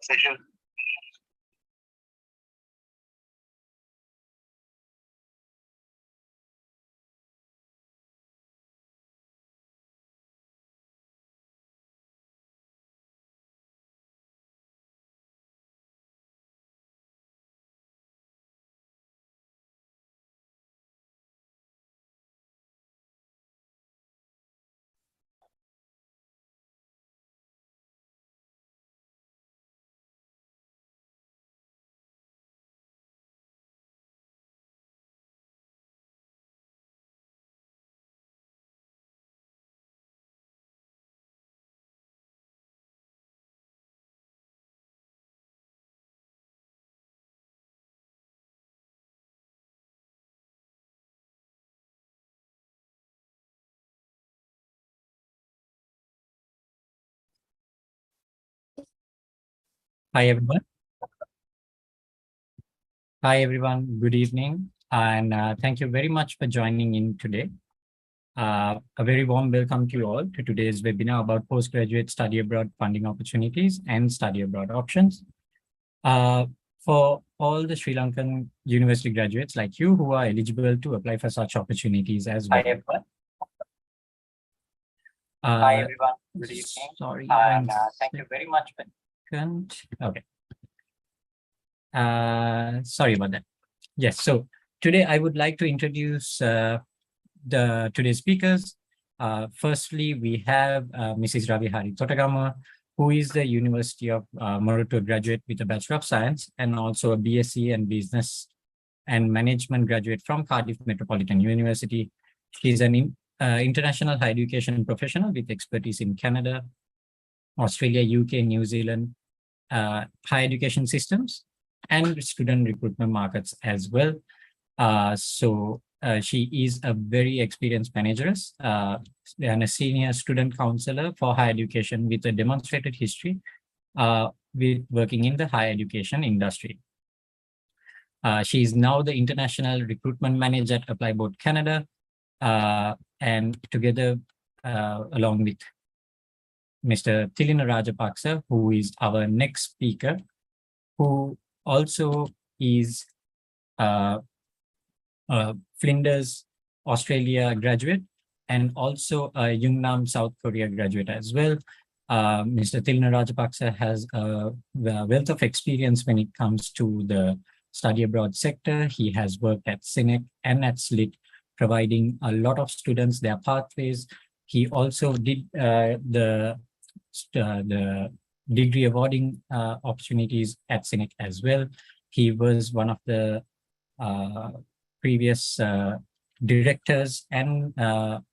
session. Hi everyone. Hi everyone. Good evening, and thank you very much for joining in today. A very warm welcome to you all to today's webinar about postgraduate study abroad funding opportunities and study abroad options. For all the Sri Lankan university graduates like you who are eligible to apply for such opportunities as well. Hi everyone. Hi everyone. Good evening. Sorry. And thank you very much. Okay. Sorry about that. Yes, so today I would like to introduce today's speakers. Firstly, we have Mrs. Ravihari Totagama, who is the University of Moratuwa graduate with a Bachelor of Science and also a BSc and Business and Management graduate from Cardiff Metropolitan University. She's an international higher education professional with expertise in Canada, Australia, UK, New Zealand, higher education systems, and student recruitment markets as well. She is a very experienced manageress and a senior student counselor for higher education with a demonstrated history with working in the higher education industry. She is now the international recruitment manager at Apply Board Canada, and together along with Mr. Tilina Rajapaksa, who is our next speaker, who also is Flinders, Australia graduate, and also a Yungnam, South Korea graduate as well. Mr. Tilina Rajapaksa has a wealth of experience when it comes to the study abroad sector. He has worked at CINEC and at SLIT, providing a lot of students their pathways. He also did the degree awarding opportunities at CINEC as well. He was one of the previous directors and one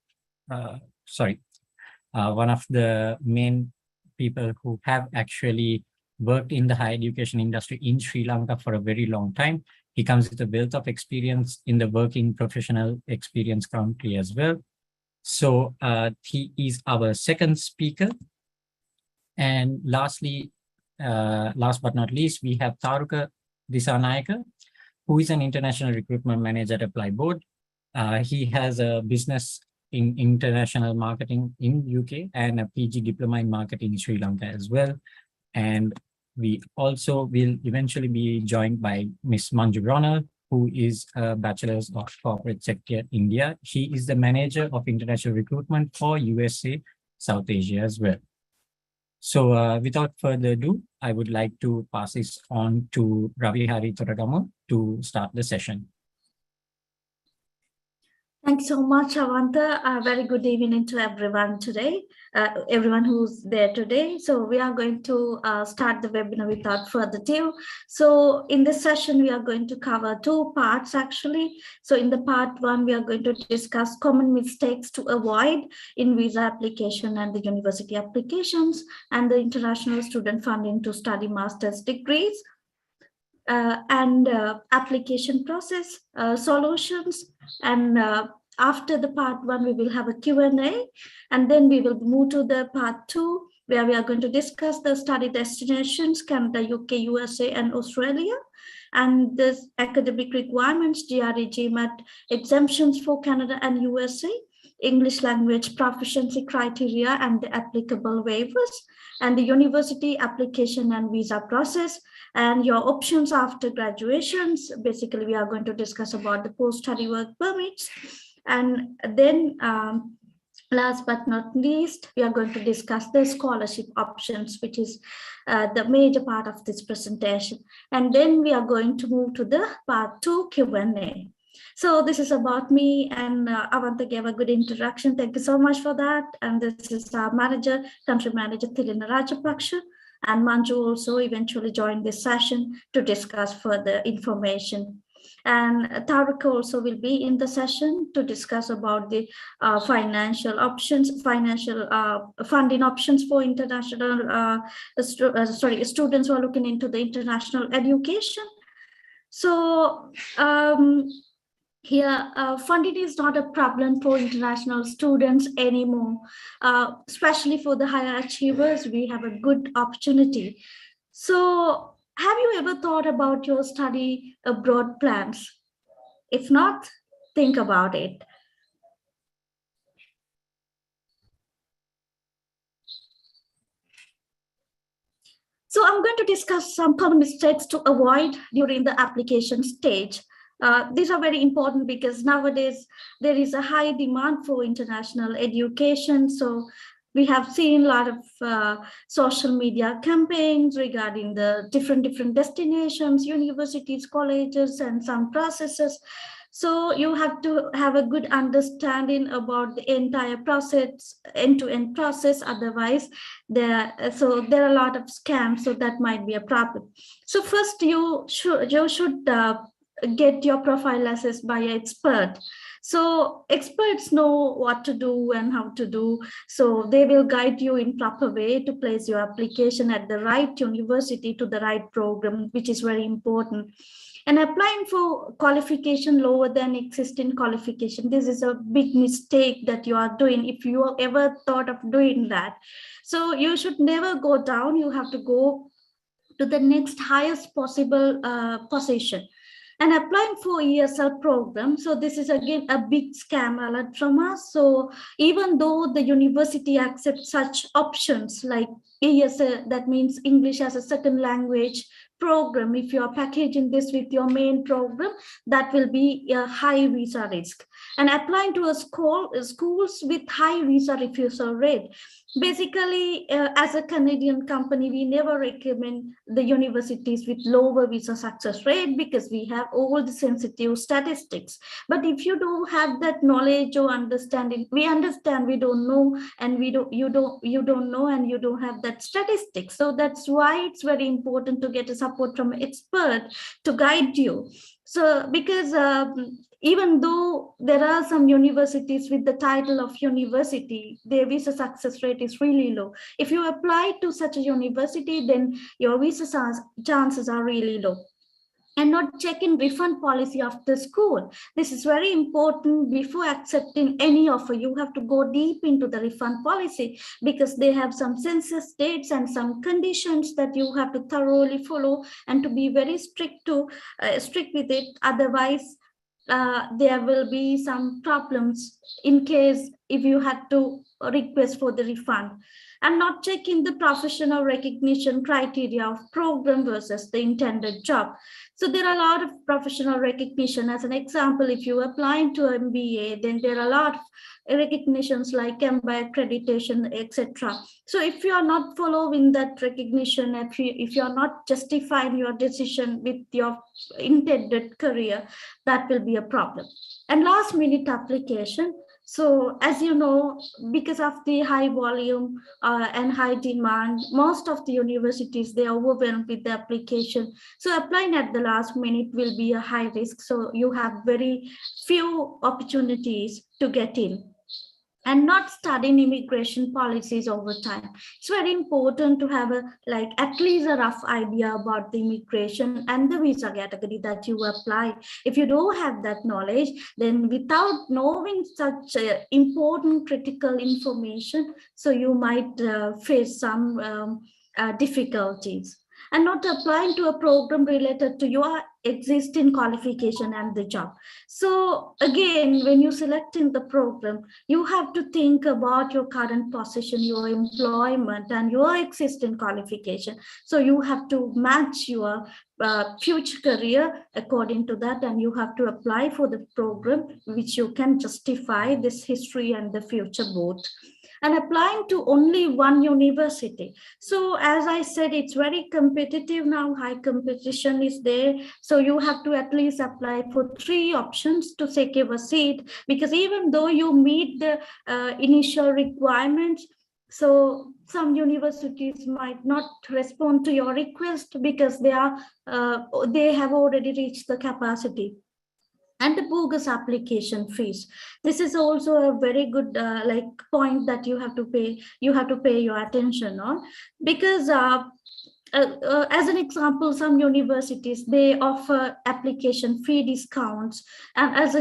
of the main people who have actually worked in the higher education industry in Sri Lanka for a very long time. He comes with a wealth of experience in the working professional experience currently as well. So he is our second speaker. And lastly, last but not least, we have Tharuka Disanayaka, who is an international recruitment manager at Apply Board. He has a business in international marketing in UK and a PG diploma in marketing in Sri Lanka as well. And we also will eventually be joined by Ms. Manju Ronald, who is a Bachelor's of Corporate Sector India. She is the manager of international recruitment for USA, South Asia as well. So without further ado, I would like to pass this on to Ravihari Totagama to start the session. Thanks so much, Avanta. Very good evening to everyone today, everyone who's there today. So we are going to start the webinar without further ado. So in this session, we are going to cover two parts actually. So in the part one, we are going to discuss common mistakes to avoid in visa application and the university applications and the international student funding to study master's degrees. Application process, solutions, and after the part one, we will have a Q&A, and then we will move to the part two, where we are going to discuss the study destinations, Canada, UK, USA, and Australia, and the academic requirements, GRE, GMAT, exemptions for Canada and USA, English language proficiency criteria and the applicable waivers, and the university application and visa process, and your options after graduations. Basically, we are going to discuss about the post-study work permits. And then last but not least, we are going to discuss the scholarship options, which is the major part of this presentation. And then we are going to move to the part 2 Q&A. So this is about me, and Avantha gave a good introduction. Thank you so much for that. And this is our manager, country manager Thilina Rajapaksha, and Manju also eventually joined this session to discuss further information. And Tarak also will be in the session to discuss about the financial options, financial funding options for international, students who are looking into the international education. So here, funding is not a problem for international students anymore, especially for the higher achievers. We have a good opportunity. So have you ever thought about your study abroad plans? If not, think about it. So I'm going to discuss some common mistakes to avoid during the application stage. These are very important because nowadays there is a high demand for international education. So we have seen a lot of social media campaigns regarding the different destinations, universities, colleges, and some processes. So you have to have a good understanding about the entire process, end-to-end process. Otherwise, there are a lot of scams, so that might be a problem. So first, you should get your profile assessed by an expert. So experts know what to do and how to do. So they will guide you in proper way to place your application at the right university to the right program, which is very important. And applying for qualification lower than existing qualification, this is a big mistake that you are doing if you ever thought of doing that. So you should never go down. You have to go to the next highest possible position. And applying for ESL program. So this is again a big scam alert from us. So even though the university accepts such options like ESL, that means English as a second language program, if you are packaging this with your main program, that will be a high visa risk. And applying to a schools with high visa refusal rate. Basically, as a Canadian company, we never recommend the universities with lower visa success rate because we have all the sensitive statistics. But if you don't have that knowledge or understanding, we understand we don't know, and you don't know, and you don't have that statistics. So that's why it's very important to get a support from an expert to guide you. So because even though there are some universities with the title of university, their visa success rate is really low. If you apply to such a university, then your visa chances are really low. And not checking refund policy of the school. This is very important. Before accepting any offer, you have to go deep into the refund policy because they have some census dates and some conditions that you have to thoroughly follow and to be very strict with it. Otherwise, there will be some problems in case if you had to request for the refund. And not checking the professional recognition criteria of program versus the intended job. So there are a lot of professional recognition. As an example, if you apply to MBA, then there are a lot of recognitions like MBA accreditation, etc. So if you are not following that recognition, if you are not justifying your decision with your intended career, that will be a problem. And last minute application. So as you know, because of the high volume and high demand, most of the universities, they are overwhelmed with the application. So applying at the last minute will be a high risk. So you have very few opportunities to get in. And not studying immigration policies over time. It's very important to have at least a rough idea about the immigration and the visa category that you apply. If you don't have that knowledge, then without knowing such important critical information, so you might face some difficulties. and not applying to a program related to your existing qualification and the job. So again, when you selecting the program, you have to think about your current position, your employment, and your existing qualification. So you have to match your future career according to that, and you have to apply for the program which you can justify this history and the future both. And applying to only one university. So as I said, it's very competitive now, high competition is there. So you have to at least apply for 3 options to secure a seat, because even though you meet the initial requirements, so some universities might not respond to your request because they have already reached the capacity. And the bogus application fees. This is also a very good point that you have to pay your attention on, because as an example, some universities, they offer application fee discounts, and as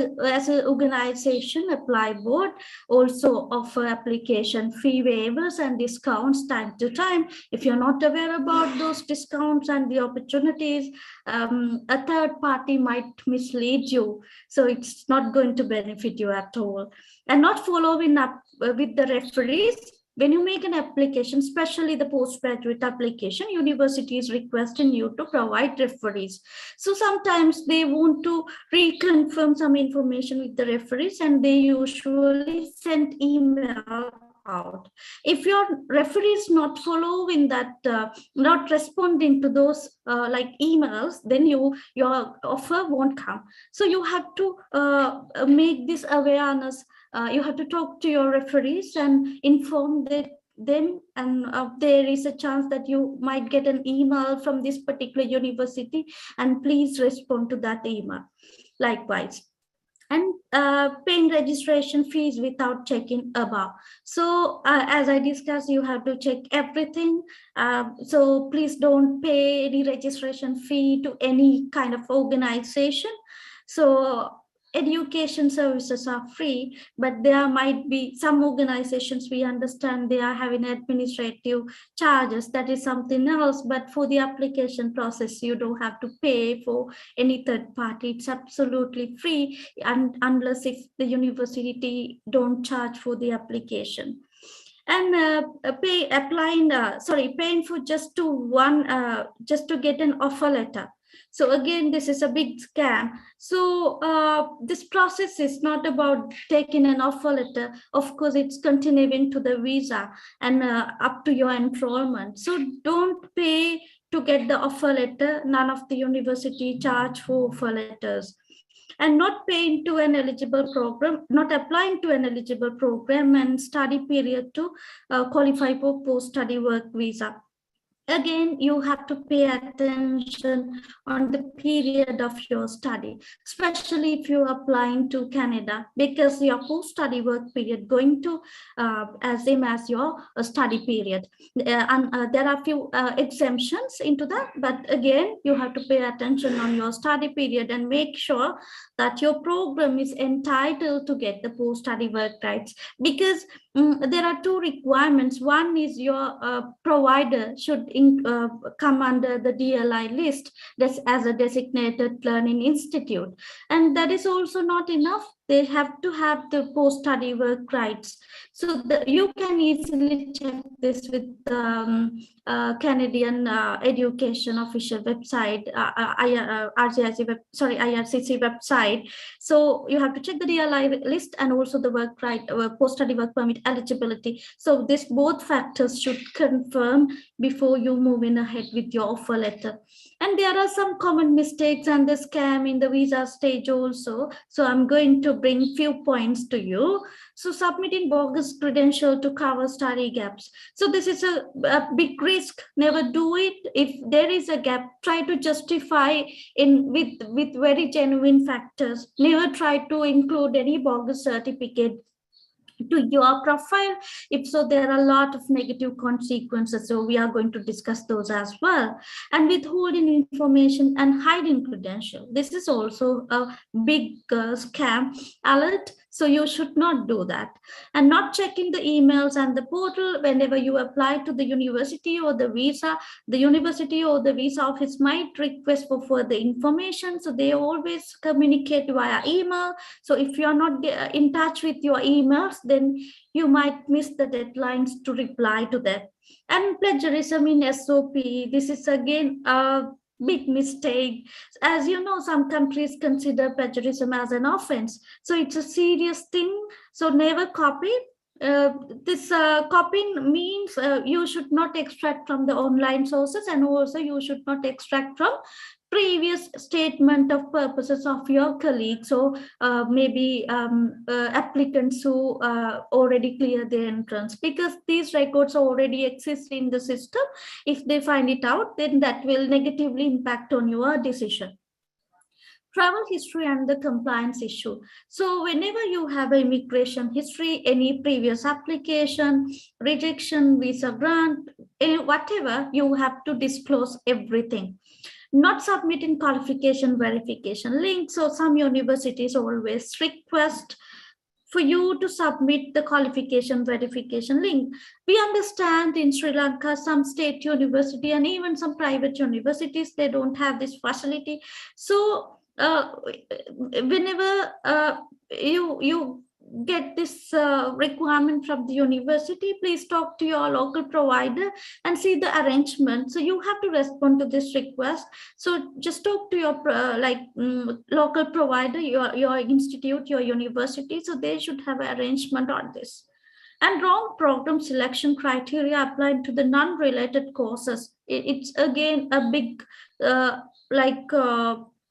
an organization, Apply Board also offer application fee waivers and discounts time to time. If you're not aware about those discounts and the opportunities, a third party might mislead you, so it's not going to benefit you at all. And not following up with the referees. When you make an application, especially the postgraduate application, university is requesting you to provide referees. So sometimes they want to reconfirm some information with the referees, and they usually send email out. If your referee is not following that, not responding to those emails, then your offer won't come. So you have to make this awareness. You have to talk to your referees and inform them, and there is a chance that you might get an email from this particular university, and please respond to that email. Likewise. And paying registration fees without checking above. So as I discussed, you have to check everything. So please don't pay any registration fee to any kind of organization. So education services are free, but there might be some organizations, we understand they are having administrative charges. That is something else. But for the application process, you don't have to pay for any third party. It's absolutely free, and unless if the university don't charge for the application. And paying for just to get an offer letter. So again, this is a big scam. So this process is not about taking an offer letter. Of course, it's continuing to the visa and up to your enrollment. So don't pay to get the offer letter. None of the university charge for offer letters. And not paying to an eligible program, not applying to an eligible program and study period to qualify for post-study work visa. Again, you have to pay attention on the period of your study, especially if you're applying to Canada, because your post-study work period going to same as your study period. There are few exemptions into that, but again, you have to pay attention on your study period and make sure that your program is entitled to get the post-study work rights, because there are 2 requirements. One is your provider should come under the DLI list as a designated learning institute. And that is also not enough. They have to have the post-study work rights. So you can easily check this with Canadian Education official website, IRCC website. So you have to check the DLI list and also the work right, post-study work permit eligibility. So this both factors should confirm before you move in ahead with your offer letter. And there are some common mistakes and the scam in the visa stage also. So I'm going to bring few points to you. So submitting bogus credential to cover study gaps. So this is a big risk. Never do it. If there is a gap, try to justify with very genuine factors. Never try to include any bogus certificate to your profile. If so, there are a lot of negative consequences. So we are going to discuss those as well. And withholding information and hiding credential. This is also a big scam alert. So you should not do that. And not checking the emails and the portal whenever you apply to the university or the visa. The university or the visa office might request for further information. So they always communicate via email. So if you're not in touch with your emails, then you might miss the deadlines to reply to them. And plagiarism in SOP, this is again a big mistake. As you know, some countries consider plagiarism as an offense. So it's a serious thing. So never copy. This copying means you should not extract from the online sources, and also you should not extract from previous statement of purposes of your colleague. So maybe applicants who already clear their entrance, because these records already exist in the system. If they find it out, then that will negatively impact on your decision. Travel history and the compliance issue. So whenever you have an immigration history, any previous application, rejection, visa grant, whatever, you have to disclose everything. Not submitting qualification verification links. So some universities always request for you to submit the qualification verification link. We understand in Sri Lanka, some state university and even some private universities, they don't have this facility. So whenever you get this requirement from the university, please talk to your local provider and see the arrangement. So you have to respond to this request. So just talk to your local provider, your institute, your university. So they should have an arrangement on this. And wrong program selection criteria applied to the non-related courses. It's again a big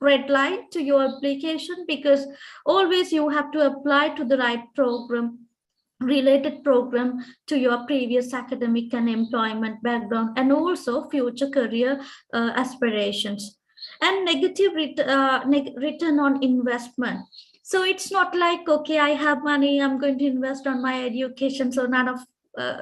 red light to your application, because always you have to apply to the right program, related program to your previous academic and employment background, and also future career aspirations. And negative return on investment. So it's not like, okay, I have money, I'm going to invest on my education, so none of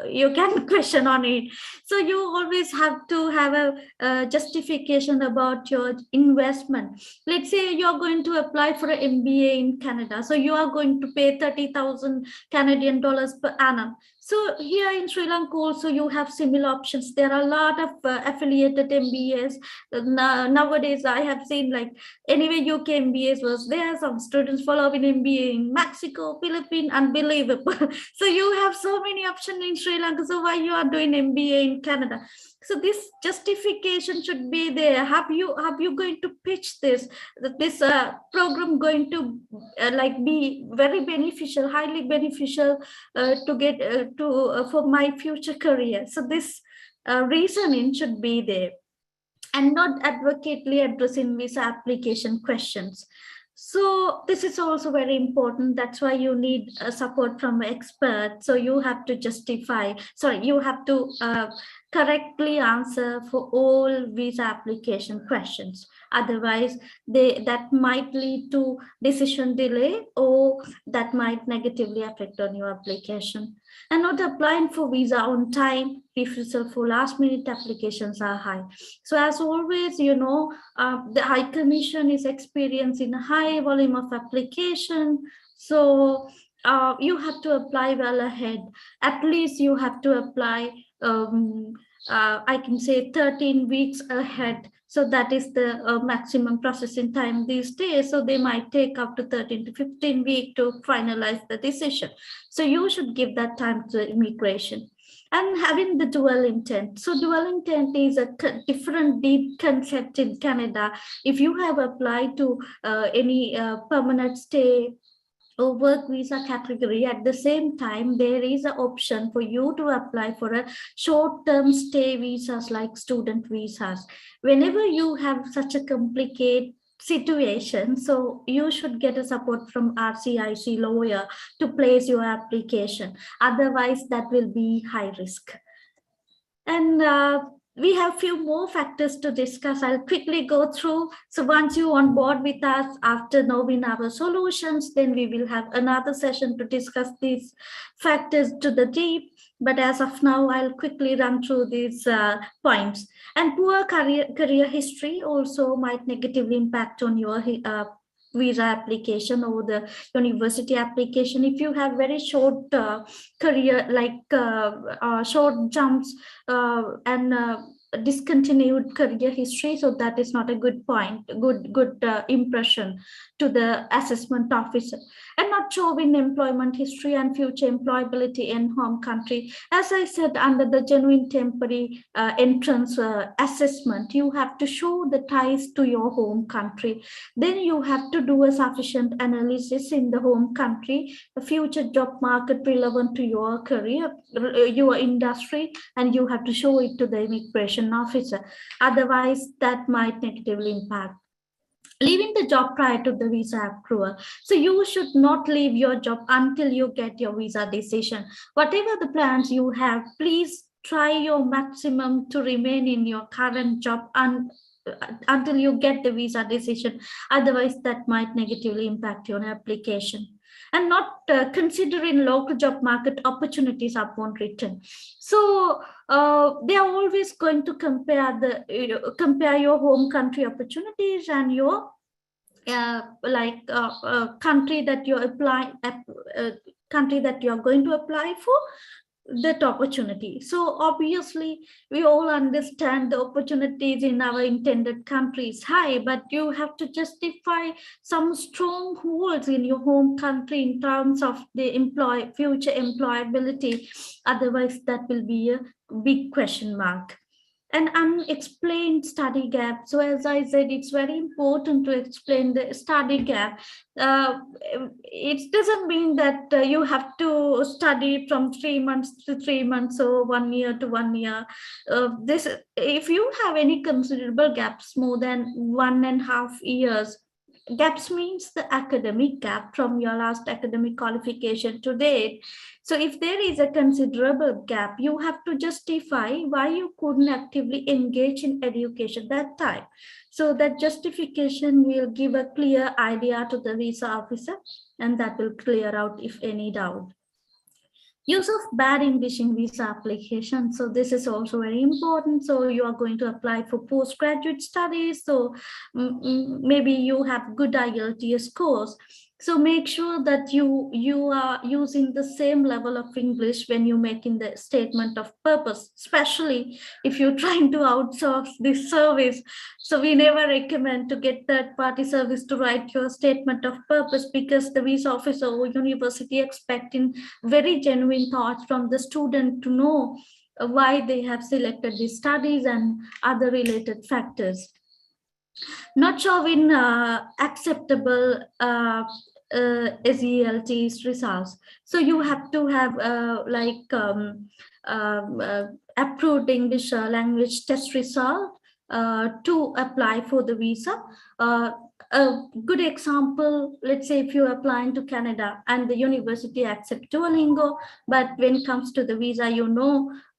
you can question on it. So you always have to have a justification about your investment. Let's say you're going to apply for an MBA in Canada. So you are going to pay 30,000 Canadian dollars per annum. So here in Sri Lanka also you have similar options. There are a lot of affiliated MBAs. Nowadays I have seen, like, anyway, UK MBAs was there. Some students following MBA in Mexico, Philippines, unbelievable. So you have so many options in Sri Lanka. So why you are doing MBA in Canada? So this justification should be there. Have you going to pitch this program going to be very beneficial, highly beneficial to get for my future career? So this reasoning should be there, and not advocately addressing visa application questions. So this is also very important. That's why you need support from experts. So you have to you have to correctly answer for all visa application questions. Otherwise, that might lead to decision delay, or that might negatively affect on your application. And not applying for visa on time, refusal for last minute applications are high. So as always, you know, the High Commission is experiencing a high volume of application. So you have to apply well ahead. At least you have to apply, I can say 13 weeks ahead. So that is the maximum processing time these days. So they might take up to 13 to 15 weeks to finalize the decision. So you should give that time to immigration. And having the dual intent. So dual intent is a different deep concept in Canada. If you have applied to any permanent stay or work visa category, at the same time, there is an option for you to apply for a short-term stay visas like student visas. Whenever you have such a complicated situation, so you should get a support from RCIC lawyer to place your application. Otherwise, that will be high risk. And we have few more factors to discuss. I'll quickly go through. So once you on board with us after knowing our solutions, then we will have another session to discuss these factors to the deep. But as of now, I'll quickly run through these points. And poor career history also might negatively impact on your visa application or the university application. If you have very short career, like short jumps and discontinued career history, so that is not a good point, good impression to the assessment officer. And not showing employment history and future employability in home country. As I said, under the genuine temporary entrance assessment, you have to show the ties to your home country. Then you have to do a sufficient analysis in the home country, the future job market relevant to your career, your industry, and you have to show it to the immigration officer. Otherwise, that might negatively impact leaving the job prior to the visa approval. So you should not leave your job until you get your visa decision. Whatever the plans you have, please try your maximum to remain in your current job until you get the visa decision. Otherwise, that might negatively impact your application. And not considering local job market opportunities upon return. So they are always going to compare compare your home country opportunities and your country that you apply country that you are going to apply for that opportunity. So obviously we all understand the opportunities in our intended country is high, but you have to justify some strongholds in your home country in terms of the future employability. Otherwise that will be a big question mark. An unexplained study gap. So as I said, it's very important to explain the study gap. It doesn't mean that you have to study from 3 months to 3 months or 1 year to 1 year. If you have any considerable gaps more than 1.5 years, gaps means the academic gap from your last academic qualification to date. So if there is a considerable gap, you have to justify why you couldn't actively engage in education that time. So that justification will give a clear idea to the visa officer, and that will clear out if any doubt. Use of bad English in visa application. So this is also very important. So you are going to apply for postgraduate studies. So maybe you have good IELTS scores. So make sure that you are using the same level of English when you're making the statement of purpose, especially if you're trying to outsource this service. So we never recommend to get third-party service to write your statement of purpose, because the visa officer or university expecting very genuine thoughts from the student to know why they have selected these studies and other related factors. Not showing acceptable SELT results. So you have to have approved English language test result to apply for the visa. A good example, let's say if you're applying to Canada and the university accepts Duolingo, but when it comes to the visa,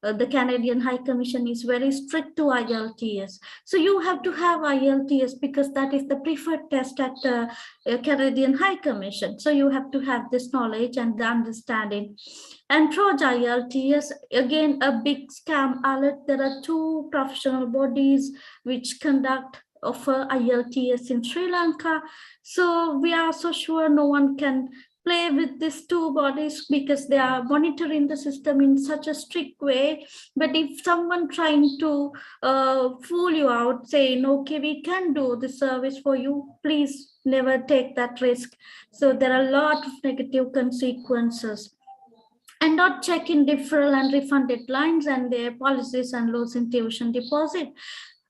the Canadian High Commission is very strict to IELTS. So you have to have IELTS because that is the preferred test at the Canadian High Commission. So you have to have this knowledge and the understanding. And Troj IELTS, again, a big scam alert. There are 2 professional bodies which offer IELTS in Sri Lanka. So we are so sure no one can play with these 2 bodies because they are monitoring the system in such a strict way. But if someone trying to fool you out, saying, okay, we can do the service for you, please never take that risk. So there are a lot of negative consequences. And not checking deferral and refund deadlines and their policies and laws in tuition deposit.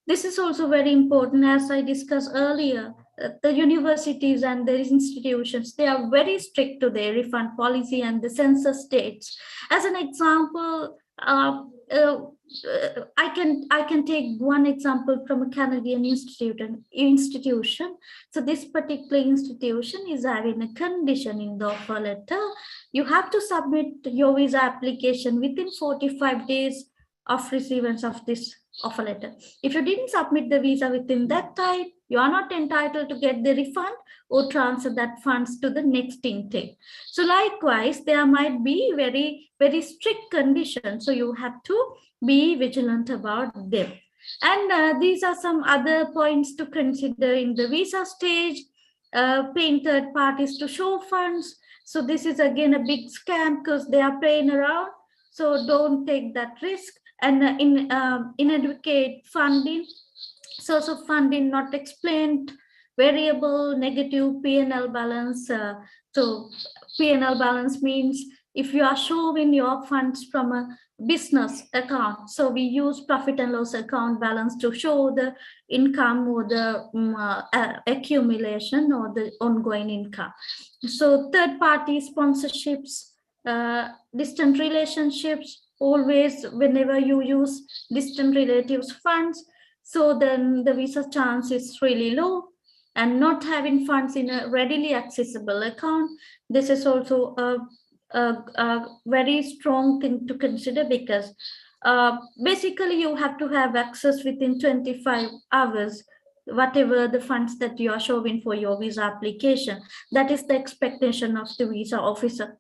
This is also very important, as I discussed earlier. The universities and the institutions, they are very strict to their refund policy and the census dates. As an example, I can take one example from a Canadian institution. So this particular institution is having a condition in the offer letter. You have to submit your visa application within 45 days of receivance of this offer letter. If you didn't submit the visa within that time, you are not entitled to get the refund or transfer that funds to the next intake. So likewise, there might be very, very strict conditions. So you have to be vigilant about them. And these are some other points to consider in the visa stage. paying third parties to show funds. So this is again a big scam because they are playing around. So don't take that risk. And inadequate funding, source of funding not explained, variable, negative P&L balance. So P&L balance means if you are showing your funds from a business account, so we use profit and loss account balance to show the income or the accumulation or the ongoing income. So third party sponsorships, distant relationships, always whenever you use distant relatives funds, so then the visa chance is really low. And not having funds in a readily accessible account, this is also a very strong thing to consider, because basically you have to have access within 25 hours, whatever the funds that you are showing for your visa application. That is the expectation of the visa officer.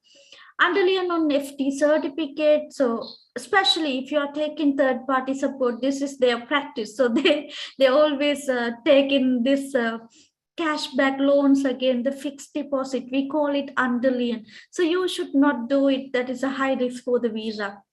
Underline on FD certificate. So especially if you are taking third party support, this is their practice. So they always take in this cashback loans, again the fixed deposit, we call it underline. So you should not do it. That is a high risk for the visa.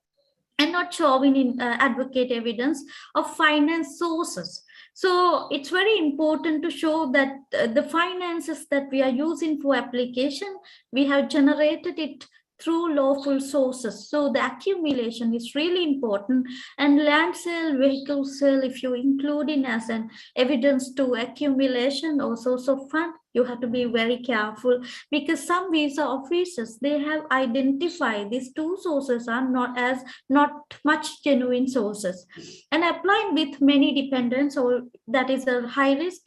And not showing in advocate evidence of finance sources. So it's very important to show that the finances that we are using for application, we have generated it through lawful sources. So the accumulation is really important. And land sale, vehicle sale, if you include in as an evidence to accumulation or source of fund, you have to be very careful, because some visa officers, they have identified these two sources are not much genuine sources, and applying with many dependents, or that is a high risk,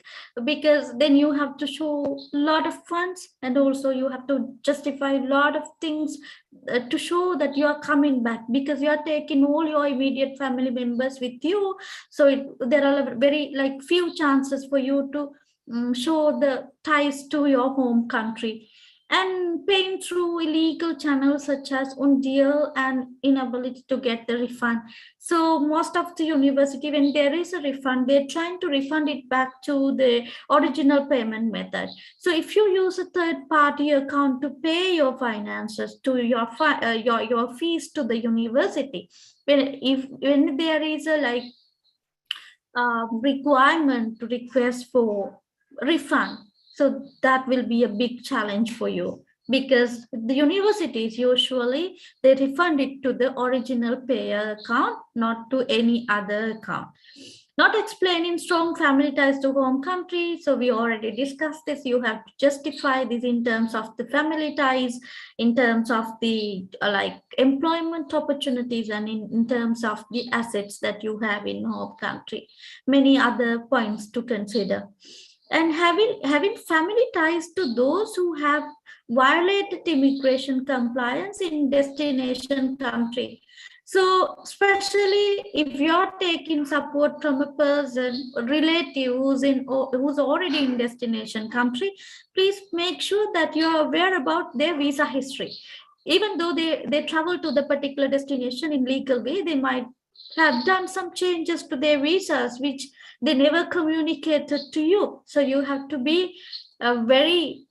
because then you have to show a lot of funds, and also you have to justify a lot of things to show that you are coming back, because you are taking all your immediate family members with you. So there are very few chances for you to show the ties to your home country. And paying through illegal channels such as Undial and inability to get the refund. So most of the university, when there is a refund, they're trying to refund it back to the original payment method. So if you use a third party account to pay your finances to your fees to the university, when there is a requirement to request for refund, so that will be a big challenge for you, because the universities usually they refund it to the original payer account, not to any other account. Not explaining strong family ties to home country. So we already discussed this. You have to justify this in terms of the family ties, in terms of the employment opportunities, and in terms of the assets that you have in home country. Many other points to consider. And having family ties to those who have violated immigration compliance in destination country. So especially if you're taking support from a person, a relative who's already in destination country, please make sure that you're aware about their visa history. Even though they travel to the particular destination in legal way, they might have done some changes to their visas, which they never communicated to you. So you have to be very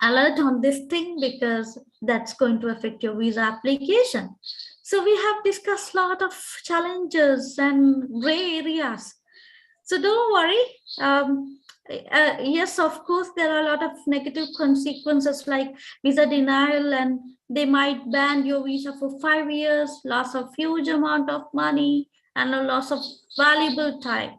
alert on this thing, because that's going to affect your visa application. So we have discussed a lot of challenges and gray areas. So don't worry. Yes, of course, there are a lot of negative consequences like visa denial, and they might ban your visa for 5 years, loss of huge amount of money, and a loss of valuable time.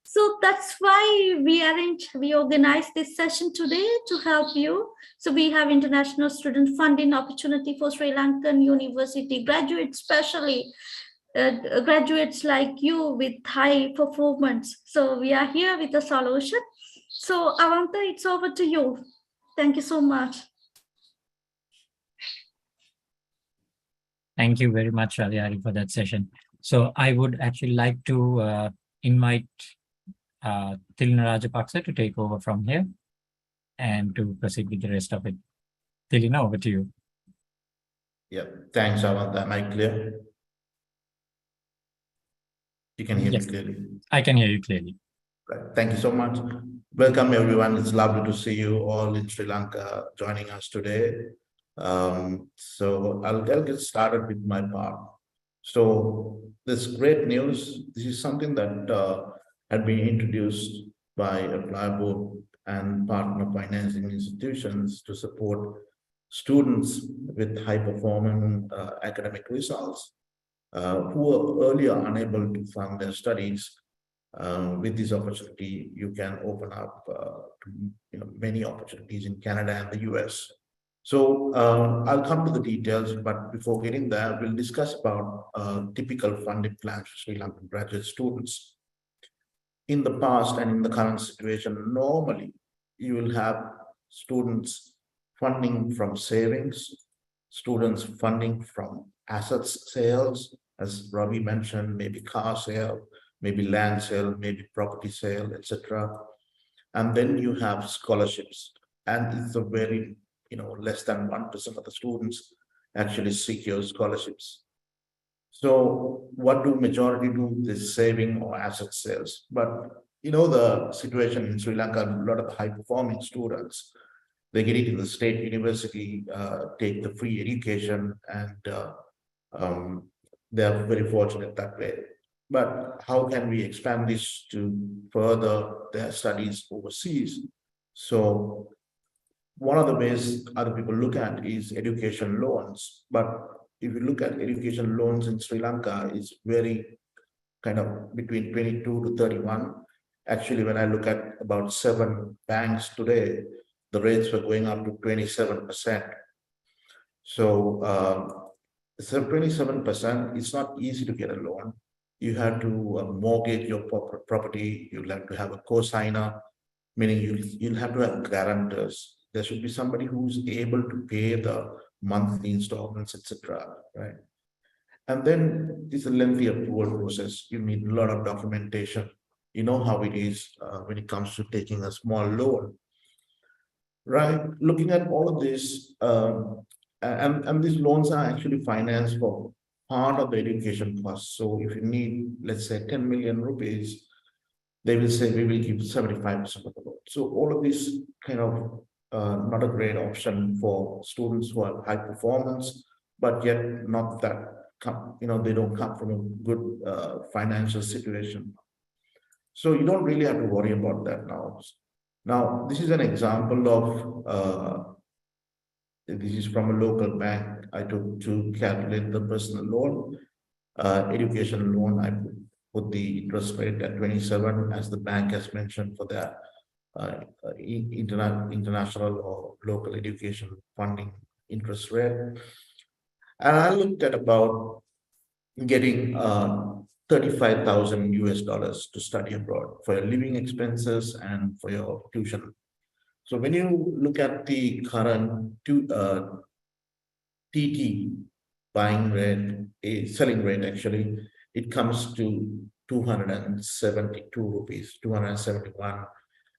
So that's why we organized this session today to help you. So we have international student funding opportunity for Sri Lankan university graduates, especially graduates like you with high performance. So we are here with a solution. So Avantha, it's over to you. Thank you so much. Thank you very much, Aliari, for that session. So I would actually like to invite Tilina Rajapaksa to take over from here and to proceed with the rest of it. Tilina, over to you. Yeah, thanks, Avantha. Am I clear? You can hear Yes. me clearly. I can hear you clearly. Right. Thank you so much. Welcome, everyone. It's lovely to see you all in Sri Lanka joining us today. So I'll get started with my part. So this great news, this is something that had been introduced by Apply Board and partner financing institutions to support students with high performing academic results who were earlier unable to fund their studies. With this opportunity, you can open up to many opportunities in Canada and the US. So I'll come to the details, but before getting there, we'll discuss about typical funding plans for Sri Lankan graduate students. In the past and in the current situation, normally you will have students funding from savings, students funding from assets sales, as Ravi mentioned, maybe car sale, maybe land sale, maybe property sale, etc. And then you have scholarships, and it's a very, less than 1% of the students actually secure scholarships. So what do majority do? This saving or asset sales. But the situation in Sri Lanka, a lot of high performing students, they get into the state university, take the free education, and they are very fortunate that way. But how can we expand this to further their studies overseas? So one of the ways other people look at is education loans. But if you look at education loans in Sri Lanka, it's very kind of between 22 to 31. Actually, when I look at about 7 banks today, the rates were going up to 27%. So 27%, it's not easy to get a loan. You have to mortgage your property. You'll have to have a co-signer, meaning you'll have to have guarantors. There should be somebody who's able to pay the monthly installments, etc. Right? And then it's a lengthy approval process. You need a lot of documentation. You know how it is when it comes to taking a small loan, right? Looking at all of this, and these loans are actually financed for part of the education cost. So if you need, let's say, 10 million rupees, they will say we will give 75% of the loan. So all of this kind of not a great option for students who have high performance, but yet not that, they don't come from a good financial situation. So you don't really have to worry about that now. Now, this is an example of, this is from a local bank I took to calculate the personal loan, education loan. I put the interest rate at 27, as the bank has mentioned for their international or local education funding interest rate. And I looked at about getting 35,000 US dollars to study abroad for your living expenses and for your tuition. So when you look at the current TT buying rate, selling rate, actually, it comes to 272 rupees, 271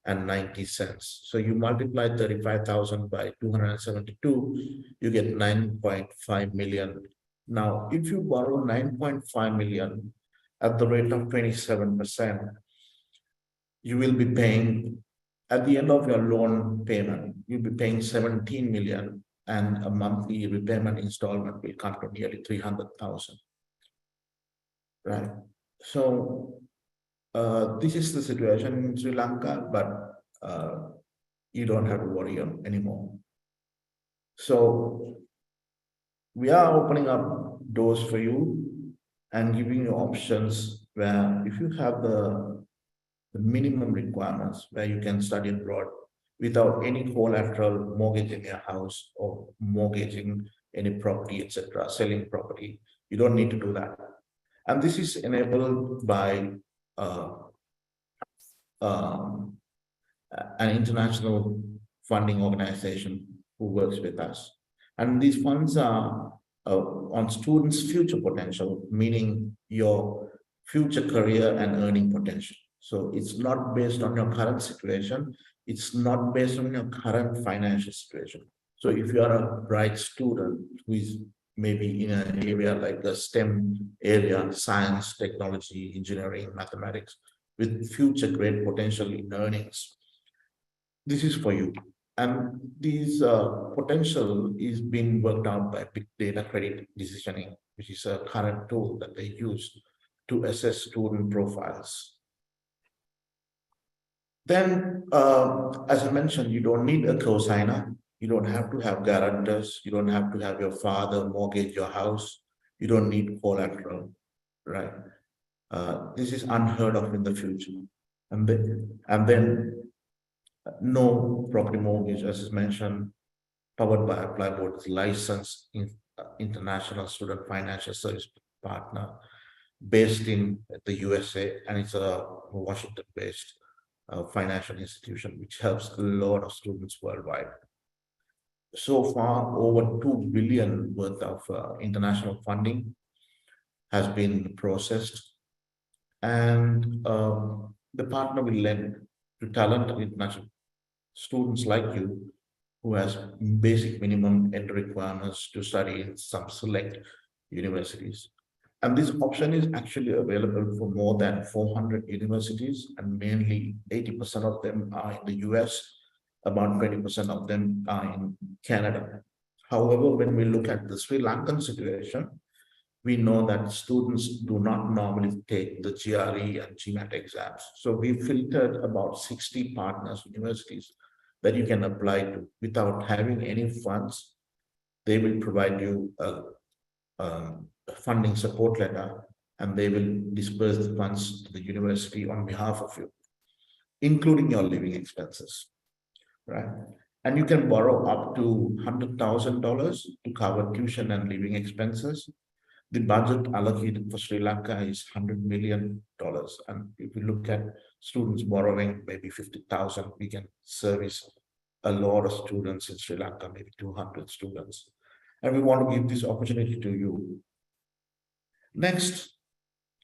and 90 cents. So you multiply 35,000 by 272, you get 9.5 million. Now, if you borrow 9.5 million at the rate of 27%, you will be paying, at the end of your loan payment, you'll be paying 17 million, and a monthly repayment installment will come to nearly 300,000. Right. So this is the situation in Sri Lanka, but you don't have to worry anymore. So we are opening up doors for you and giving you options where if you have the minimum requirements where you can study abroad without any collateral, mortgaging your house or mortgaging any property, etc., selling property, you don't need to do that. And this is enabled by an international funding organization who works with us. And these funds are on students' future potential, meaning your future career and earning potential. So it's not based on your current situation. It's not based on your current financial situation. So if you are a bright student who is maybe in an area like the STEM area, science, technology, engineering, mathematics, with future great potential in earnings. This is for you. And these potential is being worked out by big data credit decisioning, which is a current tool that they use to assess student profiles. Then, as I mentioned, you don't need a co-signer. You don't have to have guarantors. You don't have to have your father mortgage your house. You don't need collateral, right? This is unheard of in the future. And then no property mortgage, as is mentioned, powered by Applyboard's licensed international student financial service partner based in the USA, and it's a Washington-based financial institution which helps a lot of students worldwide. So far, over 2 billion worth of international funding has been processed, and the partner will lend to talented international students like you who has basic minimum entry requirements to study in some select universities. And this option is actually available for more than 400 universities, and mainly 80% of them are in the US, about 20% of them are in Canada. However, when we look at the Sri Lankan situation, we know that students do not normally take the GRE and GMAT exams. So we filtered about 60 partners universities that you can apply to without having any funds. They will provide you a funding support letter, and they will disperse the funds to the university on behalf of you, including your living expenses, right? And you can borrow up to $100,000 to cover tuition and living expenses. The budget allocated for Sri Lanka is $100 million. And if you look at students borrowing maybe 50,000, we can service a lot of students in Sri Lanka, maybe 200 students. And we want to give this opportunity to you. Next,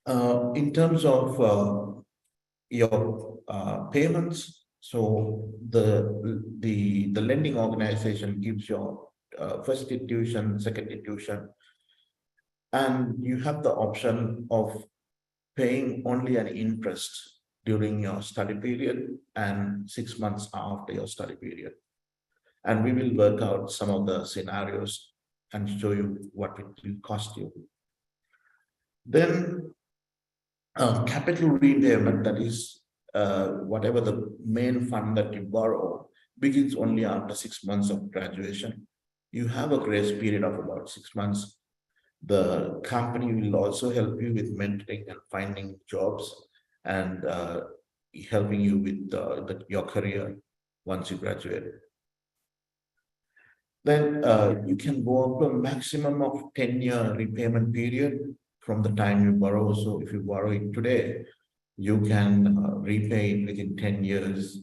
in terms of your payments, so the lending organization gives your first tuition, second tuition, and you have the option of paying only an interest during your study period and 6 months after your study period. And we will work out some of the scenarios and show you what it will cost you. Then capital repayment, that is whatever the main fund that you borrow, begins only after 6 months of graduation. You have a grace period of about 6 months. The company will also help you with mentoring and finding jobs, and helping you with your career once you graduate. Then you can go up to a maximum of 10-year repayment period from the time you borrow. So if you borrow it today, you can repay it within 10 years.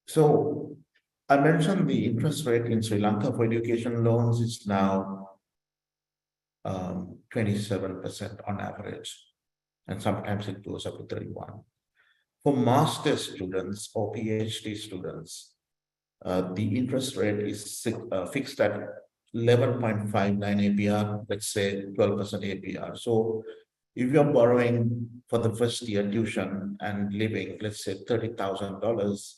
So I mentioned the interest rate in Sri Lanka for education loans is now 27% on average, and sometimes it goes up to 31%. For master's students or PhD students, the interest rate is fixed at 11.59 APR, let's say 12% APR. So if you're borrowing for the first year tuition and living, let's say $30,000,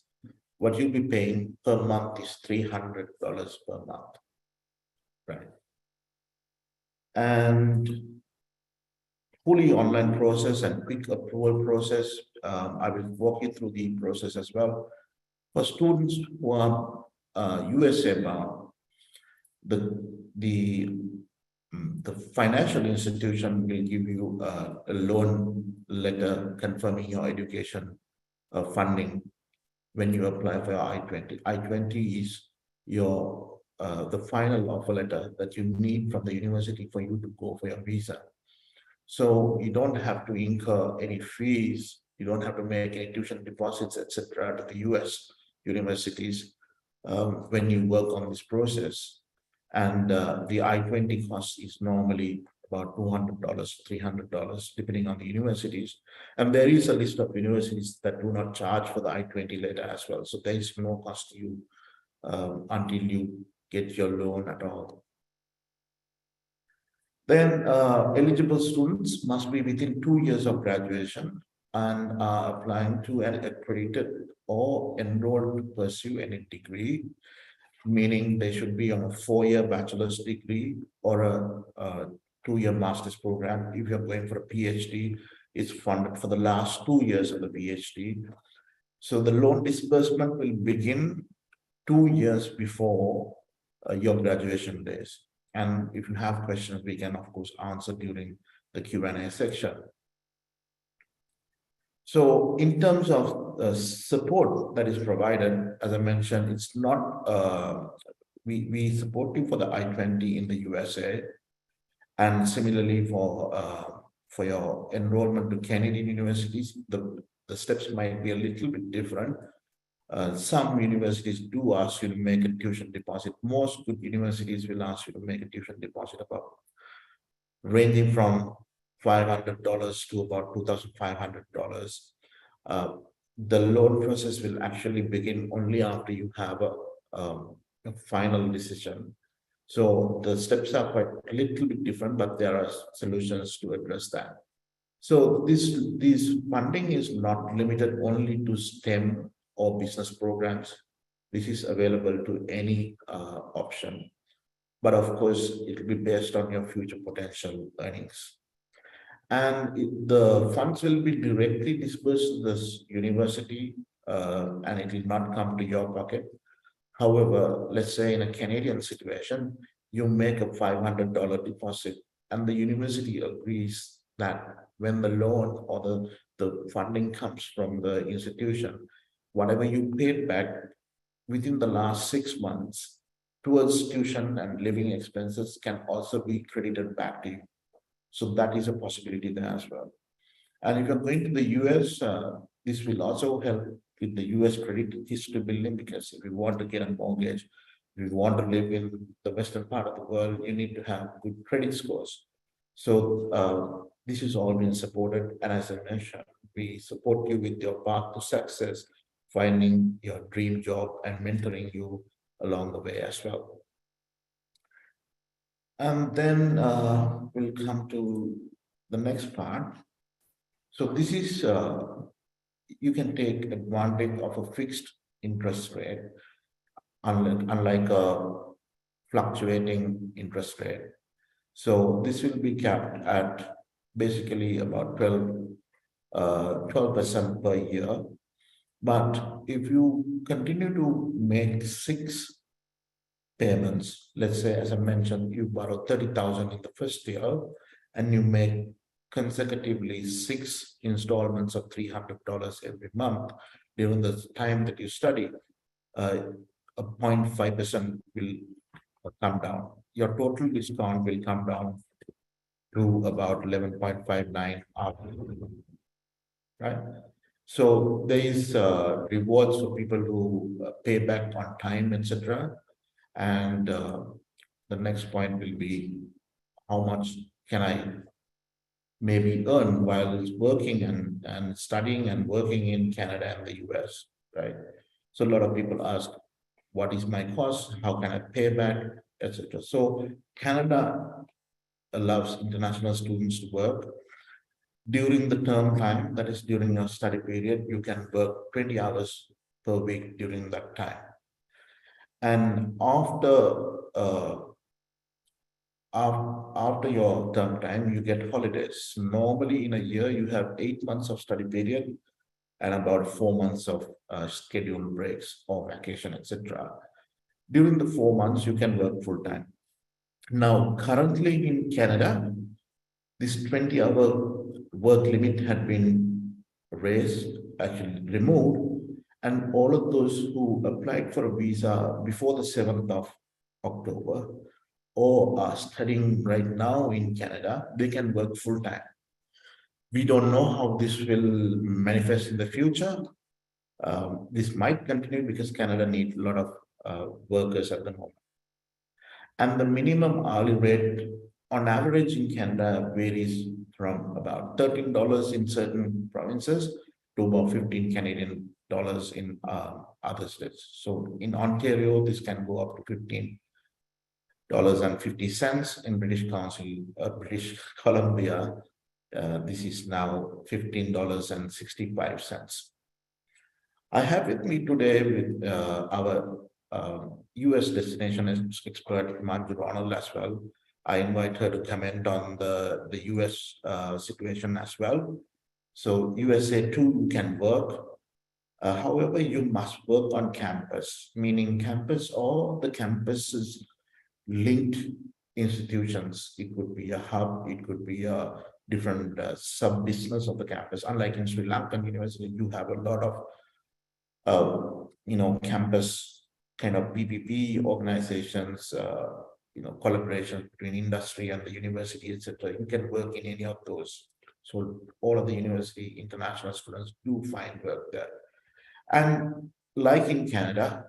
what you'll be paying per month is $300 per month, right? And fully online process and quick approval process. I will walk you through the process as well. For students who are USA bound, the financial institution will give you a loan letter confirming your education funding when you apply for your I-20. I-20 is your the final offer letter that you need from the university for you to go for your visa. So you don't have to incur any fees. You don't have to make any tuition deposits, etc., to the US universities when you work on this process. And the I-20 cost is normally about $200, $300, depending on the universities. And there is a list of universities that do not charge for the I-20 letter as well. So there is no cost to you until you get your loan at all. Then eligible students must be within 2 years of graduation and are applying to an accredited or enrolled to pursue any degree, meaning they should be on a 4-year bachelor's degree or a 2-year master's program. If you're going for a PhD, it's funded for the last 2 years of the PhD. So the loan disbursement will begin 2 years before your graduation days. And if you have questions, we can, of course, answer during the Q&A section. So in terms of support that is provided, as I mentioned, it's not, we support you for the I-20 in the USA, and similarly for your enrollment to Canadian universities, the steps might be a little bit different. Some universities do ask you to make a tuition deposit. Most good universities will ask you to make a tuition deposit about ranging from $500 to about $2,500. The loan process will actually begin only after you have a final decision. So the steps are quite a little bit different, but there are solutions to address that. So this funding is not limited only to STEM or business programs. This is available to any option. But of course, it will be based on your future potential earnings. And the funds will be directly disbursed to this university and it will not come to your pocket. However, let's say in a Canadian situation, you make a $500 deposit and the university agrees that when the loan or the funding comes from the institution, whatever you paid back within the last 6 months towards tuition and living expenses can also be credited back to you. So that is a possibility there as well. And if you're going to the US, this will also help with the US credit history building, because if you want to get a mortgage, if you want to live in the western part of the world, you need to have good credit scores. So this is all been supported. And as I mentioned, we support you with your path to success, finding your dream job and mentoring you along the way as well. And then we'll come to the next part. So this is, you can take advantage of a fixed interest rate, unlike a fluctuating interest rate. So this will be capped at basically about 12% per year. But if you continue to make 6 payments, let's say, as I mentioned, you borrow $30,000 in the first year and you make consecutively 6 installments of $300 every month during the time that you study, a 0.5% will come down. Your total discount will come down to about 11.59 after, right? So there is rewards for people who pay back on time, etc. And the next point will be how much can I maybe earn while working and studying and working in Canada and the US, right? So a lot of people ask, what is my cost? How can I pay back, etc. So Canada allows international students to work. During the term time, that is during your study period, you can work 20 hours per week during that time. And after your term time, you get holidays. Normally in a year, you have 8 months of study period and about 4 months of scheduled breaks or vacation, etc. During the 4 months, you can work full time. Now, currently in Canada, this 20-hour work limit had been raised, actually removed, and all of those who applied for a visa before the 7th of October or are studying right now in Canada, they can work full time. We don't know how this will manifest in the future. This might continue because Canada needs a lot of workers at the moment. And the minimum hourly rate on average in Canada varies from about $13 in certain provinces to about 15 Canadian dollars in other states. So in Ontario, this can go up to 15. $2.50 in British Columbia. This is now $15.65. I have with me today with our US destination expert, Himanju Ronald, as well. I invite her to comment on the US situation as well. So USA too, you can work. However, you must work on campus, meaning campus or the campuses linked institutions. It could be a hub, it could be a different sub-business of the campus. Unlike in Sri Lankan University, you have a lot of campus kind of PPP organizations, collaboration between industry and the university, etc. You can work in any of those. So all of the university international students do find work there. And like in Canada,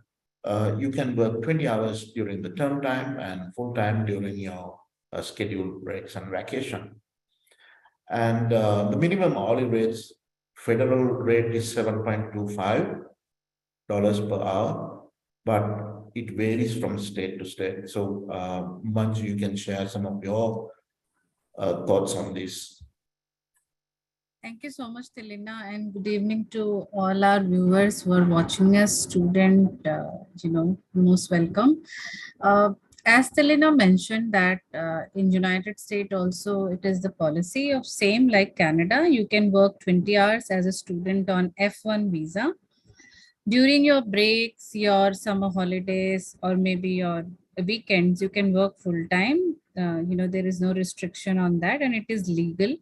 you can work 20 hours during the term time and full time during your scheduled breaks and vacation. And the minimum hourly rates, federal rate is $7.25 per hour, but it varies from state to state. So Manju, you can share some of your thoughts on this. Thank you so much, Tilina, and good evening to all our viewers who are watching us. Student, most welcome. As Tilina mentioned that in United States also, it is the policy of same like Canada. You can work 20 hours as a student on F1 visa. During your breaks, your summer holidays, or maybe your weekends, you can work full time. There is no restriction on that, and it is legal.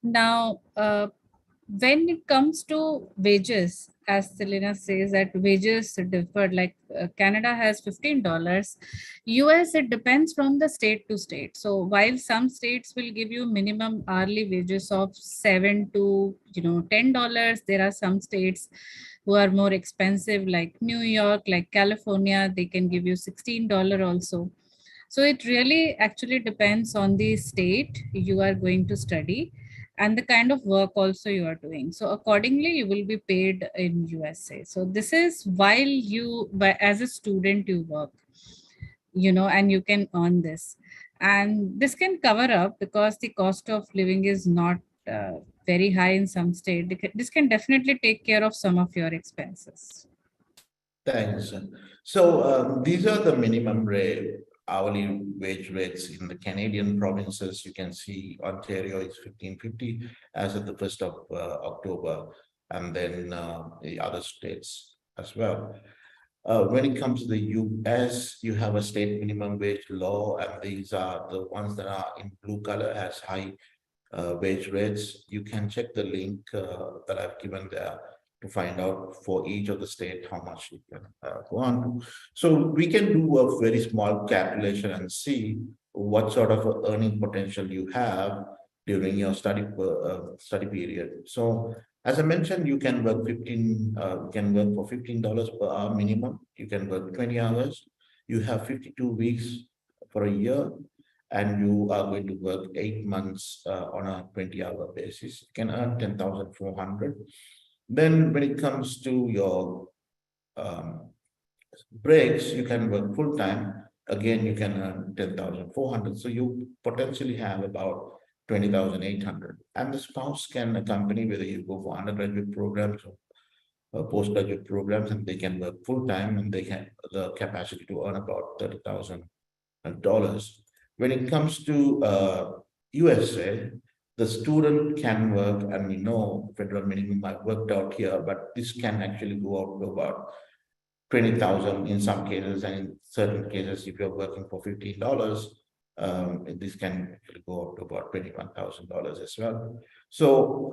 Now, when it comes to wages, as Selena says that wages differ, like Canada has $15, US, it depends from the state to state. So while some states will give you minimum hourly wages of $7 to $10, there are some states who are more expensive, like New York, like California, they can give you $16 also. So it really actually depends on the state you are going to study and the kind of work also you are doing. So accordingly, you will be paid in USA. So this is while as a student, you work, and you can earn this. And this can cover up because the cost of living is not very high in some state. This can definitely take care of some of your expenses. Thanks. So these are the minimum rate hourly wage rates in the Canadian provinces. You can see Ontario is $15.50 as of the 1st of October, and then the other states as well. When it comes to the US, you have a state minimum wage law, and these are the ones that are in blue color as high wage rates. You can check the link that I've given there to find out for each of the state how much you can go on. So we can do a very small calculation and see what sort of earning potential you have during your study period. So as I mentioned, you can work for $15 per hour minimum. You can work 20 hours. You have 52 weeks for a year, and you are going to work 8 months on a 20-hour basis. You can earn $10,400. Then when it comes to your breaks, you can work full time. Again, you can earn $10,400. So you potentially have about $20,800. And the spouse can accompany whether you go for undergraduate programs or postgraduate programs, and they can work full time, and they have the capacity to earn about $30,000. When it comes to USA, the student can work, and we know federal minimum I've worked out here, but this can actually go out to about 20,000 in some cases, and in certain cases, if you're working for $15, this can actually go up to about $21,000 as well. So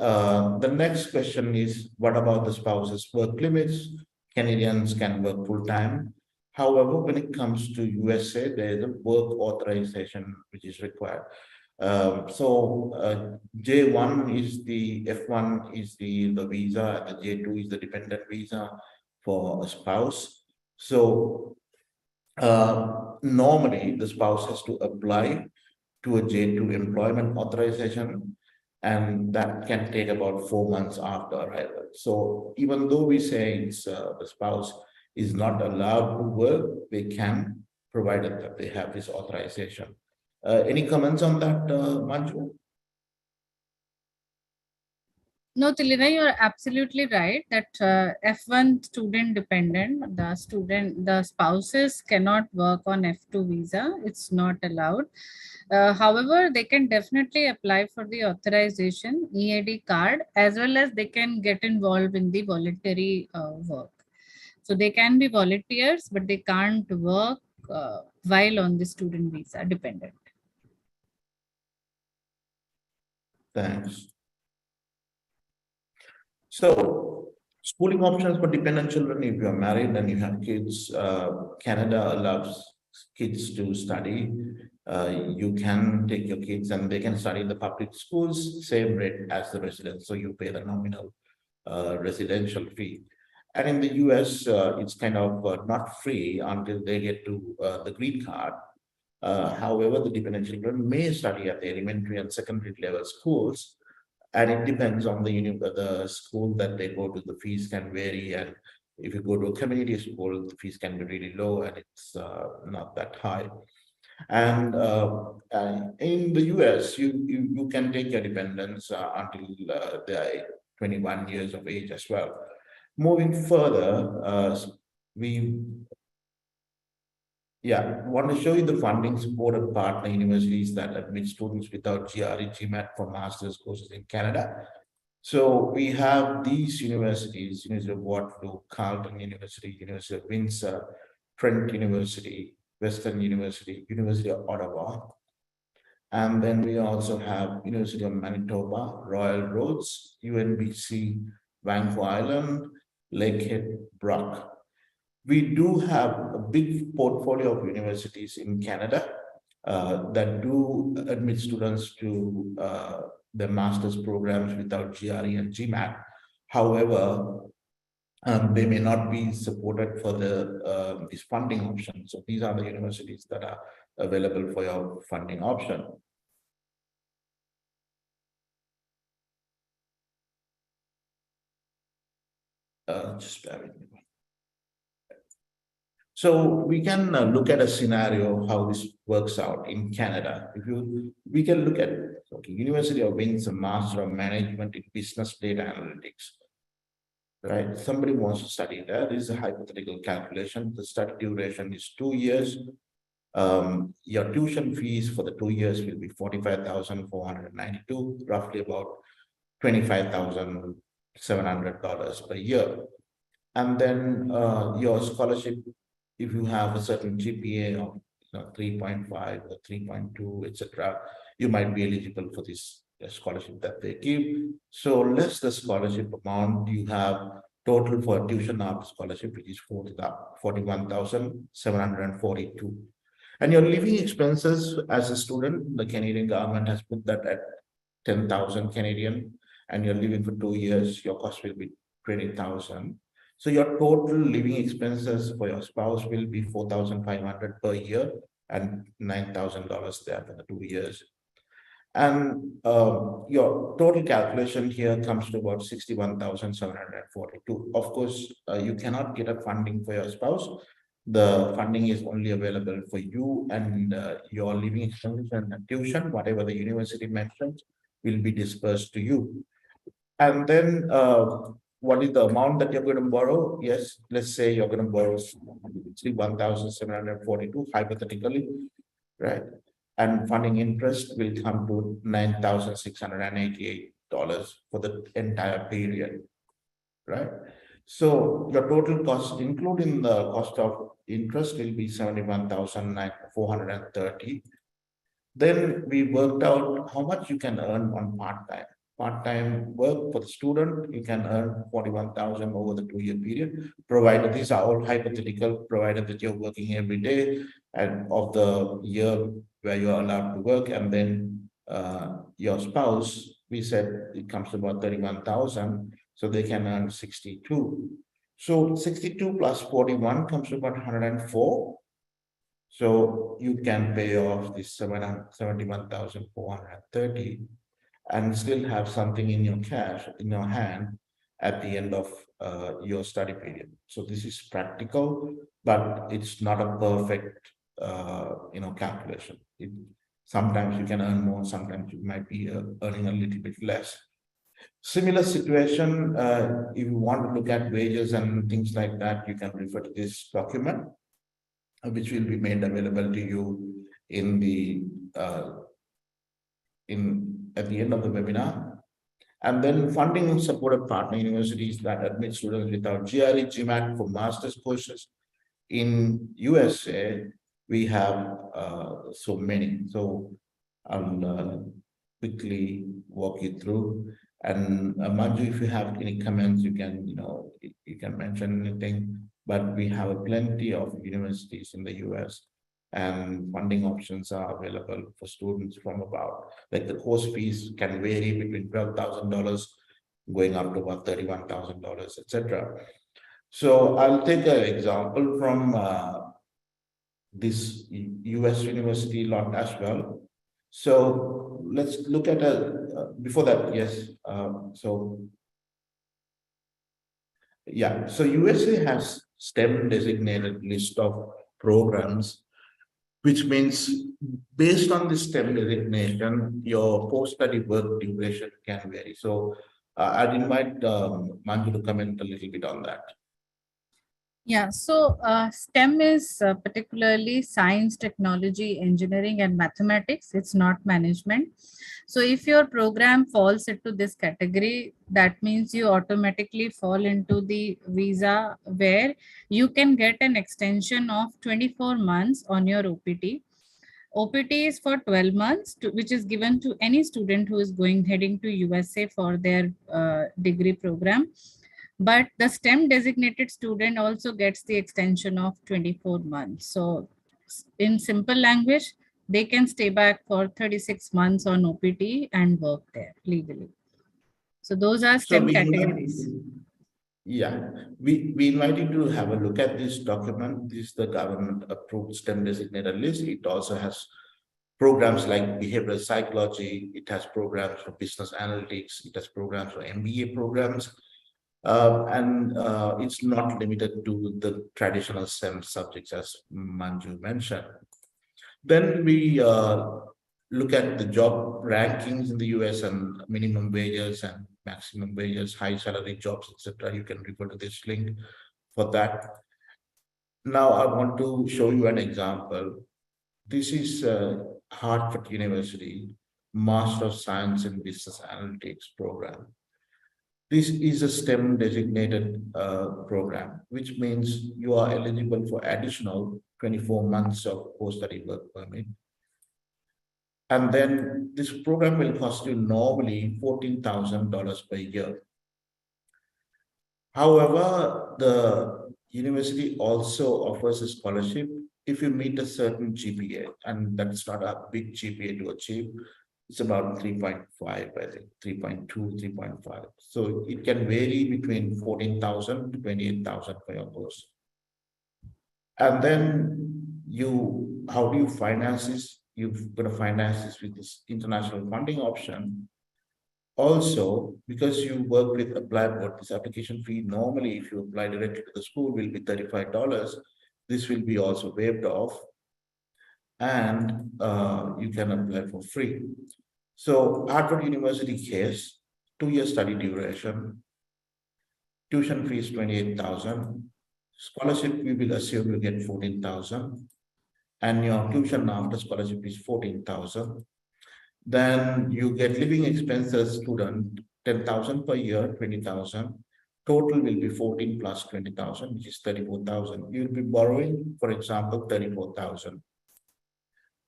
the next question is, what about the spouse's work limits? Canadians can work full time. However, when it comes to USA, there is a work authorization which is required. J1 is the F1 is the visa, and the J2 is the dependent visa for a spouse. So normally the spouse has to apply to a J2 employment authorization, and that can take about 4 months after arrival. So even though we say it's the spouse is not allowed to work, they can, provided that they have this authorization. Any comments on that, Manju? No, Tilina, you are absolutely right that F1 student dependent, the spouses cannot work on F2 visa. It's not allowed. However, they can definitely apply for the authorization EAD card, as well as they can get involved in the voluntary work. So they can be volunteers, but they can't work while on the student visa dependent. Thanks. So, schooling options for dependent children, if you are married and you have kids, Canada allows kids to study. You can take your kids and they can study in the public schools, same rate as the residents. So you pay the nominal residential fee. And in the US, it's kind of not free until they get to the green card. However, the dependent children may study at the elementary and secondary level schools, and it depends on the school that they go to. The fees can vary, and if you go to a community school, the fees can be really low, and it's not that high. And in the US, you can take your dependents until they are 21 years of age as well. Moving further, we want to show you the funding supported partner universities that admit students without GRE, GMAT for master's courses in Canada. So we have these universities: University of Waterloo, Carleton University, University of Windsor, Trent University, Western University, University of Ottawa. And then we also have University of Manitoba, Royal Roads, UNBC, Vancouver Island, Lakehead, Brock. We do have a big portfolio of universities in Canada that do admit students to the master's programs without GRE and GMAT. However, they may not be supported for these funding options. So these are the universities that are available for your funding option. Just bear with me. So we can look at a scenario how this works out in Canada. We can look at University of Windsor, Master of Management in Business Data Analytics. Right, somebody wants to study there. This is a hypothetical calculation. The study duration is 2 years. Your tuition fees for the 2 years will be $45,492, roughly about $25,700 per year. And then your scholarship, if you have a certain GPA of 3.5 or 3.2, etc., you might be eligible for this scholarship that they give. So less the scholarship amount, you have total for tuition after scholarship, which is $41,742. And your living expenses as a student, the Canadian government has put that at 10,000 Canadian, and you're living for 2 years, your cost will be 20,000. So your total living expenses for your spouse will be $4,500 per year and $9,000 there for the 2 years. And your total calculation here comes to about $61,742. Of course, you cannot get a funding for your spouse. The funding is only available for you, and your living expenses and tuition, whatever the university mentions, will be dispersed to you. And then what is the amount that you're going to borrow? Yes, let's say you're going to borrow $1,742 hypothetically, right? And funding interest will come to $9,688 for the entire period, right? So your total cost, including the cost of interest, will be $71,430. Then we worked out how much you can earn on part-time. Part-time work for the student, you can earn $41,000 over the 2-year period, provided these are all hypothetical, provided that you're working every day and of the year where you're allowed to work, and then your spouse, we said it comes to about 31,000, so they can earn 62. So 62 plus 41 comes to about 104. So you can pay off this 71,430 and still have something in your cash, in your hand at the end of your study period. So this is practical, but it's not a perfect calculation. Sometimes you can earn more, sometimes you might be earning a little bit less. Similar situation, if you want to look at wages and things like that, you can refer to this document, which will be made available to you in the at the end of the webinar. And then funding supported partner universities that admit students without GRE, GMAT for master's courses. In USA, we have so many. So I'll quickly walk you through. And Manju, if you have any comments, you can, you can mention anything. But we have plenty of universities in the US, and funding options are available for students from about, like the course fees can vary between $12,000 going up to about $31,000, etc. So I'll take an example from this US university lot as well. So let's look at before that, yes. So USA has STEM designated list of programs, which means based on the STEM designation, your post-study work duration can vary. So I'd invite Manju to comment a little bit on that. Yeah, so STEM is particularly science, technology, engineering, and mathematics. It's not management. So if your program falls into this category, that means you automatically fall into the visa where you can get an extension of 24 months on your OPT. OPT is for 12 months, which is given to any student who is heading to USA for their degree program. But the STEM designated student also gets the extension of 24 months. So in simple language, they can stay back for 36 months on OPT and work there legally. So those are STEM categories. Yeah, we invite you to have a look at this document. This is the government approved STEM designated list. It also has programs like behavioral psychology. It has programs for business analytics. It has programs for MBA programs. And it's not limited to the traditional STEM subjects, as Manju mentioned. Then we look at the job rankings in the US and minimum wages and maximum wages, high salary jobs, etc. You can refer to this link for that. Now I want to show you an example. This is Harvard University Master of Science in Business Analytics program. This is a STEM designated program, which means you are eligible for additional 24 months of post-study work permit. And then this program will cost you normally $14,000 per year. However, the university also offers a scholarship if you meet a certain GPA, and that's not a big GPA to achieve. It's about 3.5, I think, 3.2, 3.5. So it can vary between 14,000 to 28,000 for your course. And then how do you finance this? You've got to finance this with this international funding option. Also, because you work with ApplyBoard, this application fee, normally if you apply directly to the school will be $35. This will be also waived off, and you can apply for free. So Harvard University case, 2-year study duration, tuition fees 28,000, scholarship we will assume you get 14,000, and your tuition after scholarship is 14,000. Then you get living expenses student 10,000 per year, 20,000. Total will be 14 plus 20,000, which is 34,000. You will be borrowing, for example, 34,000.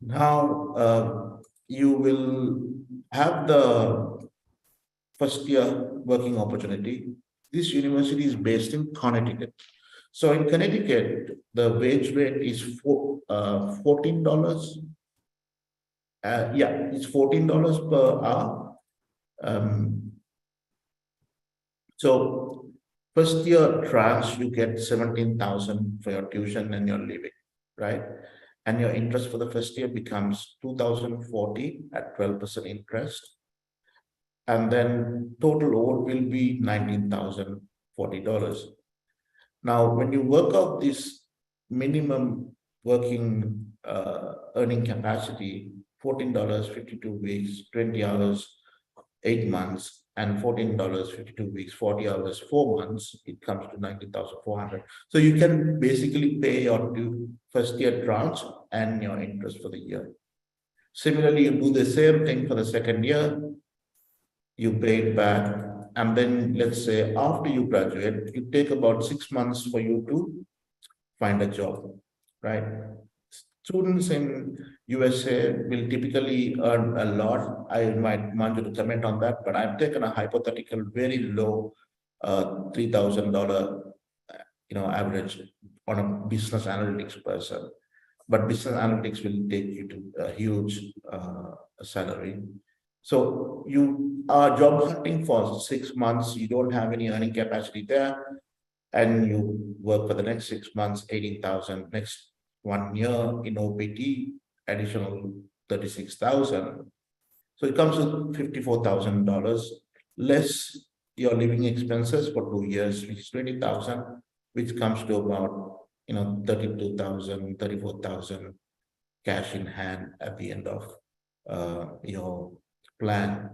Now you will have the first year working opportunity. This university is based in Connecticut. So in Connecticut, the wage rate is $14. It's $14 per hour. So first year tranche, you get 17,000 for your tuition and your living, right? And your interest for the first year becomes $2,040 at 12% interest. And then total owed will be $19,040. Now, when you work out this minimum working earning capacity, $14, 52 weeks, 20 hours, 8 months, and $14, 52 weeks, 40 hours, 4 months, it comes to 19,400. So you can basically pay your first year tranche and your interest for the year. Similarly, you do the same thing for the second year, you pay it back, and then let's say after you graduate, it take about 6 months for you to find a job, right? Students in USA will typically earn a lot. I might want you to comment on that, but I've taken a hypothetical, very low $3,000 average on a business analytics person. But business analytics will take you to a huge salary. So you are job hunting for 6 months, you don't have any earning capacity there, and you work for the next 6 months, 18,000, next 1 year in OPT, additional 36,000. So it comes to $54,000 less your living expenses for 2 years, which is 20,000, which comes to about 32,000, 34,000 cash in hand at the end of your plan.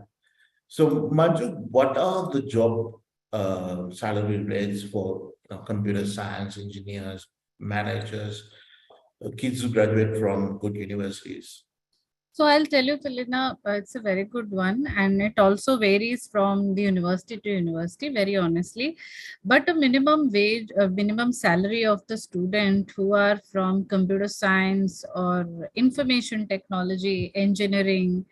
So Manju, what are the job salary rates for computer science engineers, managers, kids who graduate from good universities? So I'll tell you, Tilina, it's a very good one. And it also varies from the university to university, very honestly. But a minimum wage, a minimum salary of the student who are from computer science or information technology, engineering,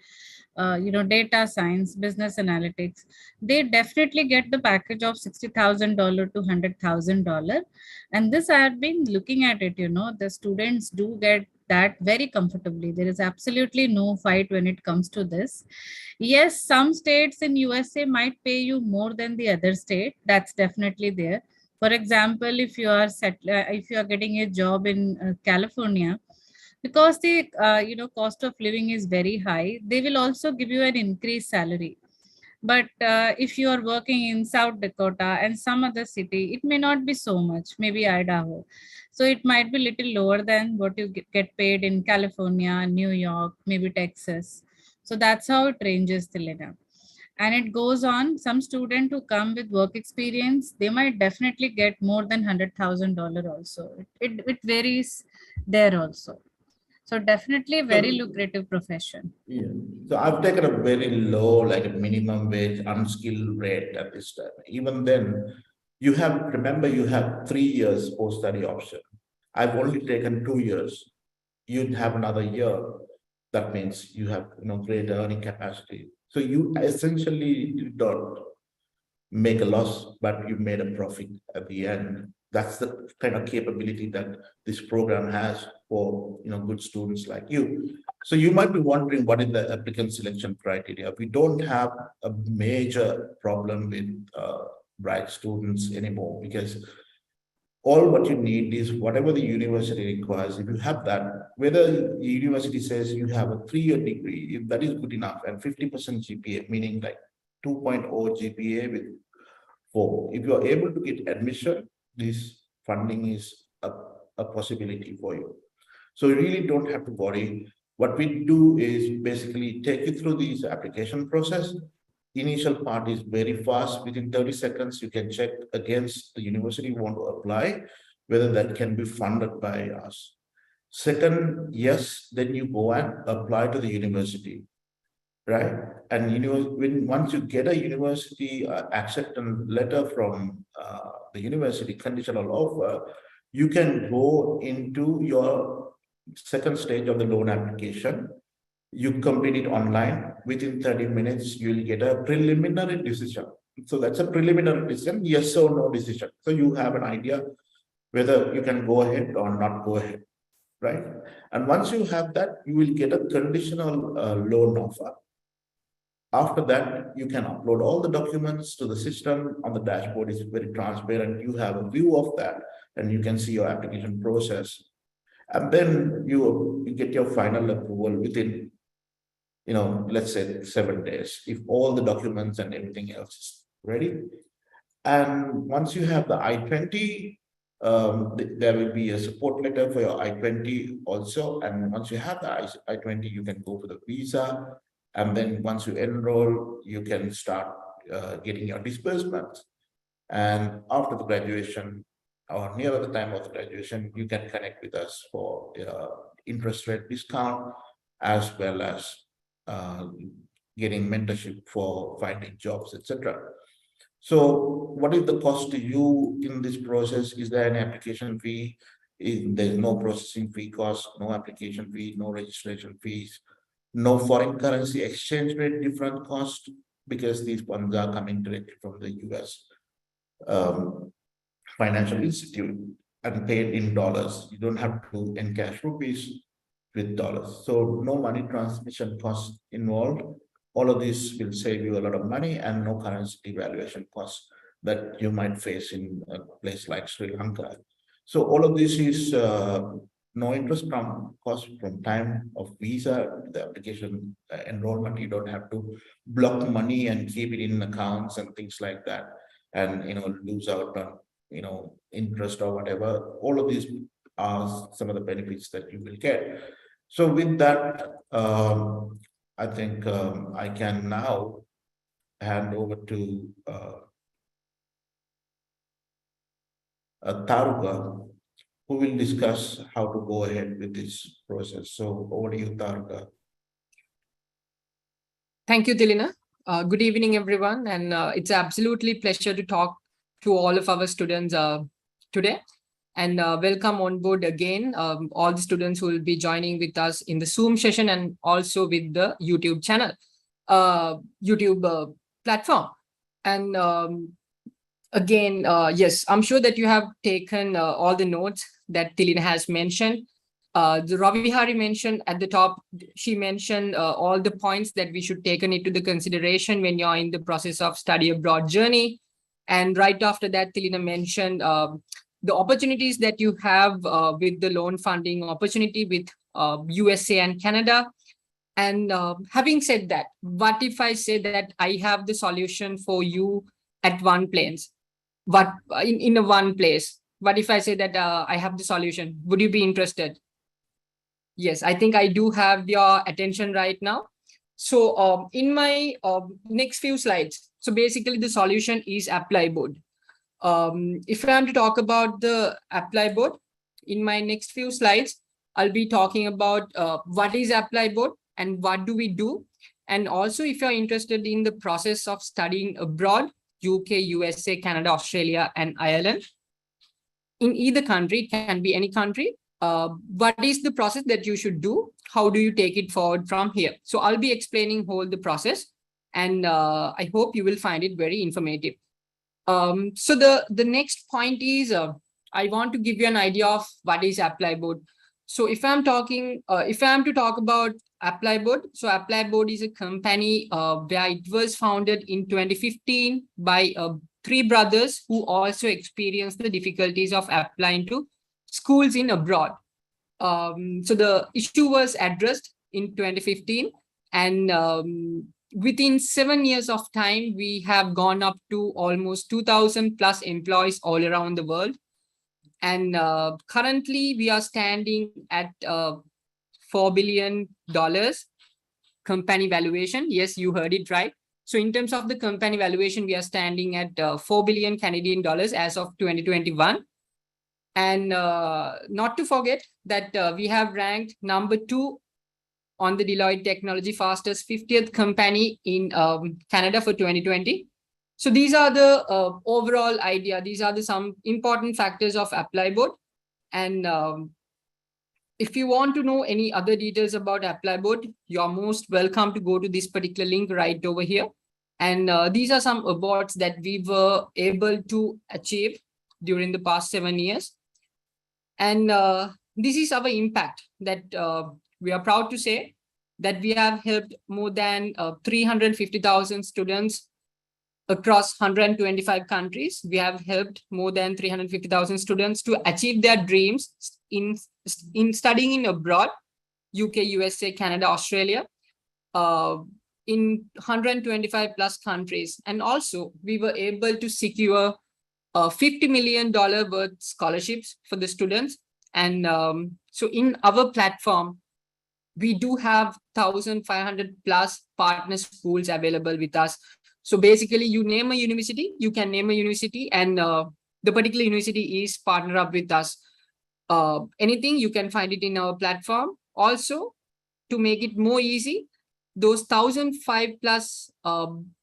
data science, business analytics, they definitely get the package of $60,000 to $100,000. And this I have been looking at it, the students do get that very comfortably. There is absolutely no fight when it comes to this. Yes, some states in USA might pay you more than the other state. That's definitely there. For example, if you are getting a job in California, because the cost of living is very high, they will also give you an increased salary. But if you are working in South Dakota and some other city, it may not be so much, maybe Idaho. So it might be little lower than what you get paid in California, New York, maybe Texas. So that's how it ranges, Tilina. And it goes on, some student who come with work experience, they might definitely get more than $100,000 also. It varies there also. So definitely a very lucrative profession. Yeah. So I've taken a very low, like a minimum wage, unskilled rate at this time. Even then, you have 3 years post-study option. I've only taken 2 years. You'd have another year. That means you have great earning capacity. So you essentially don't make a loss, but you made a profit at the end. That's the kind of capability that this program has for good students like you. So you might be wondering, what is the applicant selection criteria? We don't have a major problem with bright students anymore, because all what you need is whatever the university requires. If you have that, whether the university says you have a 3-year degree, if that is good enough, and 50% GPA, meaning like 2.0 GPA with 4, if you are able to get admission, this funding is a possibility for you. So you really don't have to worry. What we do is basically take you through this application process. Initial part is very fast. Within 30 seconds, you can check against the university you want to apply, whether that can be funded by us. Second, yes, then you go and apply to the university, right? And once you get a university acceptance letter from the university, conditional offer, you can go into your second stage of the loan application. You complete it online. Within 30 minutes, you'll get a preliminary decision. So that's a preliminary decision, yes or no decision. So you have an idea whether you can go ahead or not go ahead, right? And once you have that, you will get a conditional loan offer. After that, you can upload all the documents to the system. On the dashboard, it's very transparent. You have a view of that, and you can see your application process. And then you get your final approval within, let's say 7 days, if all the documents and everything else is ready. And once you have the I-20 There will be a support letter for your I-20 also. And once you have the I-20, you can go for the visa. And then once you enroll, you can start getting your disbursements. And after the graduation or near the time of the graduation, you can connect with us for interest rate discount, as well as getting mentorship for finding jobs, etc. So what is the cost to you in this process? Is there an application fee? There's no processing fee cost, no application fee, no registration fees, no foreign currency exchange rate different cost, because these funds are coming directly from the US financial institute and paid in dollars. You don't have to encash rupees with dollars. So no money transmission costs involved. All of this will save you a lot of money and no currency devaluation costs that you might face in a place like Sri Lanka. So all of this is no interest from cost from time of visa, the application enrollment. You don't have to block money and keep it in accounts and things like that, and lose out on interest or whatever. All of these are some of the benefits that you will get. So with that, I think I can now hand over to Taruka, who will discuss how to go ahead with this process. So over to you, Taruka. Thank you, Tilina. Good evening, everyone. And it's absolutely pleasure to talk to all of our students today. And welcome on board again, all the students who will be joining with us in the Zoom session and also with the YouTube channel, YouTube platform. And again, yes, I'm sure that you have taken all the notes that Tilina has mentioned. The Ravi Hari mentioned at the top, she mentioned all the points that we should take into the consideration when you're in the process of study abroad journey. And right after that, Tilina mentioned the opportunities that you have with the loan funding opportunity with USA and Canada. And having said that, what if I say that I have the solution for you at one place? What in a one place? What if I say that I have the solution? Would you be interested? Yes, I think I do have your attention right now. So in my next few slides, so basically the solution is Apply Board. If I am to talk about the Apply Board, in my next few slides, I'll be talking about what is Apply Board and what do we do. And also if you're interested in the process of studying abroad, UK, USA, Canada, Australia, and Ireland, in either country, it can be any country, what is the process that you should do? How do you take it forward from here? So I'll be explaining whole the process, and I hope you will find it very informative. So the next point is, I want to give you an idea of what is Apply Board. So if I'm to talk about Apply Board, so Apply Board is a company where it was founded in 2015 by 3 brothers who also experienced the difficulties of applying to schools in abroad. So the issue was addressed in 2015, and within 7 years of time, we have gone up to almost 2,000 plus employees all around the world. And currently we are standing at $4 billion company valuation. Yes, you heard it right. So in terms of the company valuation, we are standing at 4 billion Canadian dollars as of 2021. And not to forget that we have ranked number 2 on the Deloitte Technology Fastest 50th company in Canada for 2020. So these are the overall idea. These are some important factors of Apply Board. And if you want to know any other details about Apply Board, you're most welcome to go to this particular link right over here. And these are some awards that we were able to achieve during the past 7 years. And this is our impact that we are proud to say that we have helped more than 350,000 students across 125 countries. We have helped more than 350,000 students to achieve their dreams in studying in abroad, UK, USA, Canada, Australia, in 125 plus countries. And also we were able to secure $50 million worth scholarships for the students. And so in our platform, we do have 1,500 plus partner schools available with us. So basically, you name a university, you can name a university, and the particular university is partner up with us. Anything, you can find it in our platform. Also, to make it more easy, those 1,005 plus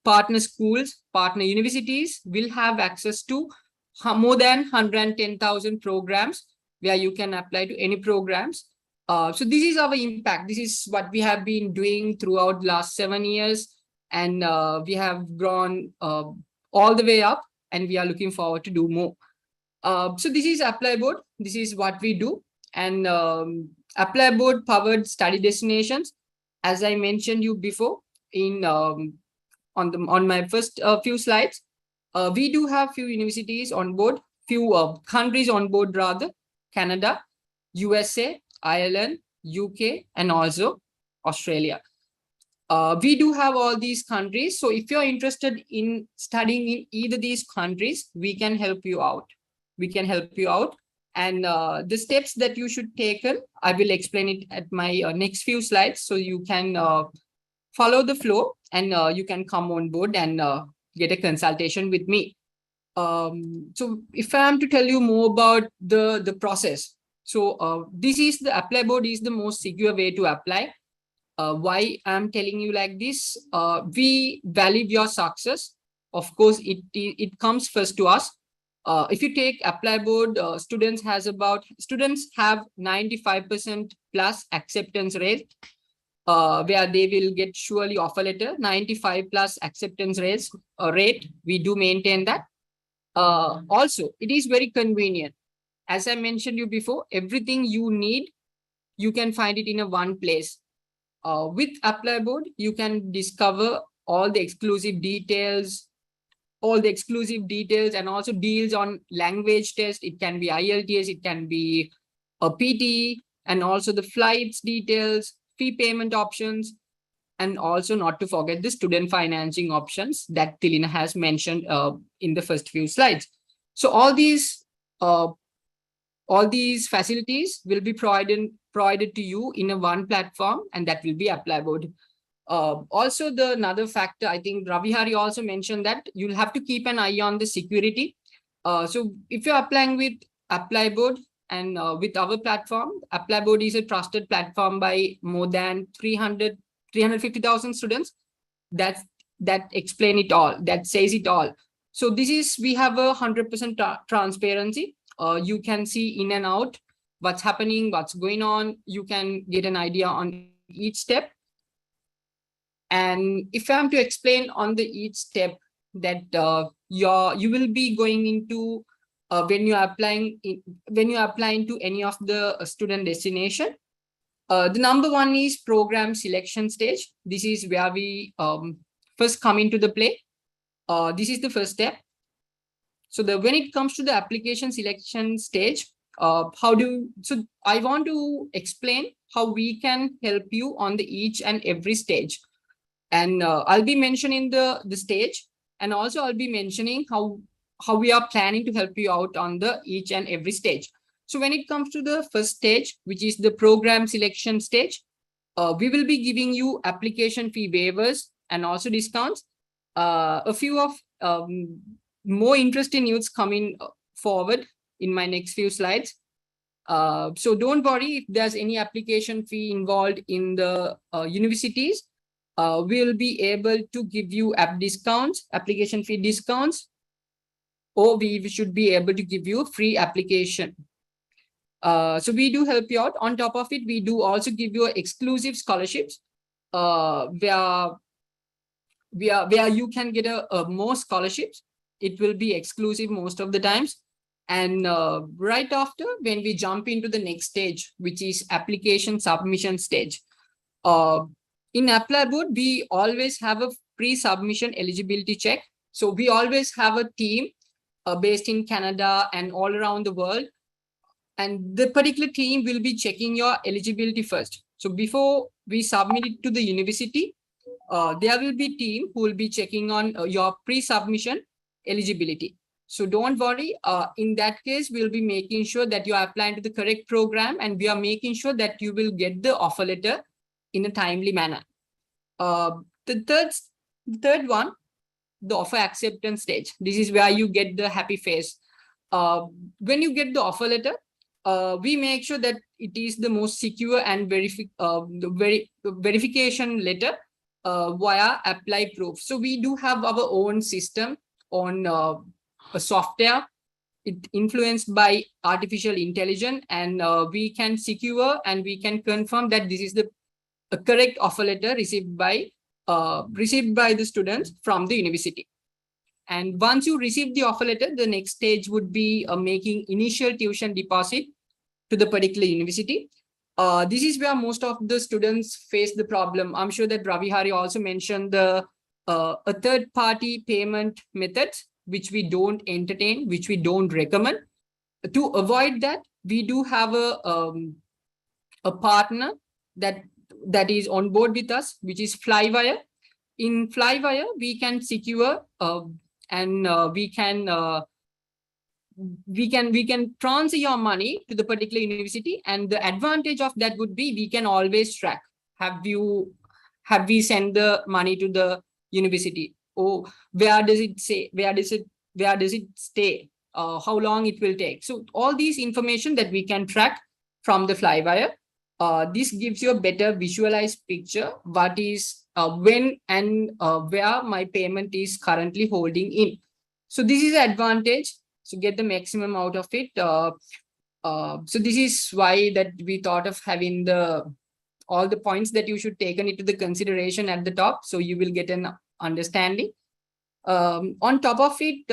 partner schools, partner universities will have access to more than 110,000 programs where you can apply to any programs. So this is our impact. This is what we have been doing throughout the last 7 years. And we have grown all the way up, and we are looking forward to do more. So this is Apply Board. This is what we do. And Apply Board powered study destinations. As I mentioned you before in on my first few slides, we do have few universities on board, few countries on board rather, Canada, USA, Ireland, UK, and also Australia. We do have all these countries. So if you're interested in studying in either these countries, we can help you out. We can help you out. And the steps that you should take, I will explain it at my next few slides. So you can follow the flow, and you can come on board and get a consultation with me. So if I am to tell you more about the process, so this is the Apply Board is the most secure way to apply. Why I'm telling you like this? We value your success. Of course, it comes first to us. If you take Apply Board, students have 95% plus acceptance rate, where they will get surely offer letter. 95 plus acceptance rate. We do maintain that. Also, it is very convenient. As I mentioned you before, everything you need, you can find it in a one place. With Apply Board, you can discover all the exclusive details, and also deals on language test. It can be IELTS, it can be a PT, and also the flights details, fee payment options, and also not to forget the student financing options that Tilina has mentioned in the first few slides. So all these facilities will be provided to you in a one platform, and that will be Apply Board. Also, another factor, I think Ravi Hari also mentioned that you'll have to keep an eye on the security. So if you're applying with Apply Board and with our platform, Apply Board is a trusted platform by more than 350,000 students. That explain it all, that says it all. So we have a 100% transparency. You can see in and out what's happening, what's going on. You can get an idea on each step. And if I'm to explain on each step that you will be going into when you're applying to any of the student destination, the number one is program selection stage. This is where we first come into the play. This is the first step. So when it comes to the application selection stage, I want to explain how we can help you on each and every stage. And I'll be mentioning the stage, and also I'll be mentioning how we are planning to help you out on each and every stage. So when it comes to the first stage, which is the program selection stage, we will be giving you application fee waivers and also discounts. A few of more interesting news coming forward in my next few slides. So don't worry if there's any application fee involved in the universities. We'll be able to give you application fee discounts, or we should be able to give you free application. So we do help you out. On top of it, we do also give you exclusive scholarships where you can get more scholarships. It will be exclusive most of the times. And right after, when we jump into the next stage, which is application submission stage, in Apply Board, we always have a pre-submission eligibility check. So we always have a team based in Canada and all around the world. And the particular team will be checking your eligibility first. So before we submit it to the university, there will be a team who will be checking on your pre-submission eligibility. So don't worry. In that case, we'll be making sure that you are applying to the correct program, and we are making sure that you will get the offer letter in a timely manner. The third one, the offer acceptance stage. This is where you get the happy face. When you get the offer letter, we make sure that it is the most secure and verification letter via apply proof. So we do have our own system on a software. It influenced by artificial intelligence, and we can secure and we can confirm that this is the correct offer letter received by the students from the university. And once you receive the offer letter, the next stage would be making initial tuition deposit to the particular university. This is where most of the students face the problem. I'm sure that Ravi Hari also mentioned the a third-party payment method, which we don't entertain, which we don't recommend. To avoid that, we do have a partner that is on board with us, which is Flywire. In Flywire, we can secure and we can transfer your money to the particular university, and the advantage of that would be we can always track. Have we sent the money to the university? Or where does it say? Where does it stay? How long it will take? So all these information that we can track from the Flywire. This gives you a better visualized picture what is when and where my payment is currently holding in. So this is an advantage to get the maximum out of it. So this is why that we thought of having all the points that you should take into the consideration at the top, so you will get an understanding. On top of it,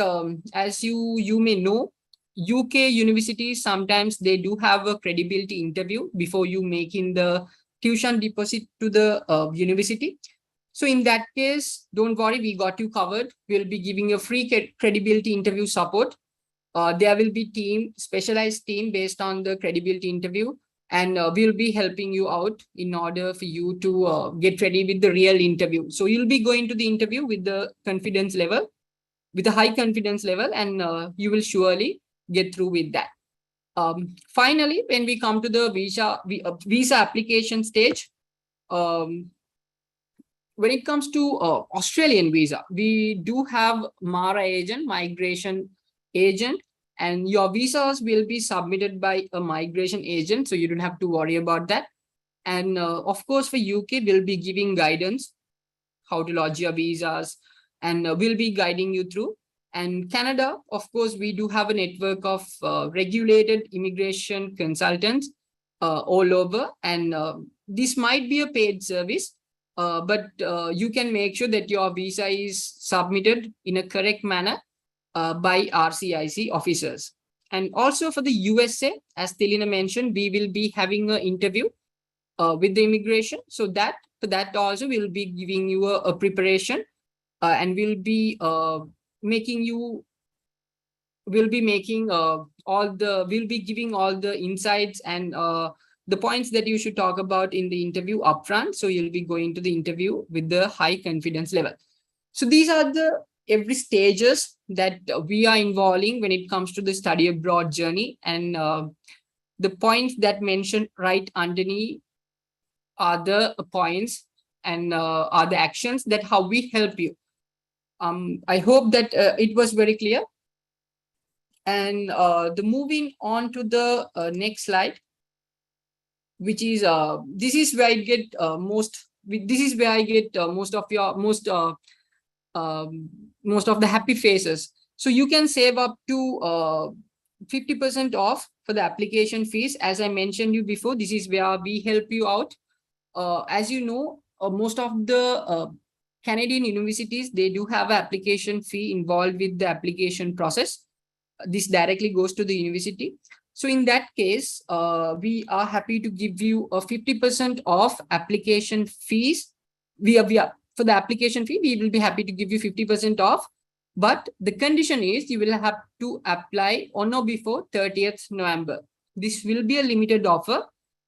as you may know, UK universities, sometimes they do have a credibility interview before you making the tuition deposit to the university. So in that case, don't worry, we got you covered. We'll be giving a free credibility interview support. There will be specialized team based on the credibility interview, and we'll be helping you out in order for you to get ready with the real interview. So you'll be going to the interview with the confidence level, with a high confidence level, and you will surely get through with that. Finally, when we come to the visa application stage, when it comes to Australian visa, we do have MARA agent, migration agent, and your visas will be submitted by a migration agent, so you don't have to worry about that. And of course, for UK, we'll be giving guidance how to lodge your visas, and we'll be guiding you through. And Canada, of course, we do have a network of regulated immigration consultants all over, and this might be a paid service, but you can make sure that your visa is submitted in a correct manner by RCIC officers. And also for the USA, as Tilina mentioned, we will be having an interview with the immigration. So for that also, we'll be giving you a preparation, and we'll be giving all the insights and the points that you should talk about in the interview upfront. So you'll be going to the interview with the high confidence level. So these are every stages that we are involving when it comes to the study abroad journey, and the points that mentioned right underneath are the points and are the actions that how we help you. I hope that it was very clear. And moving on to the next slide, which is this is where I get most of the happy faces. So you can save up to 50% off for the application fees. As I mentioned you before, this is where we help you out. As you know, most of the Canadian universities, they do have an application fee involved with the application process. This directly goes to the university. So in that case, we are happy to give you a 50% off application fees. For the application fee, we will be happy to give you 50% off. But the condition is you will have to apply on or before 30th November. This will be a limited offer,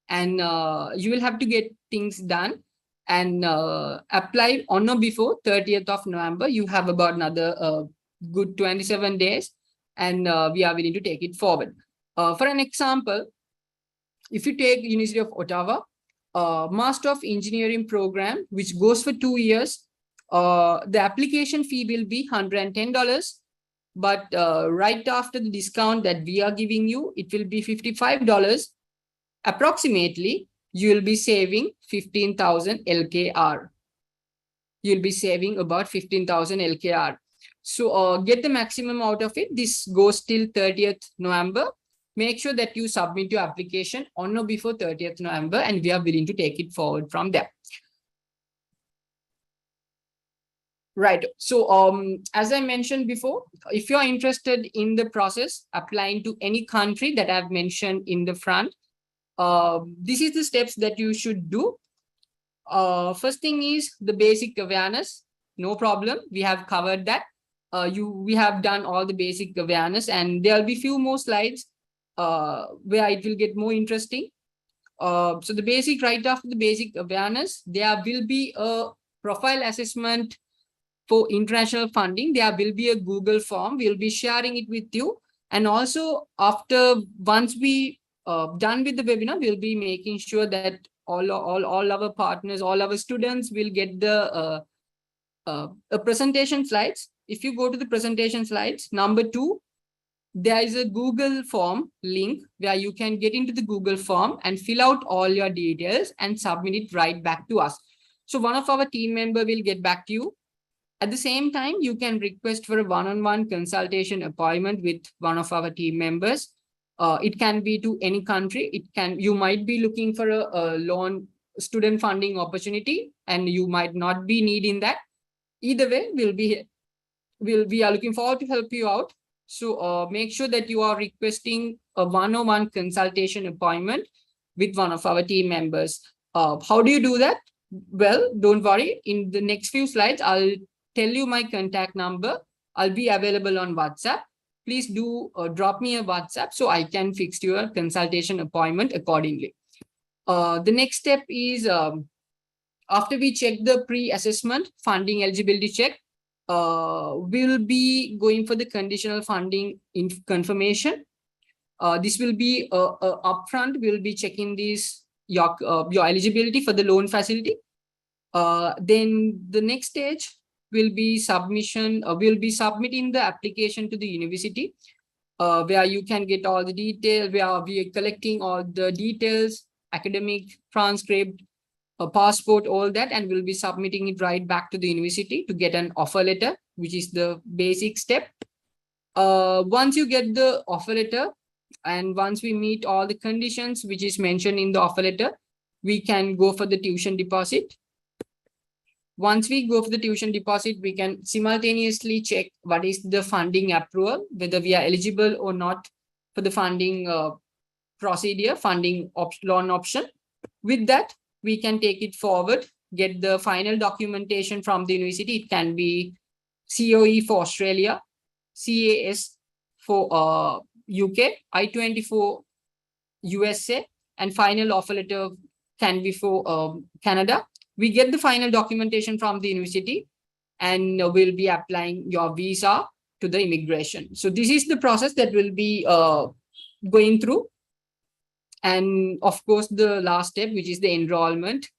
and you will have to get things done and apply on or before 30th of November. You have about another good 27 days and we are willing to take it forward. For an example, if you take University of Ottawa, Master of Engineering program, which goes for 2 years, the application fee will be $110. But right after the discount that we are giving you, it will be $55. Approximately, you will be saving 15,000 LKR. You'll be saving about 15,000 LKR. So get the maximum out of it. This goes till 30th November. Make sure that you submit your application on or before 30th November, and we are willing to take it forward from there. Right. So as I mentioned before, if you are interested in the process applying to any country that I've mentioned in the front, this is the steps that you should do. First thing is the basic awareness. No problem. We have covered that. We have done all the basic awareness, and there'll be few more slides where it will get more interesting. So the basic, right after the basic awareness, there will be a profile assessment for international funding. There will be a Google form. We'll be sharing it with you. And also once we done with the webinar, we'll be making sure that all our partners, all our students will get the presentation slides. If you go to the presentation slides, number 2, there is a Google form link where you can get into the Google form and fill out all your details and submit it right back to us. So one of our team member will get back to you. At the same time, you can request for a one-on-one consultation appointment with one of our team members. It can be to any country. You might be looking for a loan student funding opportunity, and you might not be needing that. Either way, we are looking forward to help you out. So make sure that you are requesting a one-on-one consultation appointment with one of our team members. How do you do that? Well, don't worry. In the next few slides, I'll tell you my contact number. I'll be available on WhatsApp. Please do drop me a WhatsApp so I can fix your consultation appointment accordingly. The next step is after we check the pre-assessment funding eligibility check, we'll be going for the conditional funding confirmation. This will be upfront. We'll be checking your eligibility for the loan facility. Then the next stage will be submission. We'll be submitting the application to the university, where you can get all the details, where we are collecting all the details, academic transcript, a passport, all that, and we'll be submitting it right back to the university to get an offer letter, which is the basic step. Once you get the offer letter, and once we meet all the conditions which is mentioned in the offer letter, we can go for the tuition deposit. Once we go for the tuition deposit, we can simultaneously check what is the funding approval, whether we are eligible or not for the funding procedure, funding loan option. With that, we can take it forward, get the final documentation from the university. It can be COE for Australia, CAS for UK, I-20 for USA, and final offer letter can be for Canada. We get the final documentation from the university, and we'll be applying your visa to the immigration. So this is the process that will be going through. And of course, the last step, which is the enrollment.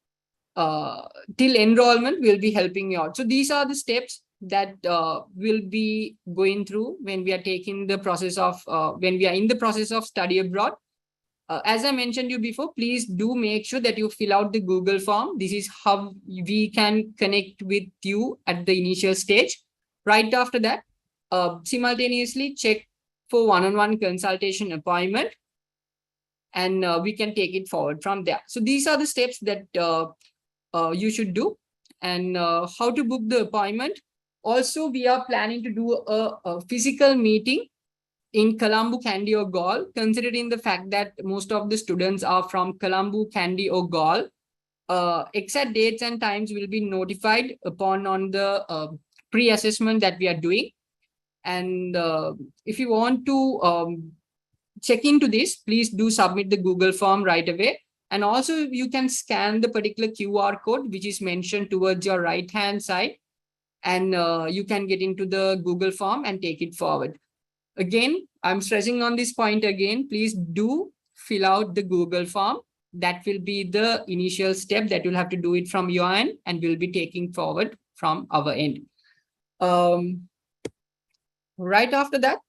Till enrollment, we'll be helping you out. So these are the steps that we'll be going through when we are taking the process of, when we are in the process of study abroad. As I mentioned you before, please do make sure that you fill out the Google form. This is how we can connect with you at the initial stage. Right after that, simultaneously check for one-on-one consultation appointment, and we can take it forward from there. So these are the steps that you should do, and how to book the appointment. Also, we are planning to do a physical meeting in Colombo, Kandy, or Galle, considering the fact that most of the students are from Colombo, Kandy, or Galle. Exact dates and times will be notified upon on the pre-assessment that we are doing. And if you want to check into this, please do submit the Google form right away. And also you can scan the particular QR code, which is mentioned towards your right-hand side, and you can get into the Google form and take it forward. again, I'm stressing on this point again, please do fill out the Google form. That will be the initial step that you'll have to do it from your end, and we'll be taking forward from our end. Right after that,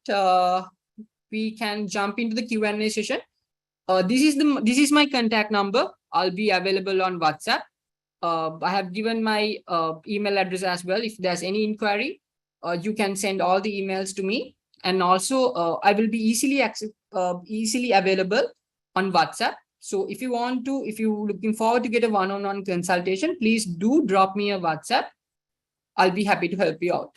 we can jump into the Q&A session. This is my contact number. I'll be available on WhatsApp. I have given my email address as well. If there's any inquiry, you can send all the emails to me. And also, I will be easily available on WhatsApp. So if you're looking forward to get a one-on-one consultation, please do drop me a WhatsApp. I'll be happy to help you out.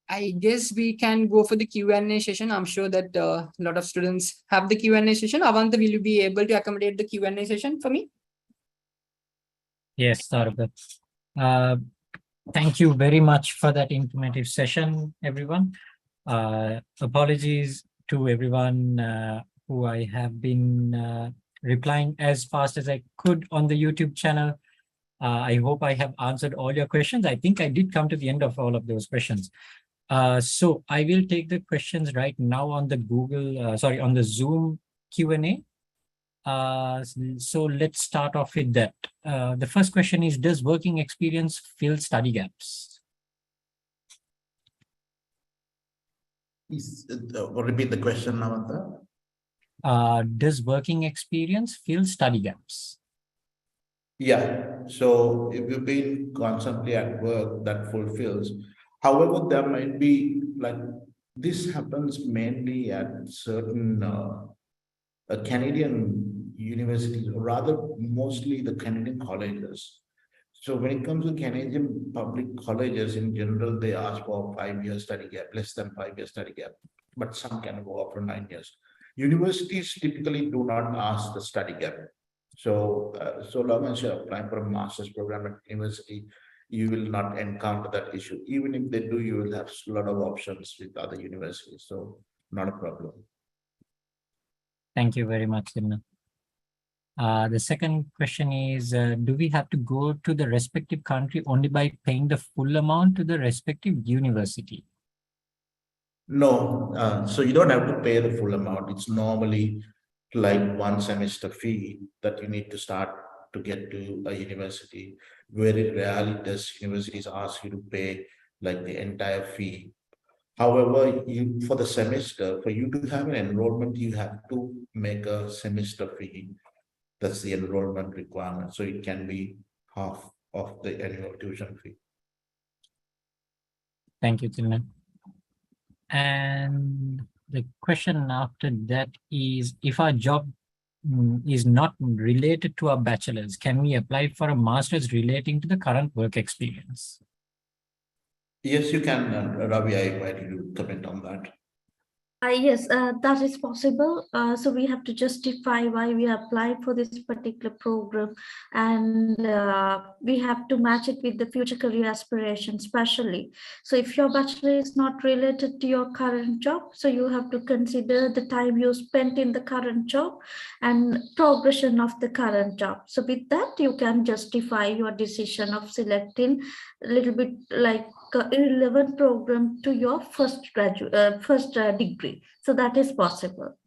I guess we can go for the Q&A session. I'm sure that a lot of students have the Q&A session. Avanta, will you be able to accommodate the Q&A session for me? Yes, Saurabh. Thank you very much for that informative session, everyone. Apologies to everyone who I have been replying as fast as I could on the YouTube channel. I hope I have answered all your questions. I think I did come to the end of all of those questions. So I will take the questions right now on the on the Zoom Q&A. So let's start off with that. The first question is, does working experience fill study gaps? Repeat the question, Avanta. Does working experience fill study gaps? Yeah, so if you've been constantly at work, that fulfills. However, there might be like this happens mainly at certain Canadian universities, or rather mostly the Canadian colleges. So when it comes to Canadian public colleges in general, they ask for 5-year study gap, less than 5-year study gap, but some can go up to 9 years. Universities typically do not ask the study gap. So, so long as you're applying for a master's program at university, you will not encounter that issue. Even if they do, you will have a lot of options with other universities. So not a problem. Thank you very much, Dimna. The second question is, do we have to go to the respective country only by paying the full amount to the respective university? No, so you don't have to pay the full amount. It's normally like 1 semester fee that you need to start to get to a university. Very rarely does universities ask you to pay like the entire fee. However, for the semester, for you to have an enrollment, you have to make a semester fee. That's the enrollment requirement. So it can be half of the annual tuition fee. Thank you, Tilna. And the question after that is, if our job is not related to our bachelor's, can we apply for a master's relating to the current work experience? Yes, you can, Ravi. I invite you to comment on that. Yes, that is possible. So we have to justify why we apply for this particular program, and we have to match it with the future career aspirations, especially. So if your bachelor is not related to your current job, so you have to consider the time you spent in the current job and progression of the current job. So with that, you can justify your decision of selecting a little bit like irrelevant program to your first degree. So that is possible.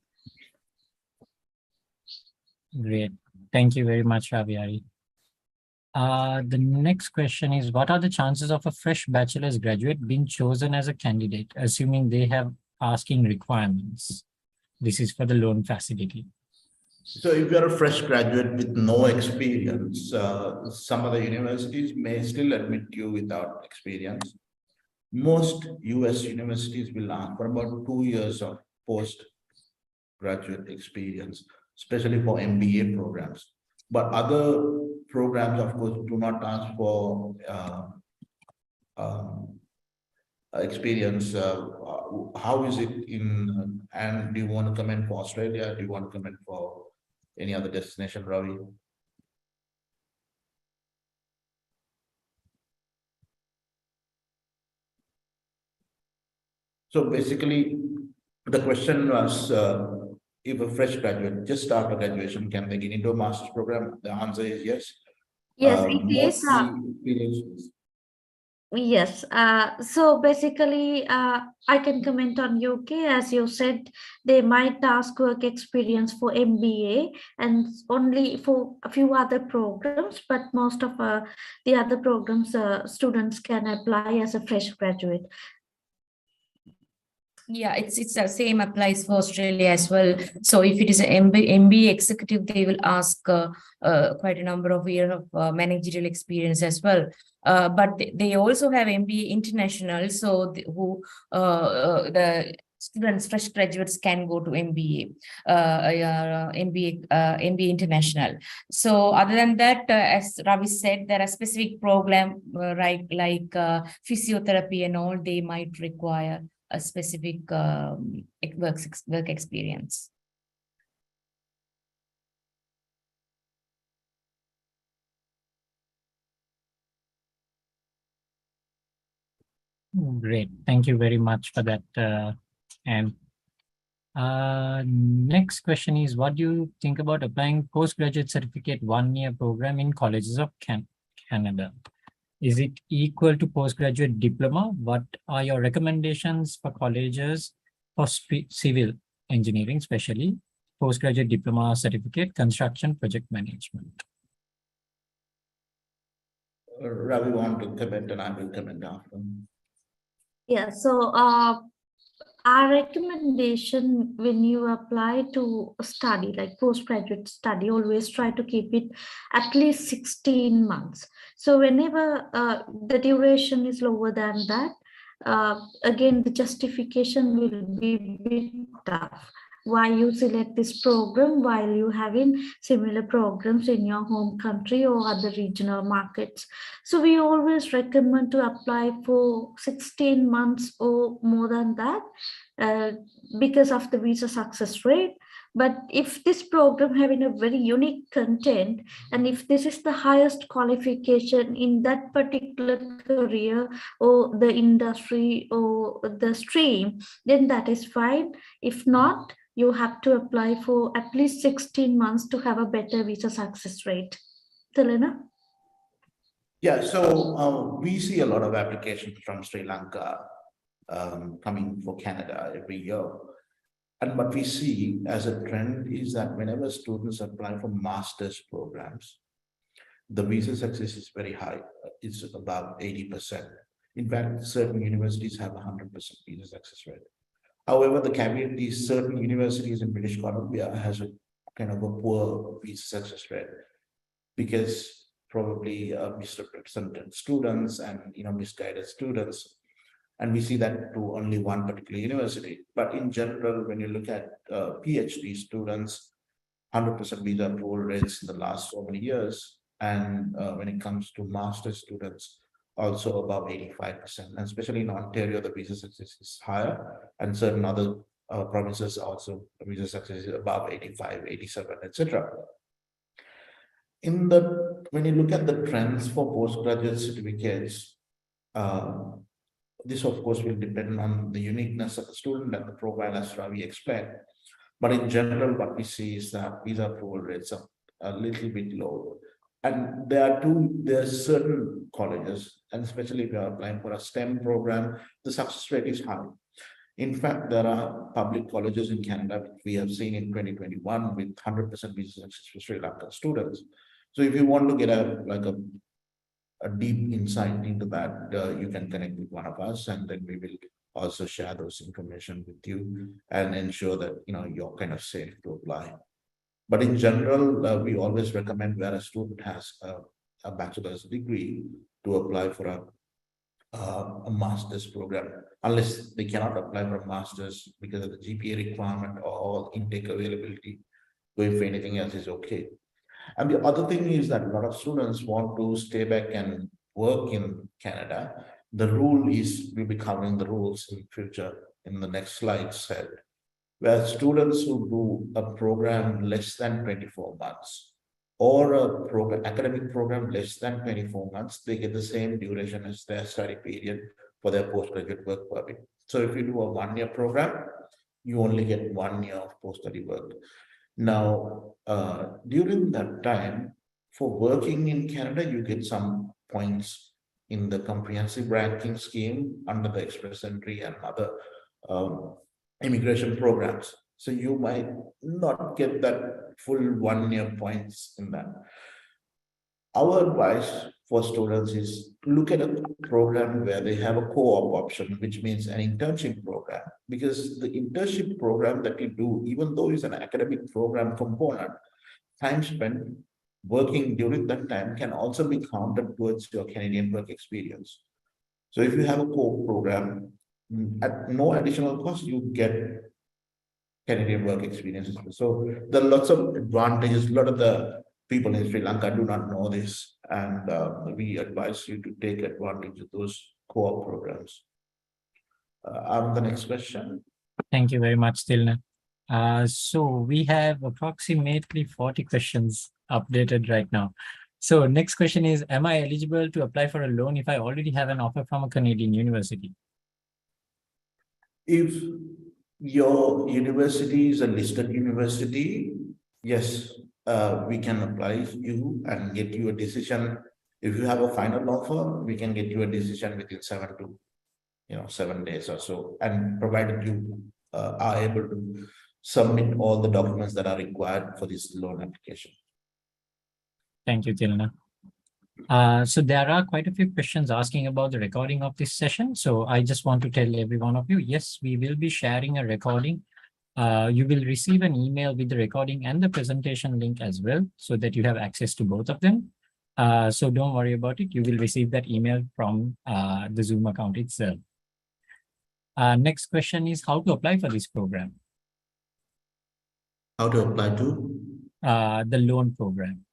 Great. Thank you very much, Ravi. The next question is, what are the chances of a fresh bachelor's graduate being chosen as a candidate, assuming they have asking requirements? This is for the loan facility. So if you're a fresh graduate with no experience, some of the universities may still admit you without experience. Most US universities will ask for about 2 years of postgraduate experience, especially for MBA programs. But other programs, of course, do not ask for experience. How is it in, and do you want to comment for Australia? Do you want to comment for any other destination, Ravi? So basically, the question was, if a fresh graduate just after graduation, can they get into a master's program? The answer is yes. Yes, it is. Yes, so basically, I can comment on UK. As you said, they might ask work experience for MBA and only for a few other programs, but most of the other programs students can apply as a fresh graduate. Yeah, it's the same applies for Australia as well. So if it is an MBA executive, they will ask quite a number of years of managerial experience as well. But they also have MBA international, so the students, fresh graduates can go to MBA, MBA international. So other than that, as Ravi said, there are specific program like physiotherapy and all. They might require a specific work experience. Great. Thank you very much for that. And next question is, what do you think about applying postgraduate certificate 1-year program in colleges of Canada? Is it equal to postgraduate diploma? What are your recommendations for colleges for civil engineering, especially postgraduate diploma certificate, construction, project management? Ravi want to comment and I will comment after. Yeah, so our recommendation when you apply to study like postgraduate study, always try to keep it at least 16 months. So whenever the duration is lower than that, again, the justification will be a bit tough. Why you select this program while you having similar programs in your home country or other regional markets. So we always recommend to apply for 16 months or more than that because of the visa success rate. But if this program having a very unique content, and if this is the highest qualification in that particular career or the industry or the stream, then that is fine. If not, you have to apply for at least 16 months to have a better visa success rate. Telena? Yeah, so we see a lot of applications from Sri Lanka coming for Canada every year. And what we see as a trend is that whenever students apply for master's programs, the visa success is very high. It's about 80%. In fact, certain universities have 100% visa success rate. However, the caveat is certain universities in British Columbia has a kind of a poor visa success rate because probably misrepresented students and misguided students. And we see that to only one particular university. But in general, when you look at PhD students, 100% visa approval rates in the last so many years. And when it comes to master students, also above 85%. And especially in Ontario, the visa success is higher. And certain other provinces also, the visa success is above 85, 87, etc. When you look at the trends for postgraduate certificates, this of course will depend on the uniqueness of the student and the profile as Ravi explained. But in general, what we see is that visa approval rates are a little bit low. And there are certain colleges, and especially if you are applying for a STEM program, the success rate is high. In fact, there are public colleges in Canada, which we have seen in 2021 with 100% visa success for Sri Lankan students. So if you want to get a deep insight into that, you can connect with one of us, and then we will also share those information with you and ensure that you're kind of safe to apply. But in general, we always recommend where a student has a bachelor's degree to apply for a master's program, unless they cannot apply for a master's because of the GPA requirement or intake availability. Going for anything else is okay. And the other thing is that a lot of students want to stay back and work in Canada. The rule is, we'll be covering the rules in future in the next slide set, where students who do a program less than 24 months or a academic program less than 24 months, they get the same duration as their study period for their postgraduate work permit. So if you do a 1-year program, you only get 1 year of post-study work. Now, during that time, for working in Canada, you get some points in the comprehensive ranking scheme under the express entry and other immigration programs. So you might not get that full 1 year points in that. Our advice for students is look at a program where they have a co-op option, which means an internship program, because the internship program that you do, even though it's an academic program component, time spent working during that time can also be counted towards your Canadian work experience. So if you have a co-op program, at no additional cost, you get Canadian work experiences. So there are lots of advantages. A lot of the people in Sri Lanka do not know this, and we advise you to take advantage of those co-op programs. The next question. Thank you very much, Tilna. So we have approximately 40 questions updated right now. So next question is, am I eligible to apply for a loan if I already have an offer from a Canadian university? If your university is a listed university, yes, we can apply you and get you a decision. If you have a final offer, we can get you a decision within 7 days or so, and provided you are able to submit all the documents that are required for this loan application. Thank you, Tilna. So there are quite a few questions asking about the recording of this session. So I just want to tell every one of you, yes, we will be sharing a recording. You will receive an email with the recording and the presentation link as well, so that you have access to both of them. So don't worry about it. You will receive that email from the Zoom account itself. Next question is how to apply for this program. How to apply to? The loan program.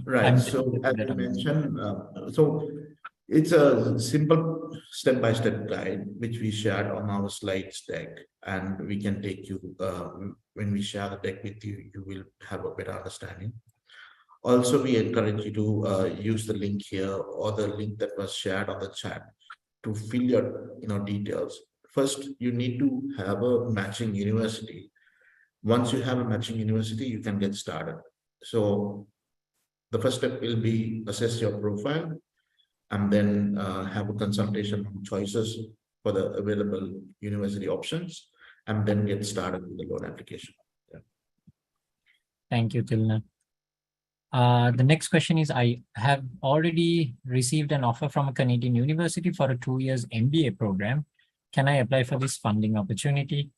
Right. So as I mentioned, so it's a simple step-by-step guide, which we shared on our slides deck, and we can take you, when we share the deck with you, you will have a better understanding. Also, we encourage you to use the link here or the link that was shared on the chat to fill your details. First, you need to have a matching university. Once you have a matching university, you can get started. So the first step will be assess your profile and then have a consultation on choices for the available university options, and then get started with the loan application. Yeah. Thank you, Tilna. The next question is, I have already received an offer from a Canadian university for a 2 years MBA program. Can I apply for this funding opportunity?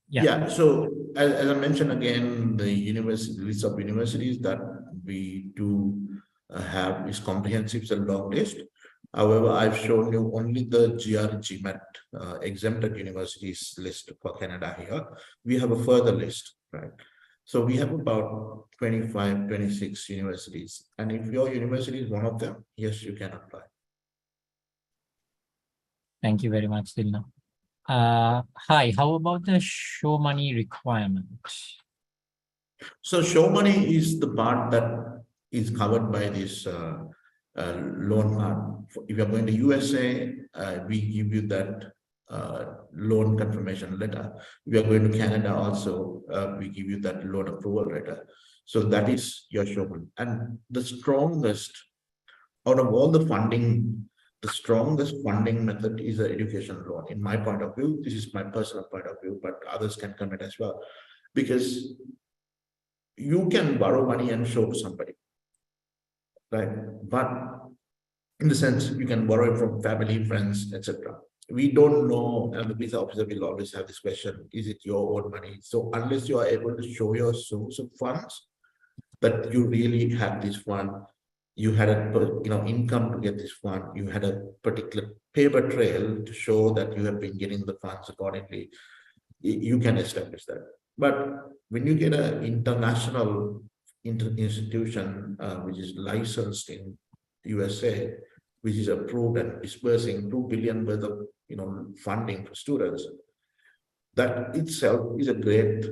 Yeah. So as I mentioned again, the university list of universities that we do have is comprehensive. It's a long list. However, I've shown you only the GMAT exempted universities list for Canada here. We have a further list, right? So we have about 25, 26 universities. And if your university is one of them, yes, you can apply. Thank you very much, Tilna. Hi, how about the show money requirement? So show money is the part that is covered by this loan part. If you're going to USA, we give you that loan confirmation letter. If you're going to Canada also, we give you that loan approval letter. So that is your show money. And the strongest out of all the funding, the strongest funding method is the education loan. In my point of view, this is my personal point of view, but others can comment as well, because you can borrow money and show to somebody, right? But in the sense, you can borrow it from family, friends, etc. We don't know, and the visa officer will always have this question, is it your own money? So unless you are able to show your source of funds, that you really have this fund, you had a income to get this fund, you had a particular paper trail to show that you have been getting the funds accordingly, you can establish that. But when you get an international institution which is licensed in USA, which is approved and dispersing $2 billion worth of funding for students, that itself is a great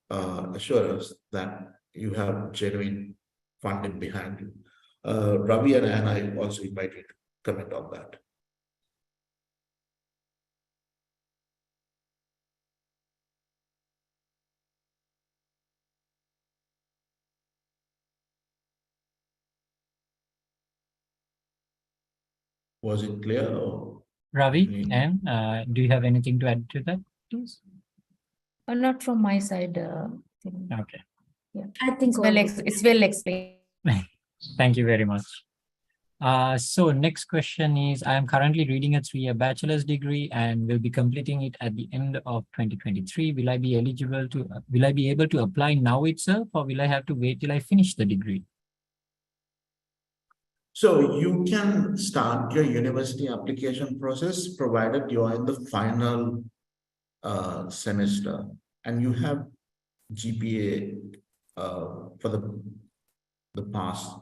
assurance that you have genuine funding behind you. Ravi and I also invite you to comment on that. Was it clear? Or Ravi, Mm. and do you have anything to add to that, please? Not from my side. Okay, I think It's well explained. thank you very much. So next question is, I am currently reading a 3-year bachelor's degree and will be completing it at the end of 2023. Will I be able to apply now itself, or will I have to wait till I finish the degree? So you can start your university application process provided you are in the final semester and you have GPA for the past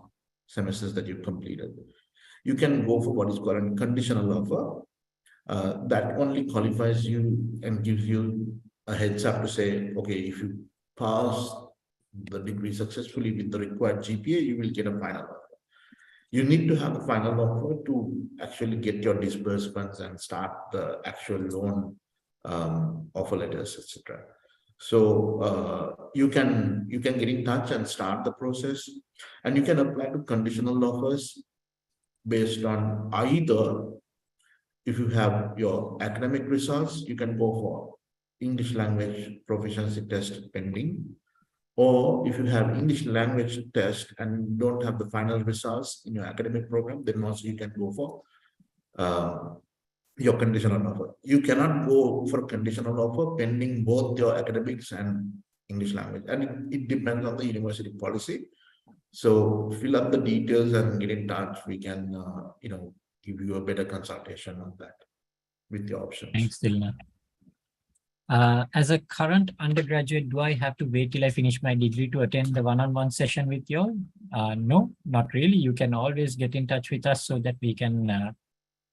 semesters that you completed. You can go for what is called a conditional offer. That only qualifies you and gives you a heads up to say, okay, if you pass the degree successfully with the required GPA, you will get a final offer. You need to have the final offer to actually get your disbursements and start the actual loan offer letters, etc. So you can get in touch and start the process, and you can apply to conditional offers based on either, if you have your academic results, you can go for English language proficiency test pending. Or if you have English language test and don't have the final results in your academic program, then also you can go for your conditional offer. You cannot go for conditional offer pending both your academics and English language. And it depends on the university policy. So fill up the details and get in touch. We can, give you a better consultation on that with your options. Thanks, Tilna. As a current undergraduate, do I have to wait till I finish my degree to attend the one-on-one session with you all? No, not really. You can always get in touch with us so that we can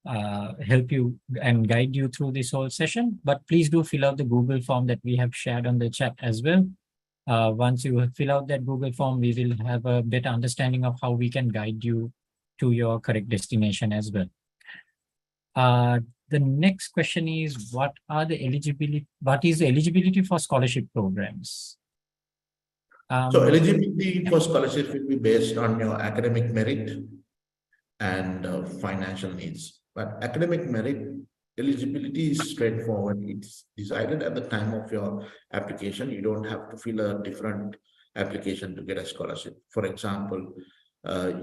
help you and guide you through this whole session. But please do fill out the Google form that we have shared on the chat as well. Once you fill out that Google form, we will have a better understanding of how we can guide you to your correct destination as well. The next question is, what is the eligibility for scholarship programs? So eligibility for scholarship will be based on your academic merit and financial needs. But academic merit eligibility is straightforward. It's decided at the time of your application. You don't have to fill a different application to get a scholarship. For example,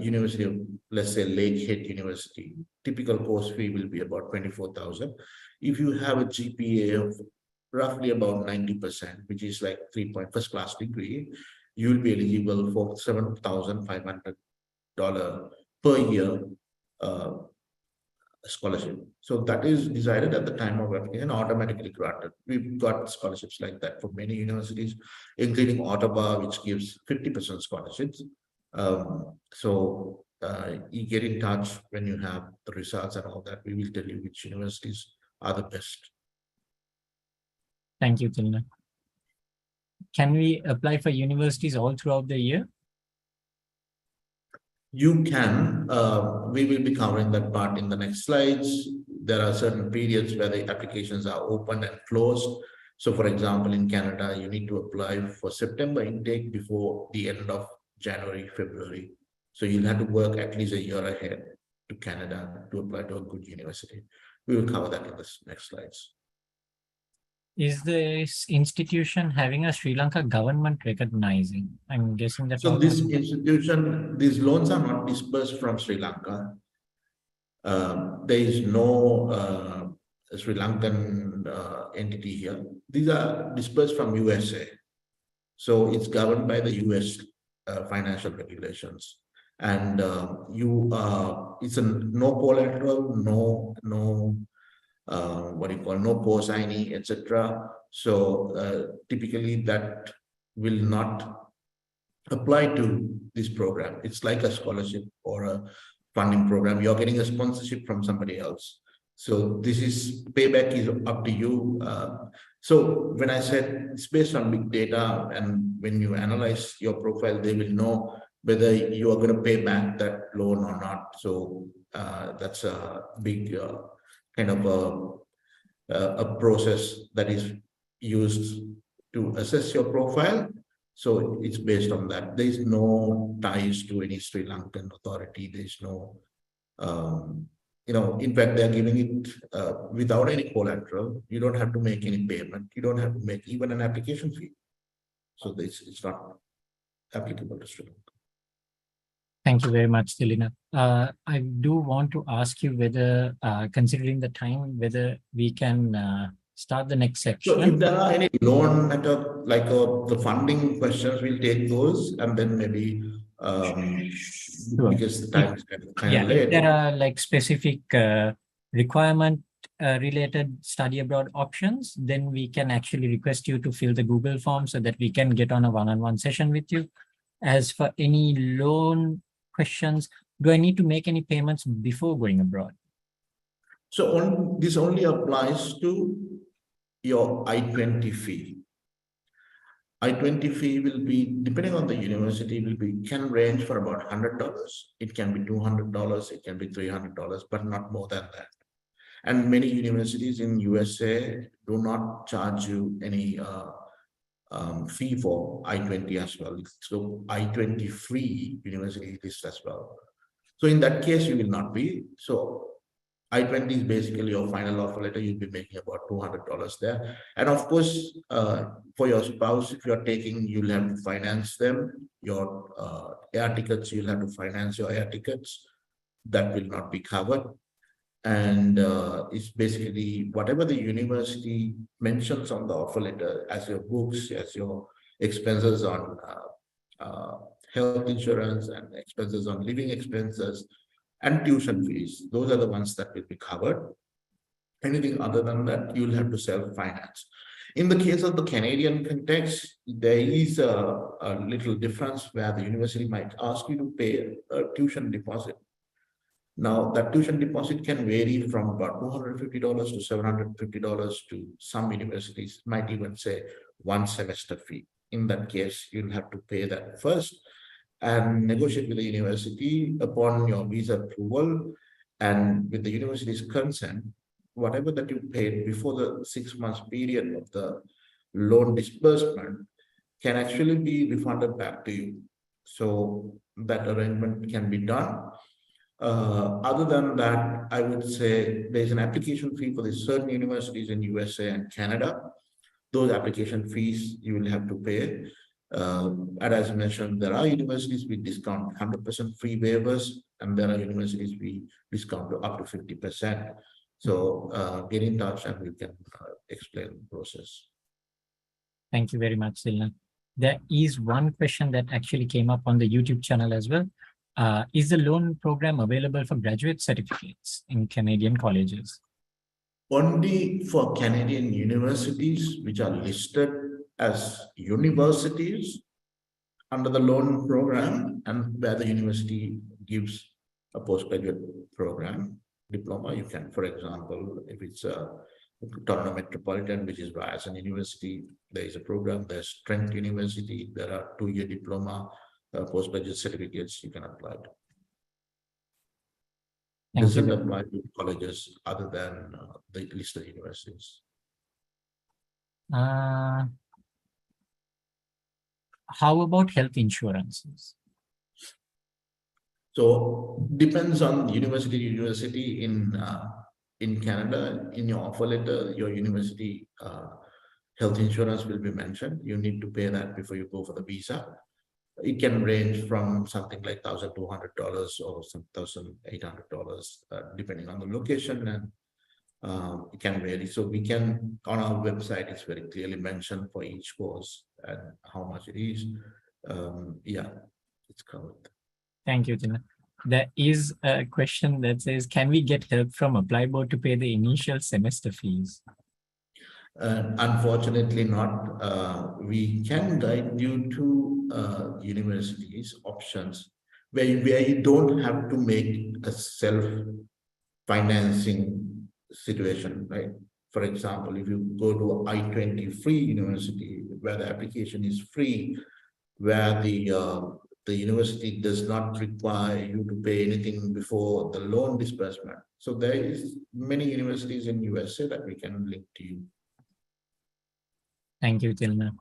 University of, let's say, Lakehead University, typical course fee will be about 24,000. If you have a GPA of roughly about 90%, which is like 3.1 first class degree, you will be eligible for $7,500 per year scholarship. So that is decided at the time of application, automatically granted. We've got scholarships like that for many universities, including Ottawa, which gives 50% scholarships. You get in touch when you have the results and all that. We will tell you which universities are the best. Thank you, Tilna. Can we apply for universities all throughout the year? You can. We will be covering that part in the next slides. There are certain periods where the applications are open and closed. So for example, in Canada, you need to apply for September intake before the end of January, February. So you'll have to work at least a year ahead to Canada to apply to a good university. We will cover that in the next slides. Is this institution having a Sri Lanka government recognizing? I'm guessing that. So this institution, these loans are not disbursed from Sri Lanka. There is no Sri Lankan entity here. These are disbursed from USA. So it's governed by the US financial regulations. And it's a no collateral, no co-signee, etc. So typically that will not apply to this program. It's like a scholarship or a funding program. You're getting a sponsorship from somebody else. So this is payback is up to you. So when I said it's based on big data, and when you analyze your profile, they will know whether you are going to pay back that loan or not. So that's a big kind of a process that is used to assess your profile. So it's based on that. There is no ties to any Sri Lankan authority. There is no, in fact, they're giving it without any collateral. You don't have to make any payment. You don't have to make even an application fee. So it's not applicable to Sri Lanka. Thank you very much, Tilina. I do want to ask you whether, considering the time, whether we can start the next section. So if there are any loan matter, like the funding questions, we'll take those and then maybe Sure. because the time is kind Yeah, of if late. there are like specific requirement related study abroad options, then we can actually request you to fill the Google form so that we can get on a one-on-one session with you. As for any loan questions, do I need to make any payments before going abroad? So this only applies to your I-20 fee. I-20 fee will be, depending on the university, can range for about $100. It can be $200, it can be $300, but not more than that. And many universities in USA do not charge you any fee for I-20 as well. So I-20 free university list as well. So in that case, you will not be. So I-20 is basically your final offer letter. You'll be making about $200 there. And of course, for your spouse, if you're taking, you'll have to finance them. Your air tickets, you'll have to finance your air tickets. That will not be covered. And it's basically whatever the university mentions on the offer letter as your books, as your expenses on health insurance and expenses on living expenses and tuition fees. Those are the ones that will be covered. Anything other than that, you'll have to self-finance. In the case of the Canadian context, there is a little difference where the university might ask you to pay a tuition deposit. Now, that tuition deposit can vary from about $250 to $750 to some universities might even say one semester fee. In that case, you'll have to pay that first and negotiate with the university upon your visa approval, and with the university's consent, whatever that you paid before the 6 months period of the loan disbursement can actually be refunded back to you. So that arrangement can be done. Other than that, I would say there's an application fee for the certain universities in USA and Canada. Those application fees you will have to pay. And as I mentioned, there are universities we discount 100% free waivers, and there are universities we discount to up to 50%. So get in touch and we can explain the process. Thank you very much, Tilina. There is one question that actually came up on the YouTube channel as well. Is the loan program available for graduate certificates in Canadian colleges? Only for Canadian universities which are listed as universities under the loan program, and where the university gives a postgraduate program diploma. You can, for example, if it's a Toronto Metropolitan, which is Ryerson University, there is a program. There's Trent University, there are 2-year diploma postgraduate certificates you can apply to. Doesn't apply to colleges other than the listed universities. How about health insurances? So depends on university to university. In Canada, in your offer letter, your university health insurance will be mentioned. You need to pay that before you go for the visa. It can range from something like $1,200 or some $1,800, depending on the location, and it can vary. So we can, on our website, it's very clearly mentioned for each course and how much it is. Yeah, it's covered. Thank you, Tina. There is a question that says, can we get help from ApplyBoard to pay the initial semester fees? Unfortunately not. We can guide you to universities options where you don't have to make a self-financing situation, right? For example, if you go to I-20 free university where the application is free, where the university does not require you to pay anything before the loan disbursement. So there is many universities in USA that we can link to you. Thank you, Tilna.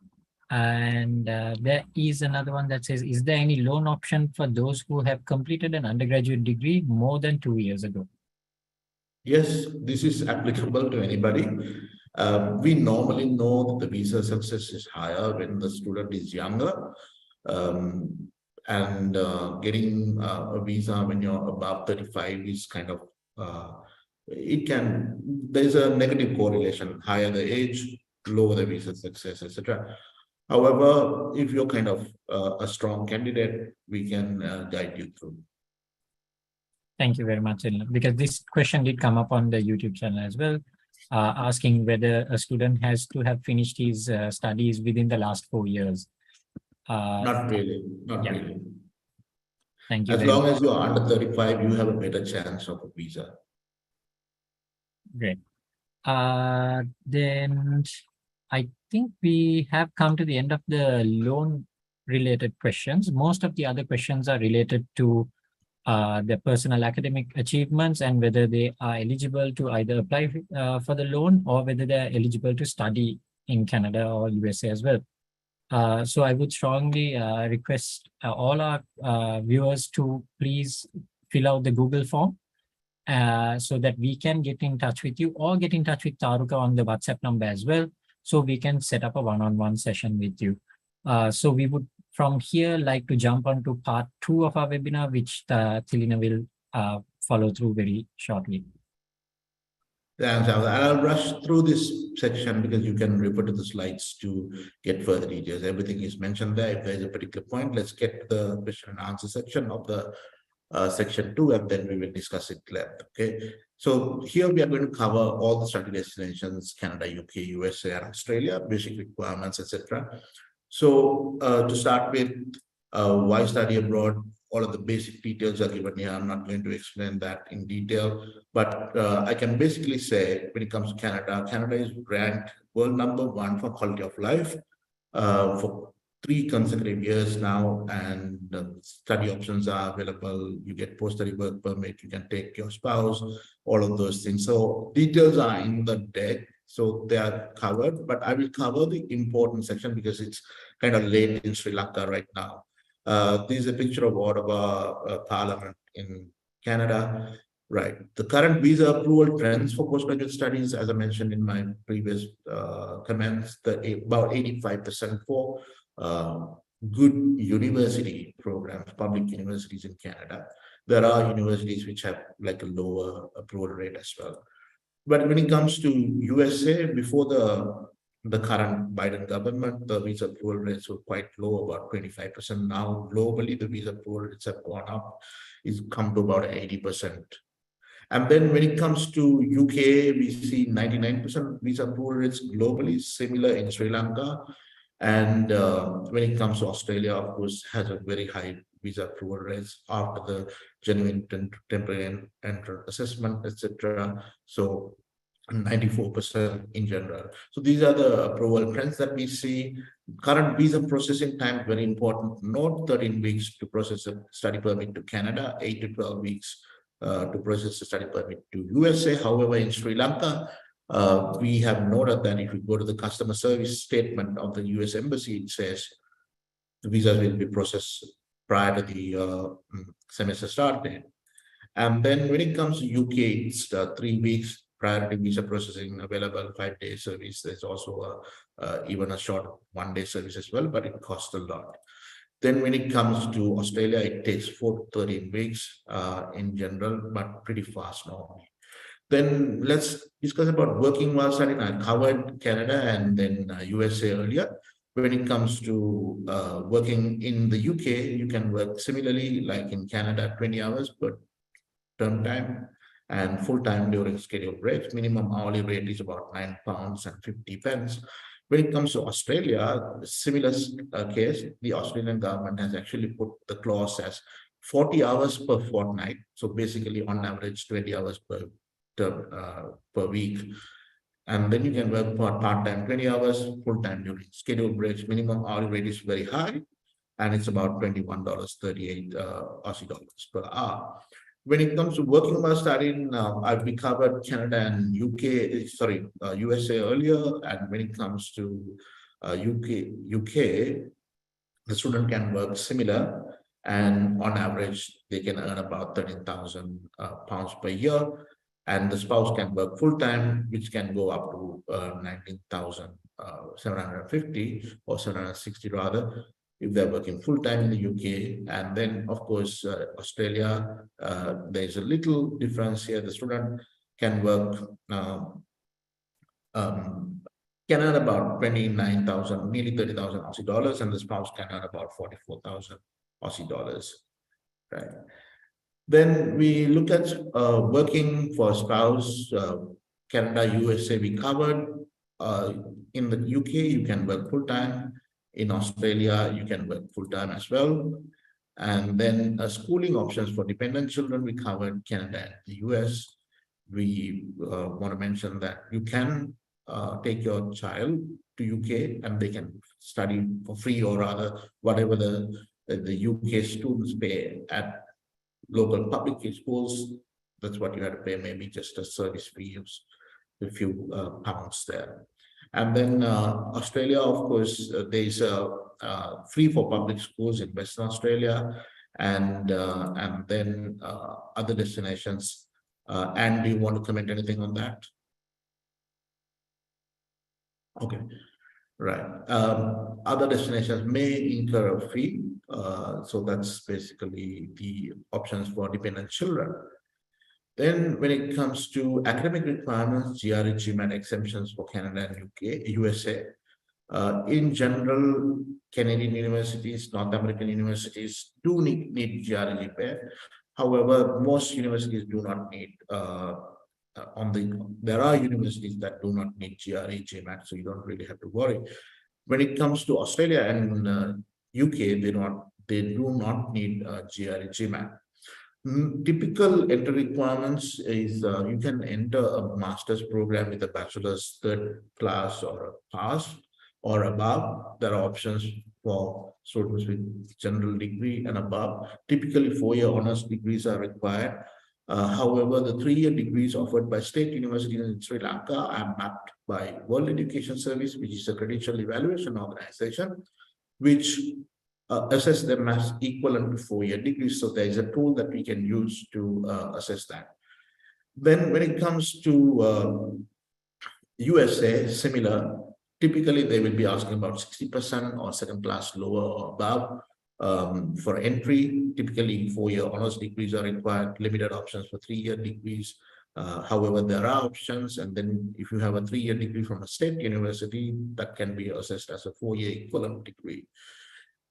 And there is another one that says, is there any loan option for those who have completed an undergraduate degree more than 2 years ago? Yes, this is applicable to anybody. We normally know that the visa success is higher when the student is younger. And getting a visa when you're above 35 is kind of, there's a negative correlation, higher the age, lower the visa success, etc. However, if you're kind of a strong candidate, we can guide you through. Thank you very much, Tilina, because this question did come up on the YouTube channel as well, asking whether a student has to have finished his studies within the last 4 years. Not really, not Yeah. really. Thank you As very long much. as you're under 35, you have a better chance of a visa. Great. Then I think we have come to the end of the loan related questions. Most of the other questions are related to their personal academic achievements and whether they are eligible to either apply for the loan or whether they are eligible to study in Canada or USA as well. So I would strongly request all our viewers to please fill out the Google form so that we can get in touch with you or get in touch with Taruka on the WhatsApp number as well. So we can set up a one-on-one session with you. So we would from here like to jump on to part 2 of our webinar, which Tilina will follow through very shortly. Thanks, I'll rush through this section because you can refer to the slides to get further details. Everything is mentioned there. If there's a particular point, let's get to the question and answer section of the section 2, and then we will discuss it length. Okay. So here we are going to cover all the study destinations: Canada, UK, USA, and Australia, basic requirements, etc. So to start with, why study abroad? All of the basic details are given here. I'm not going to explain that in detail, but I can basically say when it comes to Canada, Canada is ranked world #1 for quality of life for 3 consecutive years now, and study options are available. You get post-study work permit, you can take your spouse, all of those things. So details are in the deck, so they are covered, but I will cover the important section because it's kind of late in Sri Lanka right now. This is a picture of Ottawa Parliament in Canada. Right. The current visa approval trends for postgraduate studies, as I mentioned in my previous comments, about 85% for good university programs, public universities in Canada. There are universities which have like a lower approval rate as well. But when it comes to USA, before the current Biden government, the visa approval rates were quite low, about 25%. Now, globally, the visa approval rates have gone up. It's come to about 80%. And then when it comes to UK, we see 99% visa approval rates globally, similar in Sri Lanka. And when it comes to Australia, of course, has a very high visa approval rates after the genuine temporary entrant assessment, etc. So 94% in general. So these are the approval trends that we see. Current visa processing time, very important. Not 13 weeks to process a study permit to Canada, 8 to 12 weeks to process a study permit to USA. However, in Sri Lanka, we have noted that if you go to the customer service statement of the US Embassy, it says the visas will be processed prior to the semester start date. And then when it comes to UK, it's 3 weeks priority visa processing available, 5-day service. There's also even a short 1-day service as well, but it costs a lot. Then when it comes to Australia, it takes 4 to 13 weeks in general, but pretty fast normally. Then let's discuss about working while studying. I covered Canada and then USA earlier. When it comes to working in the UK, you can work similarly like in Canada, 20 hours per term time and full-time during scheduled breaks. Minimum hourly rate is about £9.50. When it comes to Australia, similar case, the Australian government has actually put the clause as 40 hours per fortnight. So basically on average, 20 hours per week. And then you can work part-time 20 hours, full-time during scheduled breaks. Minimum hourly rate is very high, and it's about $21.38 Aussie dollars per hour. When it comes to working while studying, we covered Canada and USA earlier. And when it comes to UK, the student can work similar, and on average, they can earn about £13,000 per year. and the spouse can work full-time, which can go up to 19,750 or 760 rather, if they're working full-time in the UK. And then, of course, Australia, there's a little difference here. The student can work can earn about 29,000, nearly 30,000 Aussie dollars, and the spouse can earn about 44,000 Aussie dollars, right? Then we look at working for a spouse, Canada, USA, we covered. In the UK, you can work full-time. In Australia, you can work full-time as well. And then schooling options for dependent children, we covered Canada and the US. We want to mention that you can take your child to UK and they can study for free, or rather whatever the UK students pay at local public schools. That's what you have to pay, maybe just a service fee of a few pounds there. And then Australia, of course, there is free for public schools in Western Australia, and then other destinations. And do you want to comment anything on that? Okay, right. Other destinations may incur a fee. So that's basically the options for dependent children. Then when it comes to academic requirements, GRE, GMAT exemptions for Canada and UK, USA. In general, Canadian universities, North American universities do need GRE GPA. However, most universities do not need, there are universities that do not need GRE GMAT, so you don't really have to worry. When it comes to Australia and UK, they do not need GRE GMAT. Typical entry requirements is you can enter a master's program with a bachelor's third class or a pass or above. There are options for students with general degree and above. Typically 4-year honors degrees are required. However, the 3-year degrees offered by state universities in Sri Lanka are mapped by World Education Service, which is a credential evaluation organization, which assess them as equivalent to 4-year degrees. So there is a tool that we can use to assess that. Then when it comes to USA, similar, typically they will be asking about 60% or second class lower or above. For entry, typically 4-year honors degrees are required, limited options for 3-year degrees. However, there are options, and then if you have a 3-year degree from a state university, that can be assessed as a 4-year equivalent degree.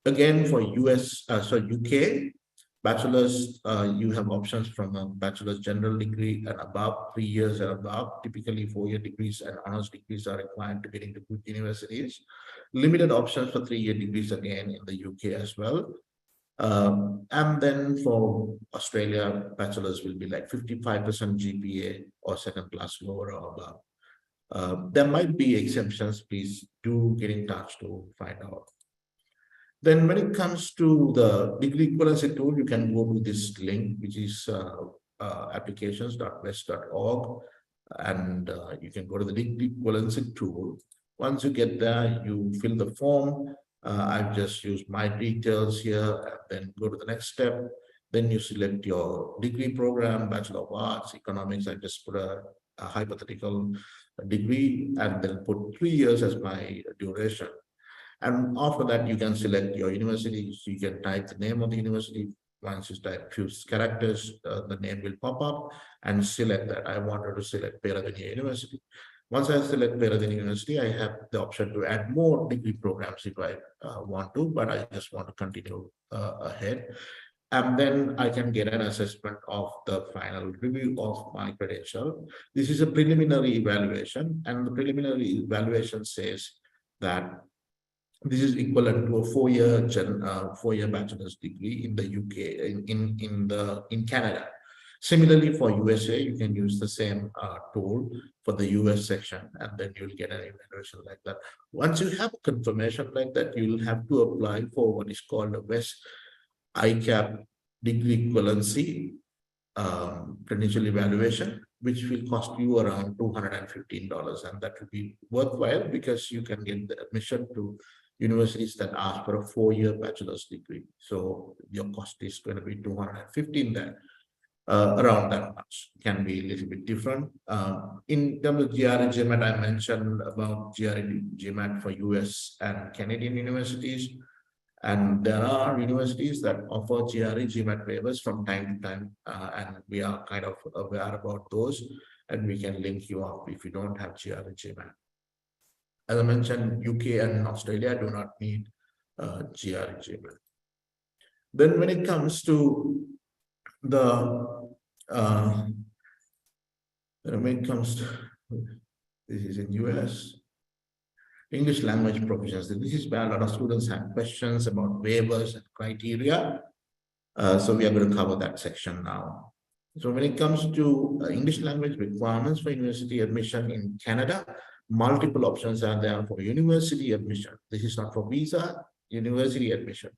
Again, for UK, bachelor's, you have options from a bachelor's general degree and above, 3 years and above. Typically 4-year degrees and honors degrees are required to get into good universities. Limited options for 3-year degrees again in the UK as well. And then for Australia, bachelor's will be like 55% GPA or second class lower or above. There might be exemptions. Please do get in touch to find out. Then when it comes to the degree equivalency tool, you can go to this link, which is applications.west.org, and you can go to the degree equivalency tool. Once you get there, you fill the form. I've just used my details here, and then go to the next step. Then you select your degree program, Bachelor of Arts, Economics. I just put a hypothetical degree and then put 3 years as my duration. And after that, you can select your university. So you can type the name of the university. Once you type a few characters, the name will pop up, and select that. I wanted to select Peradeniya University. Once I select Peradeniya University, I have the option to add more degree programs if I want to, but I just want to continue ahead. And then I can get an assessment of the final review of my credential. This is a preliminary evaluation, and the preliminary evaluation says that this is equivalent to a 4-year bachelor's degree in the UK, in Canada. Similarly, for USA, you can use the same tool for the US section, and then you'll get an evaluation like that. Once you have confirmation like that, you'll have to apply for what is called a West ICAP degree equivalency credential evaluation, which will cost you around $215, and that will be worthwhile because you can get the admission to universities that ask for a 4-year bachelor's degree. So your cost is going to be $215 there. around that much. Can be a little bit different. In terms of GRE GMAT, I mentioned about GRE GMAT for US and Canadian universities. And there are universities that offer GRE GMAT waivers from time to time, and we are kind of aware about those, and we can link you up if you don't have GRE GMAT. As I mentioned, UK and Australia do not need GRE GMAT. Then when it comes to the when it comes to this is in US. English language proficiency. This is where a lot of students have questions about waivers and criteria. So we are going to cover that section now. So when it comes to English language requirements for university admission in Canada, multiple options are there for university admission. This is not for visa, university admission.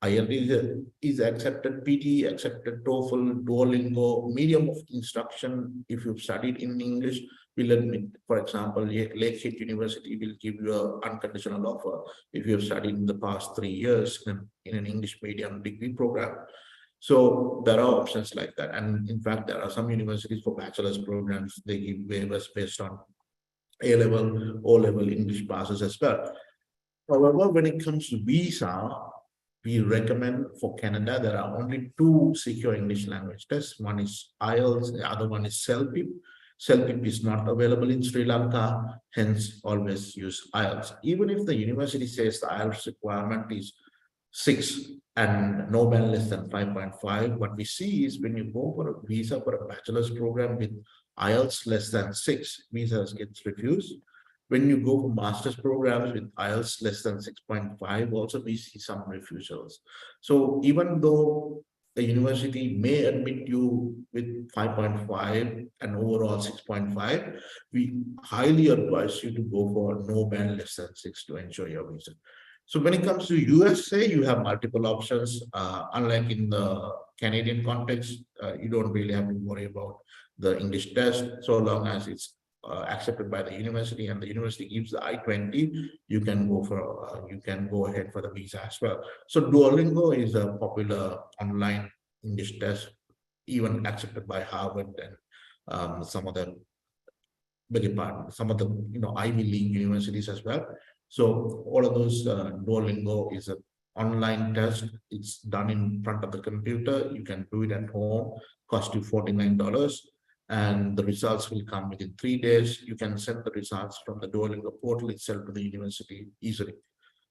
IELTS is accepted, PT accepted, TOEFL, Duolingo, medium of instruction. If you've studied in English, will admit, for example, Lakehead University will give you an unconditional offer if you have studied in the past 3 years in an English medium degree program. So there are options like that. And in fact, there are some universities for bachelor's programs, they give waivers based on A-level, O-level English passes as well. However, when it comes to visa, we recommend for Canada, there are only 2 secure English language tests. One is IELTS, the other one is CELPIP. CELPIP is not available in Sri Lanka, hence always use IELTS. Even if the university says the IELTS requirement is 6 and no band less than 5.5, what we see is when you go for a visa for a bachelor's program with IELTS less than 6, visas gets refused. When you go for master's programs with IELTS less than 6.5, also we see some refusals. So even though the university may admit you with 5.5 and overall 6.5, we highly advise you to go for no band less than 6 to ensure your visa. So when it comes to USA, you have multiple options. Unlike in the Canadian context, you don't really have to worry about the English test, so long as it's accepted by the university and the university gives the I-20, you can go ahead for the visa as well. So Duolingo is a popular online English test, even accepted by Harvard and some of the Ivy League universities as well. So all of those Duolingo is an online test. It's done in front of the computer. You can do it at home, cost you $49. And the results will come within 3 days. You can send the results from the Duolingo portal itself to the university easily.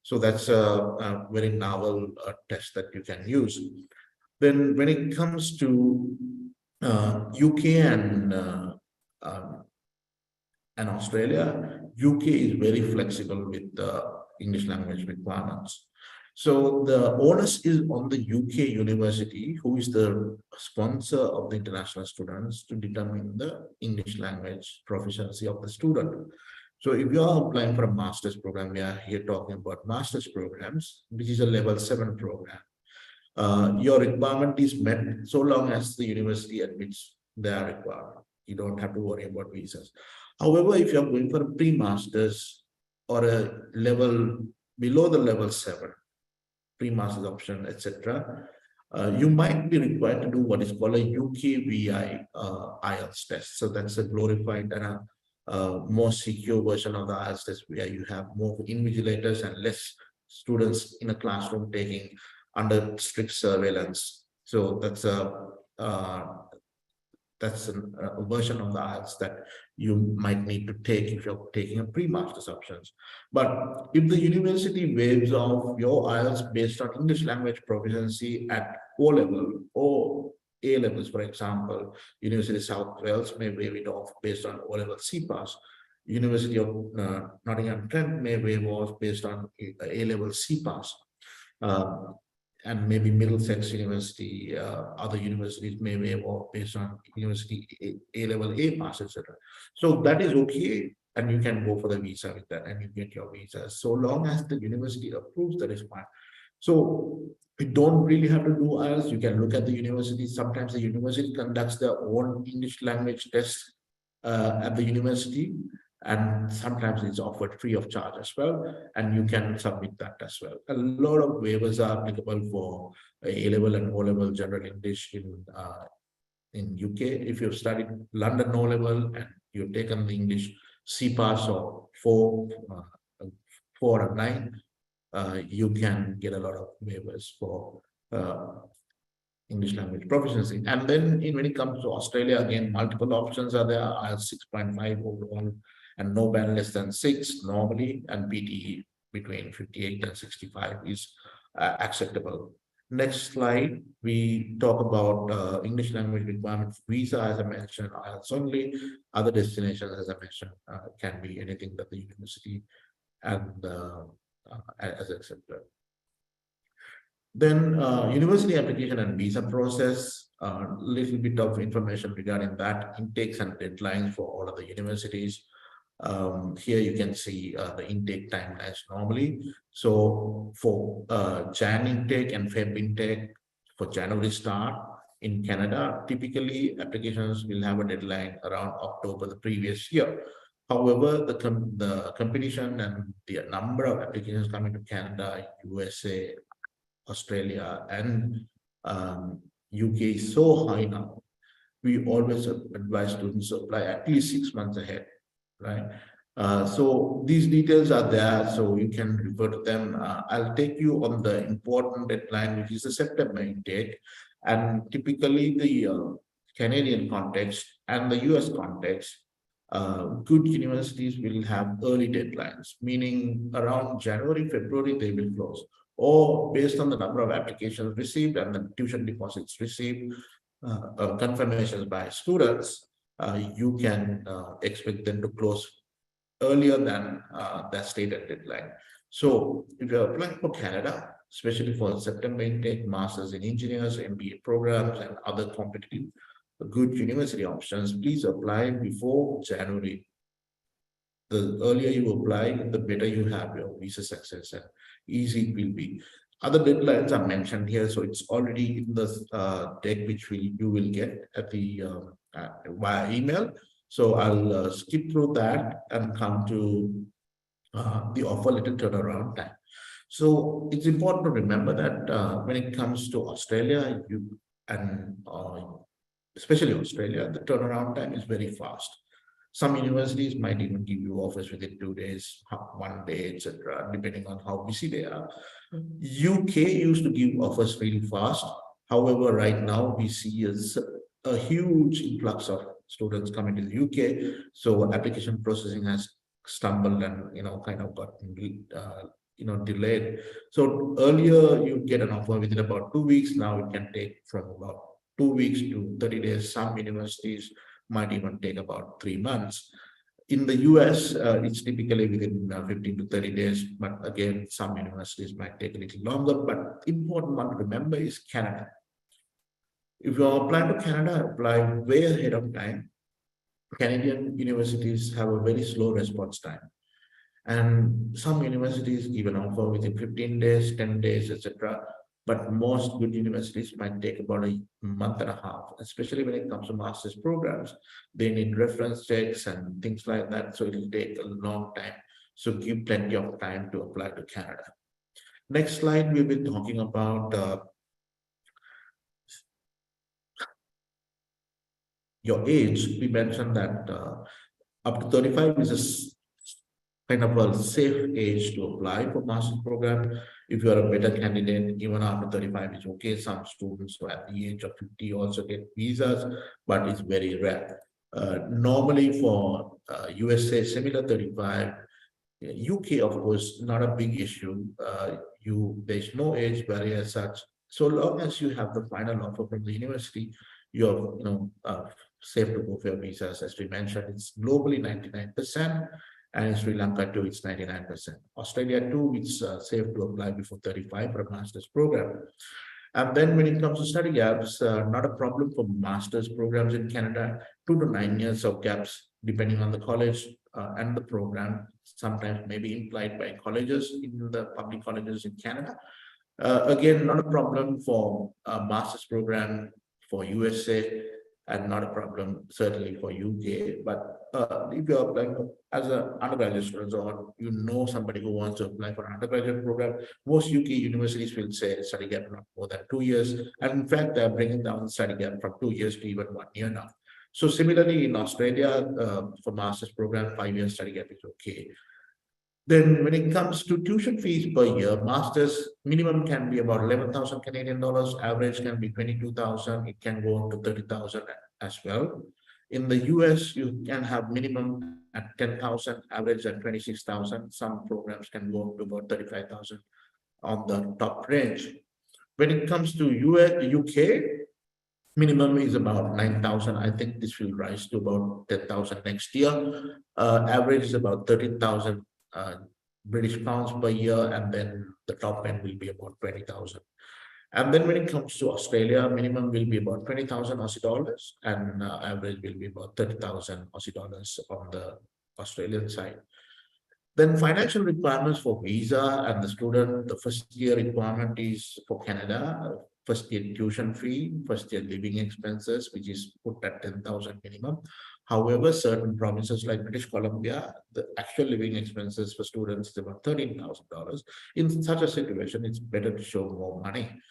So that's a very novel test that you can use. Then when it comes to UK and Australia, UK is very flexible with the English language requirements. So the onus is on the UK university, who is the sponsor of the international students, to determine the English language proficiency of the student. So if you are applying for a master's program, we are here talking about master's programs, which is a level 7 program. Your requirement is met so long as the university admits their requirement. You don't have to worry about visas. However, if you're going for a pre-master's or a level below the level 7, pre-master's option, etc., you might be required to do what is called a UKVI IELTS test. So that's a glorified and a more secure version of the IELTS test, where you have more invigilators and less students in a classroom taking under strict surveillance. So that's a version of the IELTS that you might need to take if you're taking a pre-master's options. But if the university waives off your IELTS based on English language proficiency at O-level or A-levels, for example, University of South Wales may waive it off based on O-level CPAS. University of Nottingham-Trent may waive off based on A-level CPAS. And maybe Middlesex University, other universities may waive off based on university A-level A pass, etc. So that is okay, and you can go for the visa with that, and you get your visa so long as the university approves that is fine. So you don't really have to do IELTS. You can look at the university. Sometimes the university conducts their own English language test at the university, and sometimes it's offered free of charge as well, and you can submit that as well. A lot of waivers are applicable for A-level and O-level general English in UK. If you've studied London O level and you've taken the English CPAS or 4 or 9, you can get a lot of waivers for English language proficiency. And then when it comes to Australia, again, multiple options are there. IELTS 6.5 overall and no band less than 6 normally, and PTE between 58 and 65 is acceptable. Next slide, we talk about English language requirement visa, as I mentioned, IELTS only. Other destinations, as I mentioned, can be anything that the university and as accepted. Then university application and visa process, a little bit of information regarding that, intakes and deadlines for all of the universities. Here you can see the intake timelines normally. So for Jan intake and Feb intake, for January start in Canada, typically applications will have a deadline around October the previous year. However, the competition and the number of applications coming to Canada, USA, Australia, and UK is so high now. We always advise students to apply at least 6 months ahead, right? So these details are there, so you can refer to them. I'll take you on the important deadline, which is the September intake. And typically the Canadian context and the US context, good universities will have early deadlines, meaning around January, February, they will close. Or based on the number of applications received and the tuition deposits received, confirmations by students, you can expect them to close earlier than the stated deadline. So if you're applying for Canada, especially for September intake, Masters in Engineers, MBA programs, and other competitive good university options, please apply before January. The earlier you apply, the better you have your visa success and easy it will be. Other deadlines are mentioned here, so it's already in the deck which you will get at the via email. So I'll skip through that and come to the offer letter turnaround time. So it's important to remember that when it comes to Australia, especially Australia, the turnaround time is very fast. Some universities might even give you offers within 2 days, 1 day, etc., depending on how busy they are. UK used to give offers really fast. However, right now we see a huge influx of students coming to the UK. So application processing has stumbled and kind of gotten delayed. So earlier you get an offer within about 2 weeks. Now it can take from about 2 weeks to 30 days. Some universities might even take about 3 months. In the US, it's typically within 15 to 30 days, but again, some universities might take a little longer. But important one to remember is Canada. If you apply to Canada, apply way ahead of time. Canadian universities have a very slow response time. And some universities give an offer within 15 days, 10 days, etc. But most good universities might take about a month and a half, especially when it comes to master's programs. They need reference checks and things like that. So it will take a long time. So give plenty of time to apply to Canada. Next slide, we'll be talking about your age. We mentioned that up to 35 is a kind of a safe age to apply for master's program. If you are a better candidate, even after 35 is okay. Some students who at the age of 50 also get visas, but it's very rare. Normally for USA, similar 35. UK, of course, not a big issue. There's no age barrier as such. So long as you have the final offer from the university, you're safe to go for your visas. As we mentioned, it's globally 99%. And in Sri Lanka too, it's 99%. Australia too, it's safe to apply before 35 for a master's program. And then when it comes to study gaps, not a problem for master's programs in Canada, 2 to 9 years of gaps, depending on the college and the program, sometimes maybe implied by colleges in the public colleges in Canada. Again, not a problem for a master's program for USA, and not a problem certainly for UK, but if you're applying as an undergraduate student or you know somebody who wants to apply for an undergraduate program, most UK universities will say study gap not more than 2 years. And in fact, they're bringing down the study gap from 2 years to even 1 year now. So similarly, in Australia, for master's program, 5 years study gap is okay. Then when it comes to tuition fees per year, master's minimum can be about 11,000 Canadian dollars, average can be 22,000, it can go up to 30,000 as well. In the US, you can have minimum at 10,000, average at 26,000. Some programs can go up to about 35,000 on the top range. When it comes to UK, minimum is about 9,000. I think this will rise to about 10,000 next year. Average is about 13,000 British pounds per year, and then the top end will be about 20,000. And then when it comes to Australia, minimum will be about 20,000 Aussie dollars, and average will be about 30,000 Aussie dollars on the Australian side. Then financial requirements for visa and the student, the first year requirement is for Canada, first year tuition fee, first year living expenses, which is put at 10,000 minimum. However, certain provinces like British Columbia, the actual living expenses for students is about $13,000. In such a situation, it's better to show more money.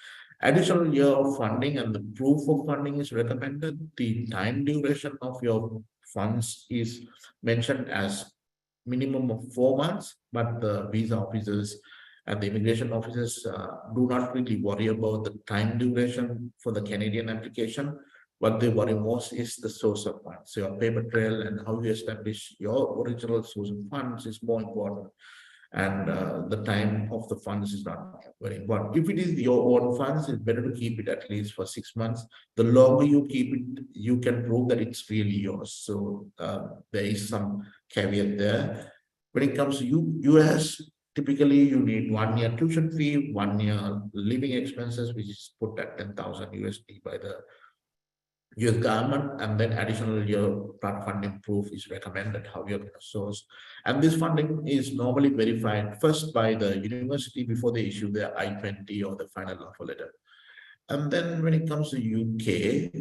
Additional year of funding and the proof of funding is recommended. The time duration of your funds is mentioned as minimum of 4 months, but the visa officers and the immigration officers do not really worry about the time duration for the Canadian application. What they worry most is the source of funds. So your paper trail and how you establish your original source of funds is more important. And the time of the funds is not very important. If it is your own funds, it's better to keep it at least for 6 months. The longer you keep it, you can prove that it's really yours. So there is some caveat there. When it comes to US, typically you need 1 year tuition fee, 1 year living expenses, which is put at 10,000 USD by the US government, and then additional year funding proof is recommended how you're going to source. And this funding is normally verified first by the university before they issue their I-20 or the final offer letter. And then when it comes to UK,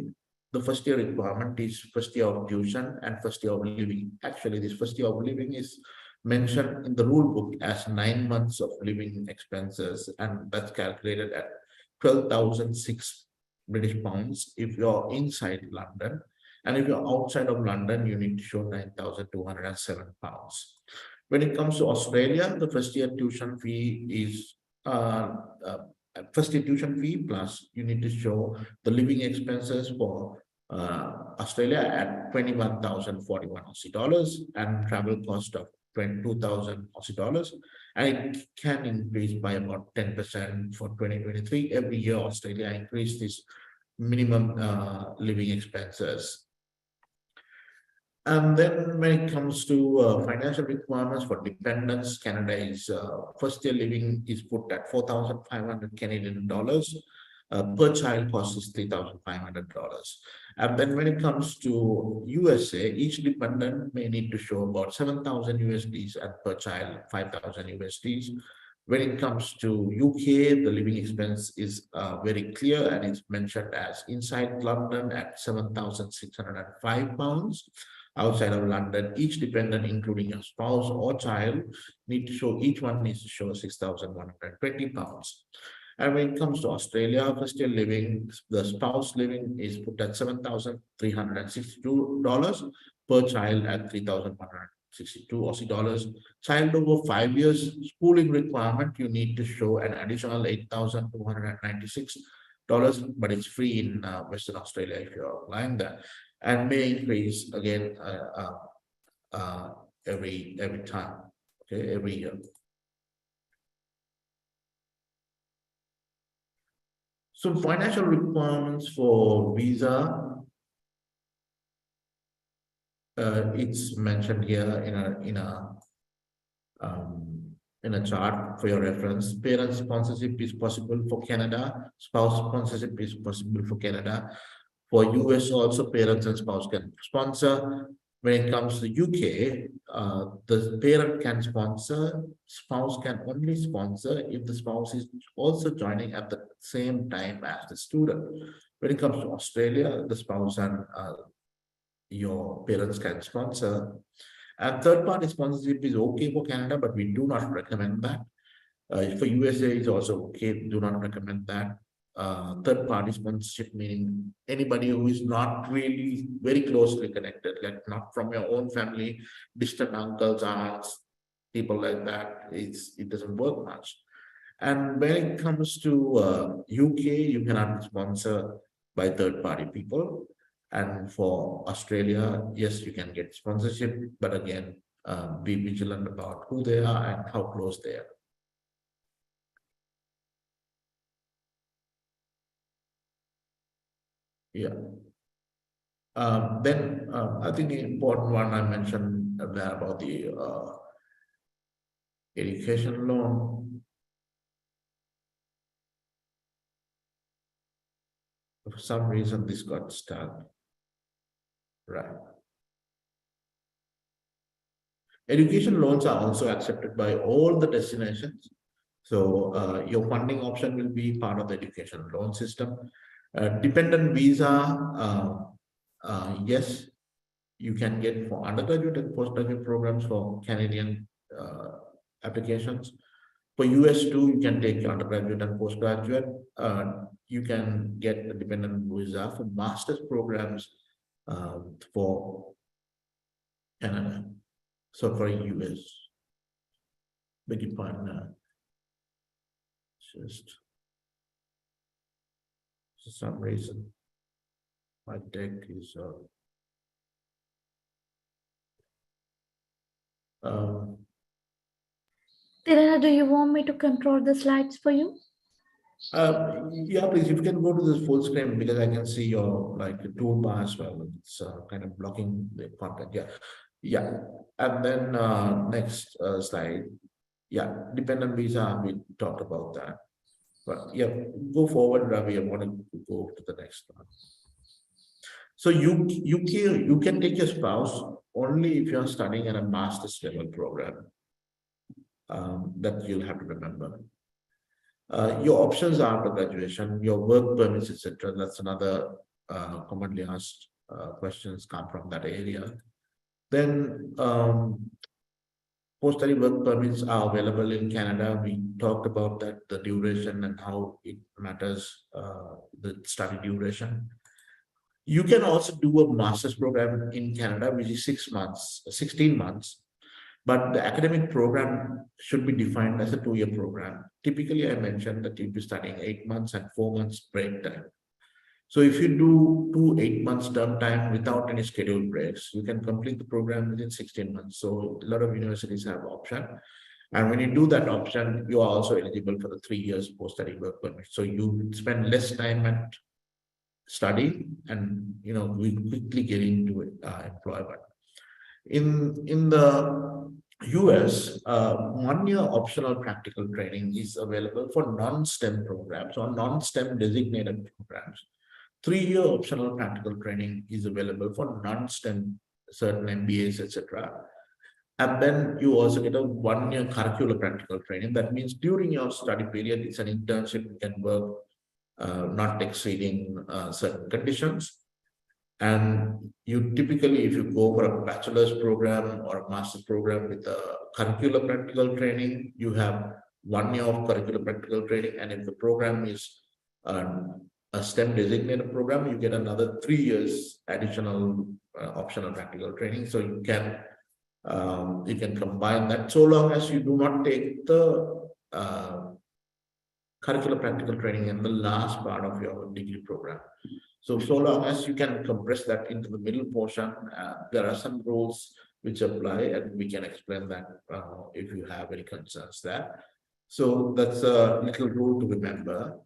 the first year requirement is first year of tuition and first year of living. Actually, this first year of living is mentioned in the rule book as 9 months of living expenses, and that's calculated at 12,006 British pounds if you're inside London, and if you're outside of London, you need to show 9,207 pounds. When it comes to Australia, the first year tuition fee is first year tuition fee plus you need to show the living expenses for Australia at 21,041 Aussie dollars and travel cost of 22,000 Aussie dollars, and it can increase by about 10% for 2023. Every year, Australia increased this minimum living expenses. And then when it comes to financial requirements for dependents, Canada is first year living is put at 4,500 Canadian dollars. Per child cost is $3,500. And then when it comes to USA, each dependent may need to show about 7,000 USDs and per child 5,000 USDs. When it comes to UK, the living expense is very clear and it's mentioned as inside London at 7,605 pounds. Outside of London, each dependent, including your spouse or child, each one needs to show 6,120 pounds. And when it comes to Australia, first year living, the spouse living is put at $7,362 per child at 3,162 Aussie dollars. Child over 5 years schooling requirement, you need to show an additional $8,296, but it's free in Western Australia if you're applying that, and may increase again every time, okay, every year. So financial requirements for visa, it's mentioned here in a chart for your reference. Parent sponsorship is possible for Canada. Spouse sponsorship is possible for Canada. For US also, parents and spouse can sponsor. When it comes to UK, the parent can sponsor, spouse can only sponsor if the spouse is also joining at the same time as the student. When it comes to Australia, the spouse and your parents can sponsor. And third-party sponsorship is okay for Canada, but we do not recommend that. For USA, it's also okay. Do not recommend that. Third-party sponsorship, meaning anybody who is not really very closely connected, like not from your own family, distant uncles, aunts, people like that. It doesn't work much. And when it comes to UK, you cannot be sponsored by third-party people. And for Australia, yes, you can get sponsorship, but again, be vigilant about who they are and how close they are. Yeah. Then I think the important one I mentioned there about the education loan. For some reason, this got stuck. Right. Education loans are also accepted by all the destinations. So your funding option will be part of the education loan system. Dependent visa, yes, you can get for undergraduate and postgraduate programs for Canadian applications. For US too, you can take undergraduate and postgraduate. You can get a dependent visa for master's programs for Canada. So for US, beg your pardon, just for some reason my deck is Tirana, do you want me to control the slides for you? yeah, please, if you can go to this full screen, because I can see your like toolbar as well. It's kind of blocking the content. Yeah. And then next slide. Yeah, dependent visa, we talked about that. But yeah, go forward, Ravi. I want to go to the next one. So you can take your spouse only if you're studying at a master's level program. That you'll have to remember. Your options are after graduation, your work permits, etc. That's another commonly asked questions come from that area. Then post-study work permits are available in Canada. We talked about that, the duration and how it matters, the study duration. You can also do a master's program in Canada, which is 16 months. But the academic program should be defined as a 2-year program. Typically, I mentioned that you'll be studying 8 months and 4 months break time. So if you do 2 8 months term time without any scheduled breaks, you can complete the program within 16 months. So a lot of universities have option. And when you do that option, you are also eligible for the 3 years post-study work permit. So you spend less time at study and, we quickly get into employment. In the US, 1-year optional practical training is available for non-STEM programs or non-STEM designated programs. 3-year optional practical training is available for non-STEM, certain MBAs, etc. And then you also get a 1-year curricular practical training. That means during your study period, it's an internship, you can work not exceeding certain conditions. And you typically, if you go for a bachelor's program or a master's program with a curricular practical training, you have 1 year of curricular practical training. And if the program is a STEM designated program, you get another 3 years additional optional practical training. So you can combine that, so long as you do not take the curricular practical training in the last part of your degree program. So long as you can compress that into the middle portion, there are some rules which apply, and we can explain that if you have any concerns there. So that's a little rule to remember.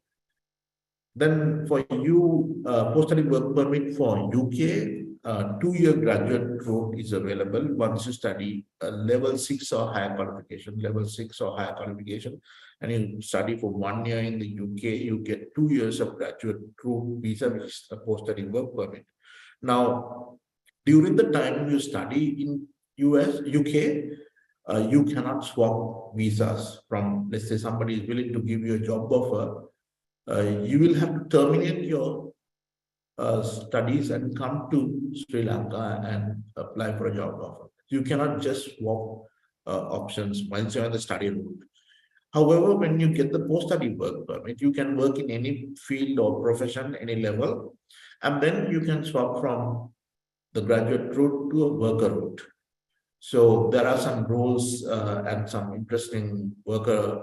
Then for you, post-study work permit for UK, 2-year graduate route is available once you study level 6 or higher qualification, and you study for 1 year in the UK, you get 2 years of graduate route visa, which is a post-study work permit. Now, during the time you study in UK, you cannot swap visas from, let's say somebody is willing to give you a job offer, you will have to terminate your studies and come to Sri Lanka and apply for a job offer. You cannot just swap options once you're on the study route. However, when you get the post-study work permit, you can work in any field or profession, any level, and then you can swap from the graduate route to a worker route. So there are some rules and some interesting worker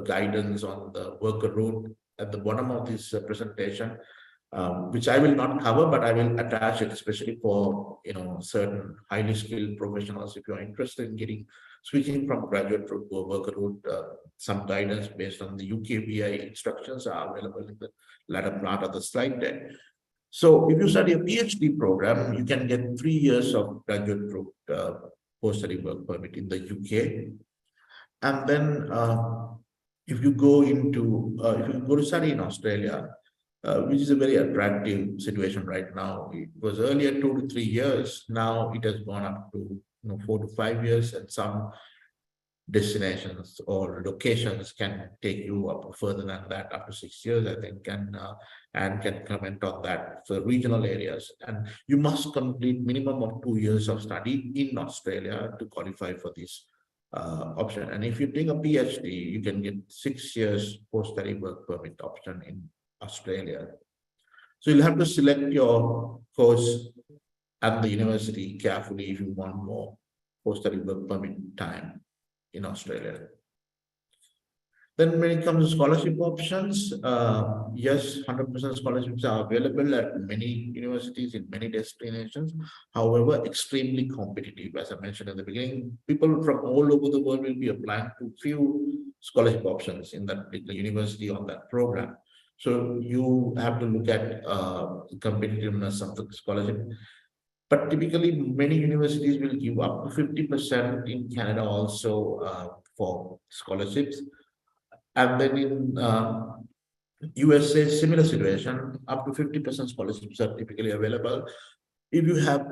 guidance on the worker route at the bottom of this presentation, which I will not cover, but I will attach it, especially for certain highly skilled professionals. If you are interested in switching from graduate route to a worker route, some guidance based on the UKVI instructions are available in the latter part of the slide deck. So if you study a PhD program, you can get 3 years of graduate route post-study work permit in the UK. And then if you go to study in Australia, which is a very attractive situation right now. It was earlier 2 to 3 years. Now it has gone up to 4 to 5 years, and some destinations or locations can take you up further than that, up to 6 years, I think, and can comment on that for regional areas. And you must complete minimum of 2 years of study in Australia to qualify for this option. And if you take a PhD, you can get 6 years post-study work permit option in Australia. So you'll have to select your course at the university carefully if you want more post-study work permit time in Australia. Then when it comes to scholarship options, yes, 100% scholarships are available at many universities in many destinations. However, extremely competitive. As I mentioned in the beginning, people from all over the world will be applying to few scholarship options in that particular university on that program. So you have to look at competitiveness of the scholarship. But typically, many universities will give up to 50% in Canada also for scholarships. And then in USA, similar situation, up to 50% scholarships are typically available. If you have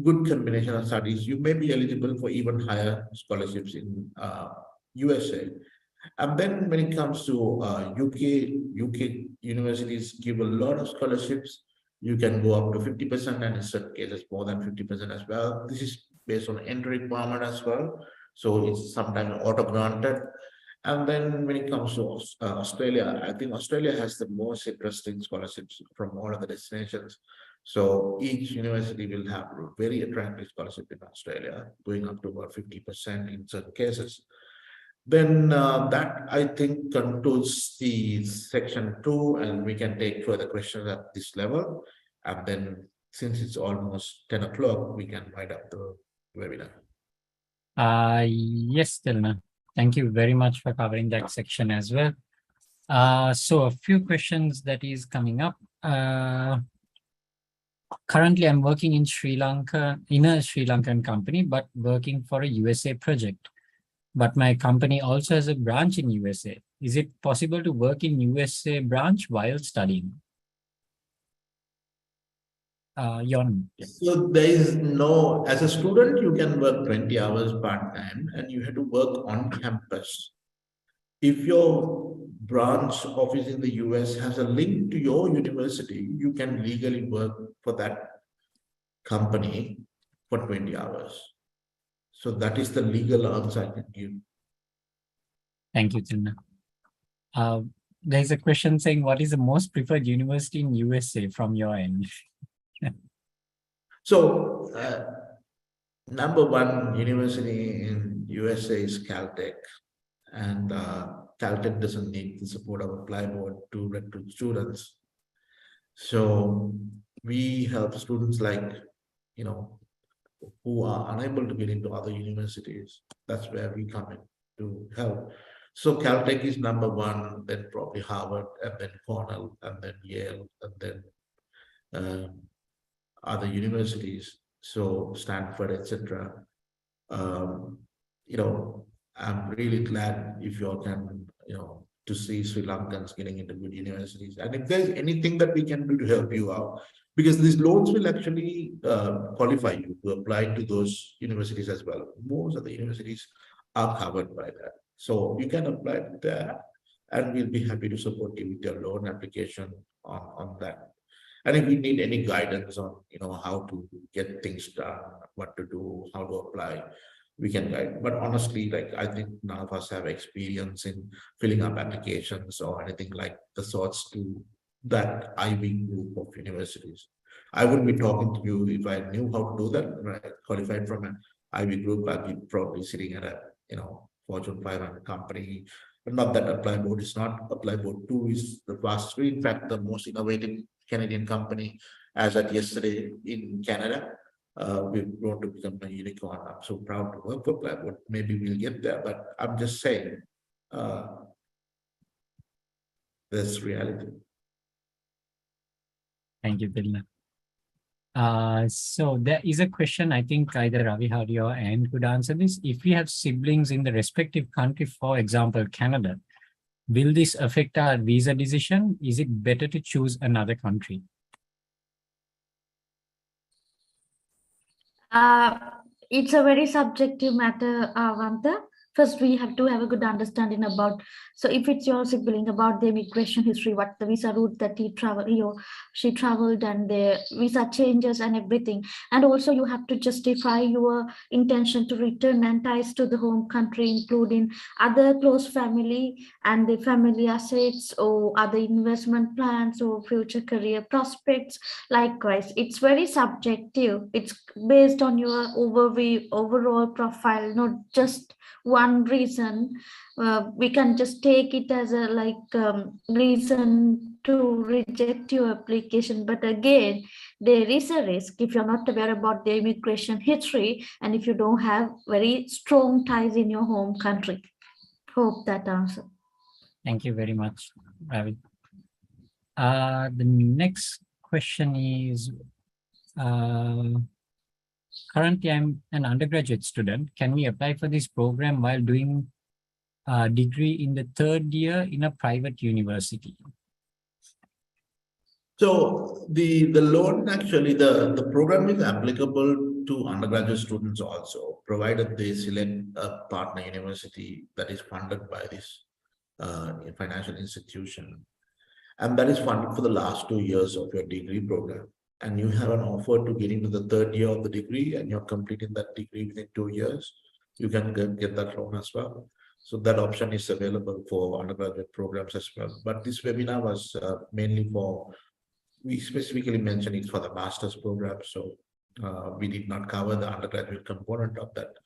good combination of studies, you may be eligible for even higher scholarships in USA. And then when it comes to UK universities give a lot of scholarships. You can go up to 50%, and in certain cases more than 50% as well. This is based on entry requirement as well. So it's sometimes auto-granted. And then when it comes to Australia, I think Australia has the most interesting scholarships from all of the destinations. So each university will have a very attractive scholarship in Australia, going up to about 50% in certain cases. Then that, I think, concludes the section 2, and we can take further questions at this level. And then, since it's almost 10 o'clock, we can wind up the webinar. Yes, Tilna. Thank you very much for covering that section as well. So a few questions that is coming up. Currently, I'm working in Sri Lanka, in a Sri Lankan company, but working for a USA project. But my company also has a branch in USA. Is it possible to work in USA branch while studying? Yon. So there is no, as a student, you can work 20 hours part-time and you have to work on campus. If your branch office in the US has a link to your university, you can legally work for that company for 20 hours. So that is the legal answer I can give. Thank you, Tilna. There's a question saying, what is the most preferred university in USA from your end? So, number one university in USA is Caltech, and Caltech doesn't need the support of Apply Board to recruit students. So we help students like, who are unable to get into other universities. That's where we come in to help. So Caltech is number one, then probably Harvard, and then Cornell, and then Yale, and then other universities, so Stanford, etc. I'm really glad if you all can, to see Sri Lankans getting into good universities. And if there's anything that we can do to help you out, because these loans will actually qualify you to apply to those universities as well. Most of the universities are covered by that. So you can apply there, and we'll be happy to support you with your loan application on that. And if you need any guidance on, how to get things done, what to do, how to apply, we can guide. But honestly, like, I think none of us have experience in filling up applications or anything like the sorts to that Ivy group of universities. I wouldn't be talking to you if I knew how to do that. Right? Qualified from an Ivy group, I'd be probably sitting at a, Fortune 500 company. But not that Apply Board is not. Apply Board 2 is the fastest, in fact, the most innovative Canadian company as at yesterday in Canada. We've grown to become a unicorn. I'm so proud to work for Apply Board. Maybe we'll get there, but I'm just saying, this reality. Thank you, Tilna. So there is a question, I think either Ravi Hari or Anne could answer this. If we have siblings in the respective country, for example, Canada, will this affect our visa decision? Is it better to choose another country? It's a very subjective matter, Vanta. First, we have to have a good understanding about, so if it's your sibling, about the immigration history, what the visa route that he she traveled, and the visa changes and everything. And also you have to justify your intention to return and ties to the home country, including other close family and the family assets or other investment plans or future career prospects. Likewise, it's very subjective. It's based on your overall profile, not just one reason. We can just take it as a reason to reject your application. But again, there is a risk if you're not aware about the immigration history and if you don't have very strong ties in your home country. Hope that answers. Thank you very much, Ravi. The next question is, currently, I'm an undergraduate student. Can we apply for this program while doing a degree in the third year in a private university? So the loan, actually, the program is applicable to undergraduate students also, provided they select a partner university that is funded by this financial institution. And that is funded for the last 2 years of your degree program. And you have an offer to get into the third year of the degree and you're completing that degree within 2 years, you can get that loan as well. So that option is available for undergraduate programs as well. But this webinar was mainly for, we specifically mentioned it for the master's program. So we did not cover the undergraduate component of that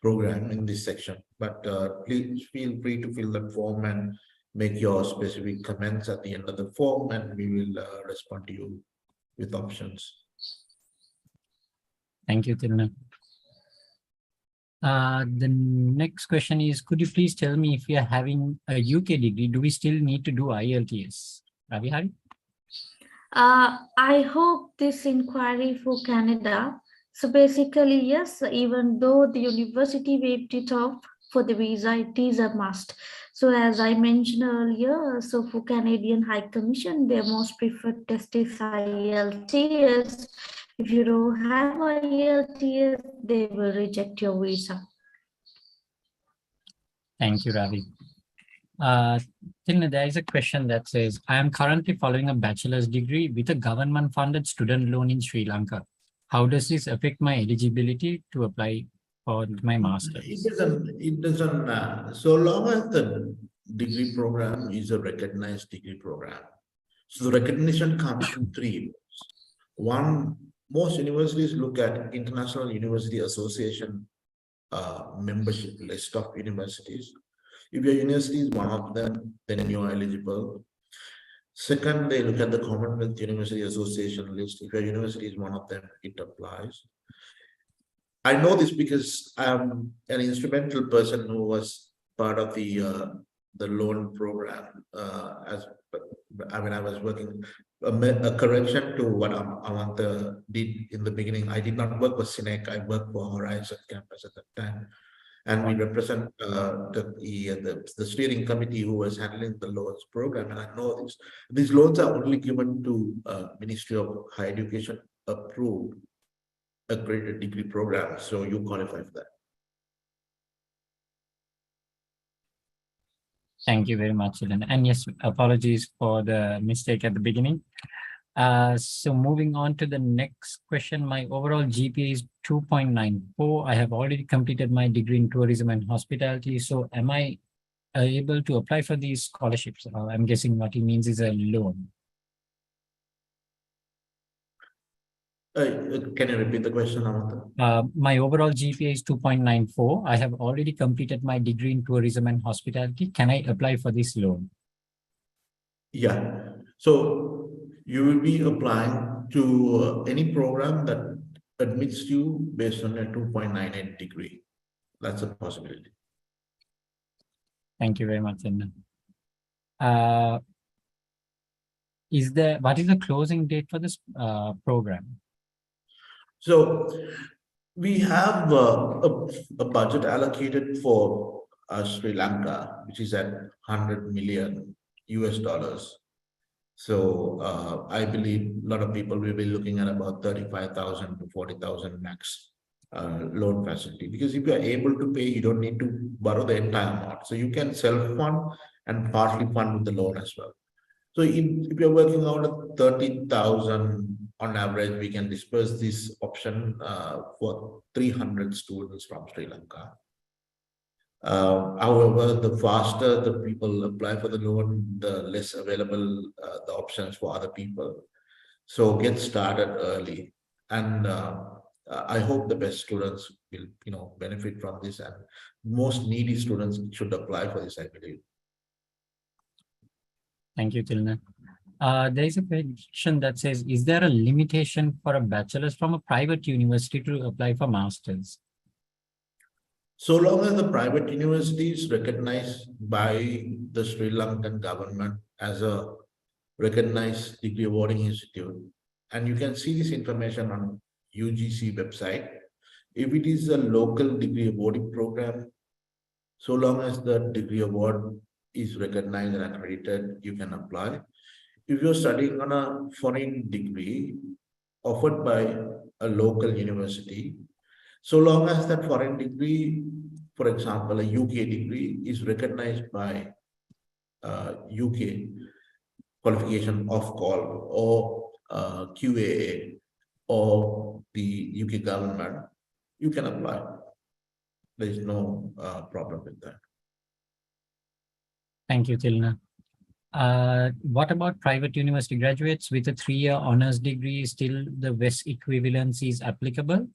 program in this section. But please feel free to fill that form and make your specific comments at the end of the form, and we will respond to you with options. Thank you, Tilna. The next question is, could you please tell me if we are having a UK degree, do we still need to do IELTS? Ravi Hari? I hope this inquiry for Canada. So basically, yes, even though the university waived it off for the visa, it is a must. So as I mentioned earlier, so for Canadian High Commission, their most preferred test is IELTS. If you don't have IELTS, they will reject your visa. Thank you, Ravi. Tilna, there is a question that says, I am currently following a bachelor's degree with a government-funded student loan in Sri Lanka. How does this affect my eligibility to apply for my master's? It doesn't, so long as the degree program is a recognized degree program. So the recognition comes in 3 years. One, most universities look at International University Association membership list of universities. If your university is one of them, then you are eligible. Second, they look at the Commonwealth University Association list. If your university is one of them, it applies. I know this because I'm an instrumental person who was part of the loan program. I was working a correction to what Amanta did in the beginning. I did not work for SINEC. I worked for Horizon Campus at that time, and we represent the steering committee who was handling the loans program. And I know this. These loans are only given to Ministry of Higher Education approved accredited degree program, so you qualify for that. Thank you very much, Tilna. And yes, apologies for the mistake at the beginning. So moving on to the next question, my overall GPA is 2.94. I have already completed my degree in tourism and hospitality. So am I able to apply for these scholarships? I'm guessing what he means is a loan. Can you repeat the question, Amanda? My overall GPA is 2.94. I have already completed my degree in tourism and hospitality. Can I apply for this loan? Yeah. So you will be applying to any program that admits you based on a 2.98 degree. That's a possibility. Thank you very much, Anna. What is the closing date for this program? So we have a budget allocated for Sri Lanka, which is at 100 million US dollars. So I believe a lot of people will be looking at about 35,000 to 40,000 max loan facility, because if you are able to pay, you don't need to borrow the entire amount. So you can self-fund and partly fund with the loan as well. So if you're working out at 30,000 on average, we can disperse this option for 300 students from Sri Lanka. However, the faster the people apply for the loan, the less available the options for other people. So get started early, and I hope the best students will benefit from this, and most needy students should apply for this, I believe. Thank you, Tilna. There is a question that says, is there a limitation for a bachelor's from a private university to apply for master's? So long as the private university is recognized by the Sri Lankan government as a recognized degree awarding institute, and you can see this information on UGC website. If it is a local degree awarding program, so long as the degree award is recognized and accredited, you can apply. If you're studying on a foreign degree offered by a local university, so long as that foreign degree, for example, a UK degree, is recognized by UK qualification of call or QAA or the UK government, you can apply. There is no problem with that. Thank you, Tilna. What about private university graduates with a 3-year honors degree? Still, the WES equivalency is applicable?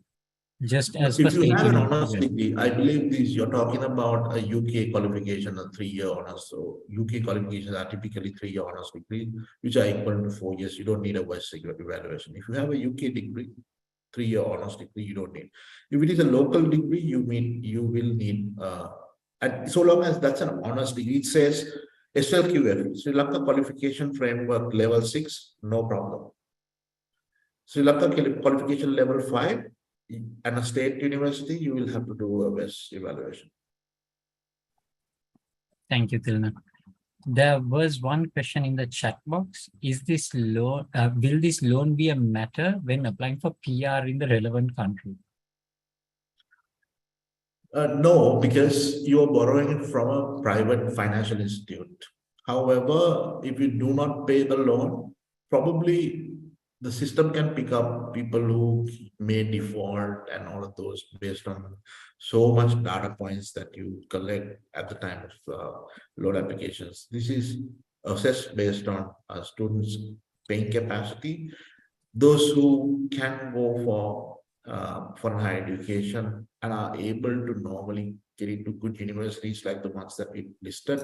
Just as if you have an honors degree, I believe you're talking about a UK qualification, a 3-year honors. So UK qualifications are typically 3-year honors degree, which are equal to 4 years. You don't need a WES evaluation. If you have a UK degree, 3-year honors degree, you don't need. If it is a local degree, you will need. And so long as that's an honors degree, it says SLQF, Sri Lanka Qualification Framework Level 6, no problem. Sri Lanka Qualification Level 5, and a state university, you will have to do a WES evaluation. Thank you, Tilna. There was one question in the chat box. Is this loan, will this loan be a matter when applying for PR in the relevant country? No, because you are borrowing from a private financial institute. However, if you do not pay the loan, probably the system can pick up people who may default and all of those based on so much data points that you collect at the time of loan applications. This is assessed based on students' paying capacity. Those who can go for higher education and are able to normally get into good universities like the ones that we listed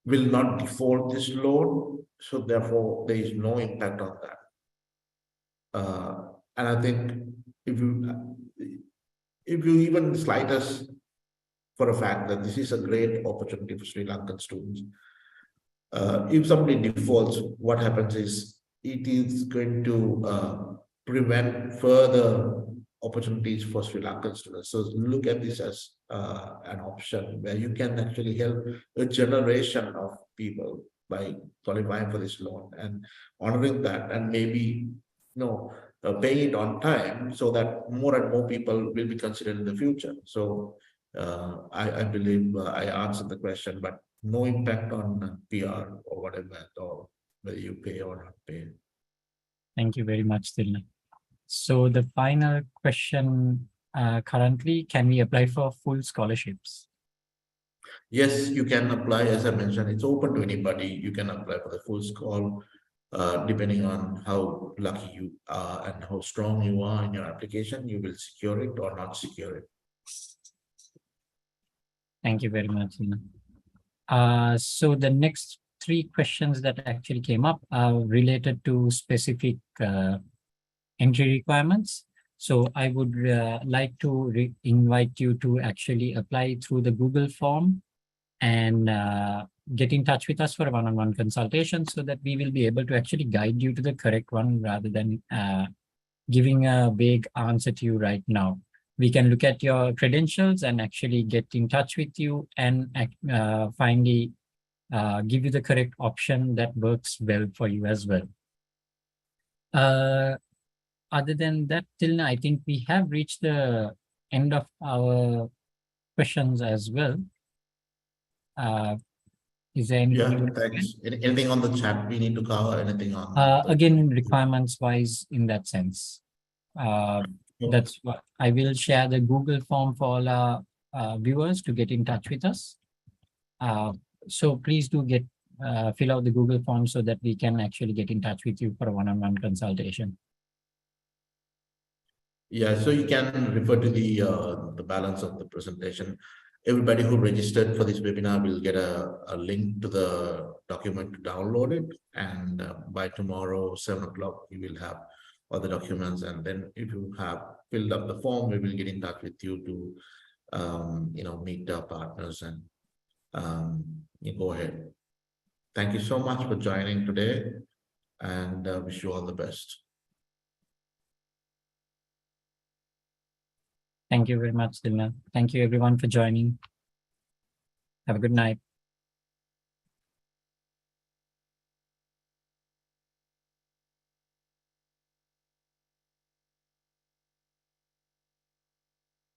will not default this loan. So therefore, there is no impact on that. And I think if you even slight us for a fact that this is a great opportunity for Sri Lankan students, if somebody defaults, what happens is it is going to prevent further opportunities for Sri Lankan students. So look at this as an option where you can actually help a generation of people by qualifying for this loan and honoring that, and maybe paying it on time so that more and more people will be considered in the future. So I believe I answered the question, but no impact on PR or whatever, or whether you pay or not pay. Thank you very much, Tilna. So the final question currently, can we apply for full scholarships? Yes, you can apply. As I mentioned, it's open to anybody. You can apply for the full school, depending on how lucky you are and how strong you are in your application. You will secure it or not secure it. Thank you very much, Tilna. So the next 3 questions that actually came up are related to specific entry requirements. So I would like to invite you to actually apply through the Google form and get in touch with us for a one-on-one consultation so that we will be able to actually guide you to the correct one rather than giving a vague answer to you right now. We can look at your credentials and actually get in touch with you and finally give you the correct option that works well for you as well. Other than that, Tilna, I think we have reached the end of our questions as well. Is there anything? Yeah, thanks. Anything on the chat we need to cover? Anything on? Again, requirements wise in that sense. That's what I will share the Google form for all our viewers to get in touch with us. So please do fill out the Google form so that we can actually get in touch with you for a one-on-one consultation. Yeah, so you can refer to the balance of the presentation. Everybody who registered for this webinar will get a link to the document to download it. And by tomorrow, 7 o'clock, you will have all the documents. And then if you have filled up the form, we will get in touch with you to, meet our partners and go ahead. Thank you so much for joining today and wish you all the best. Thank you very much, Tilna. Thank you everyone for joining. Have a good night.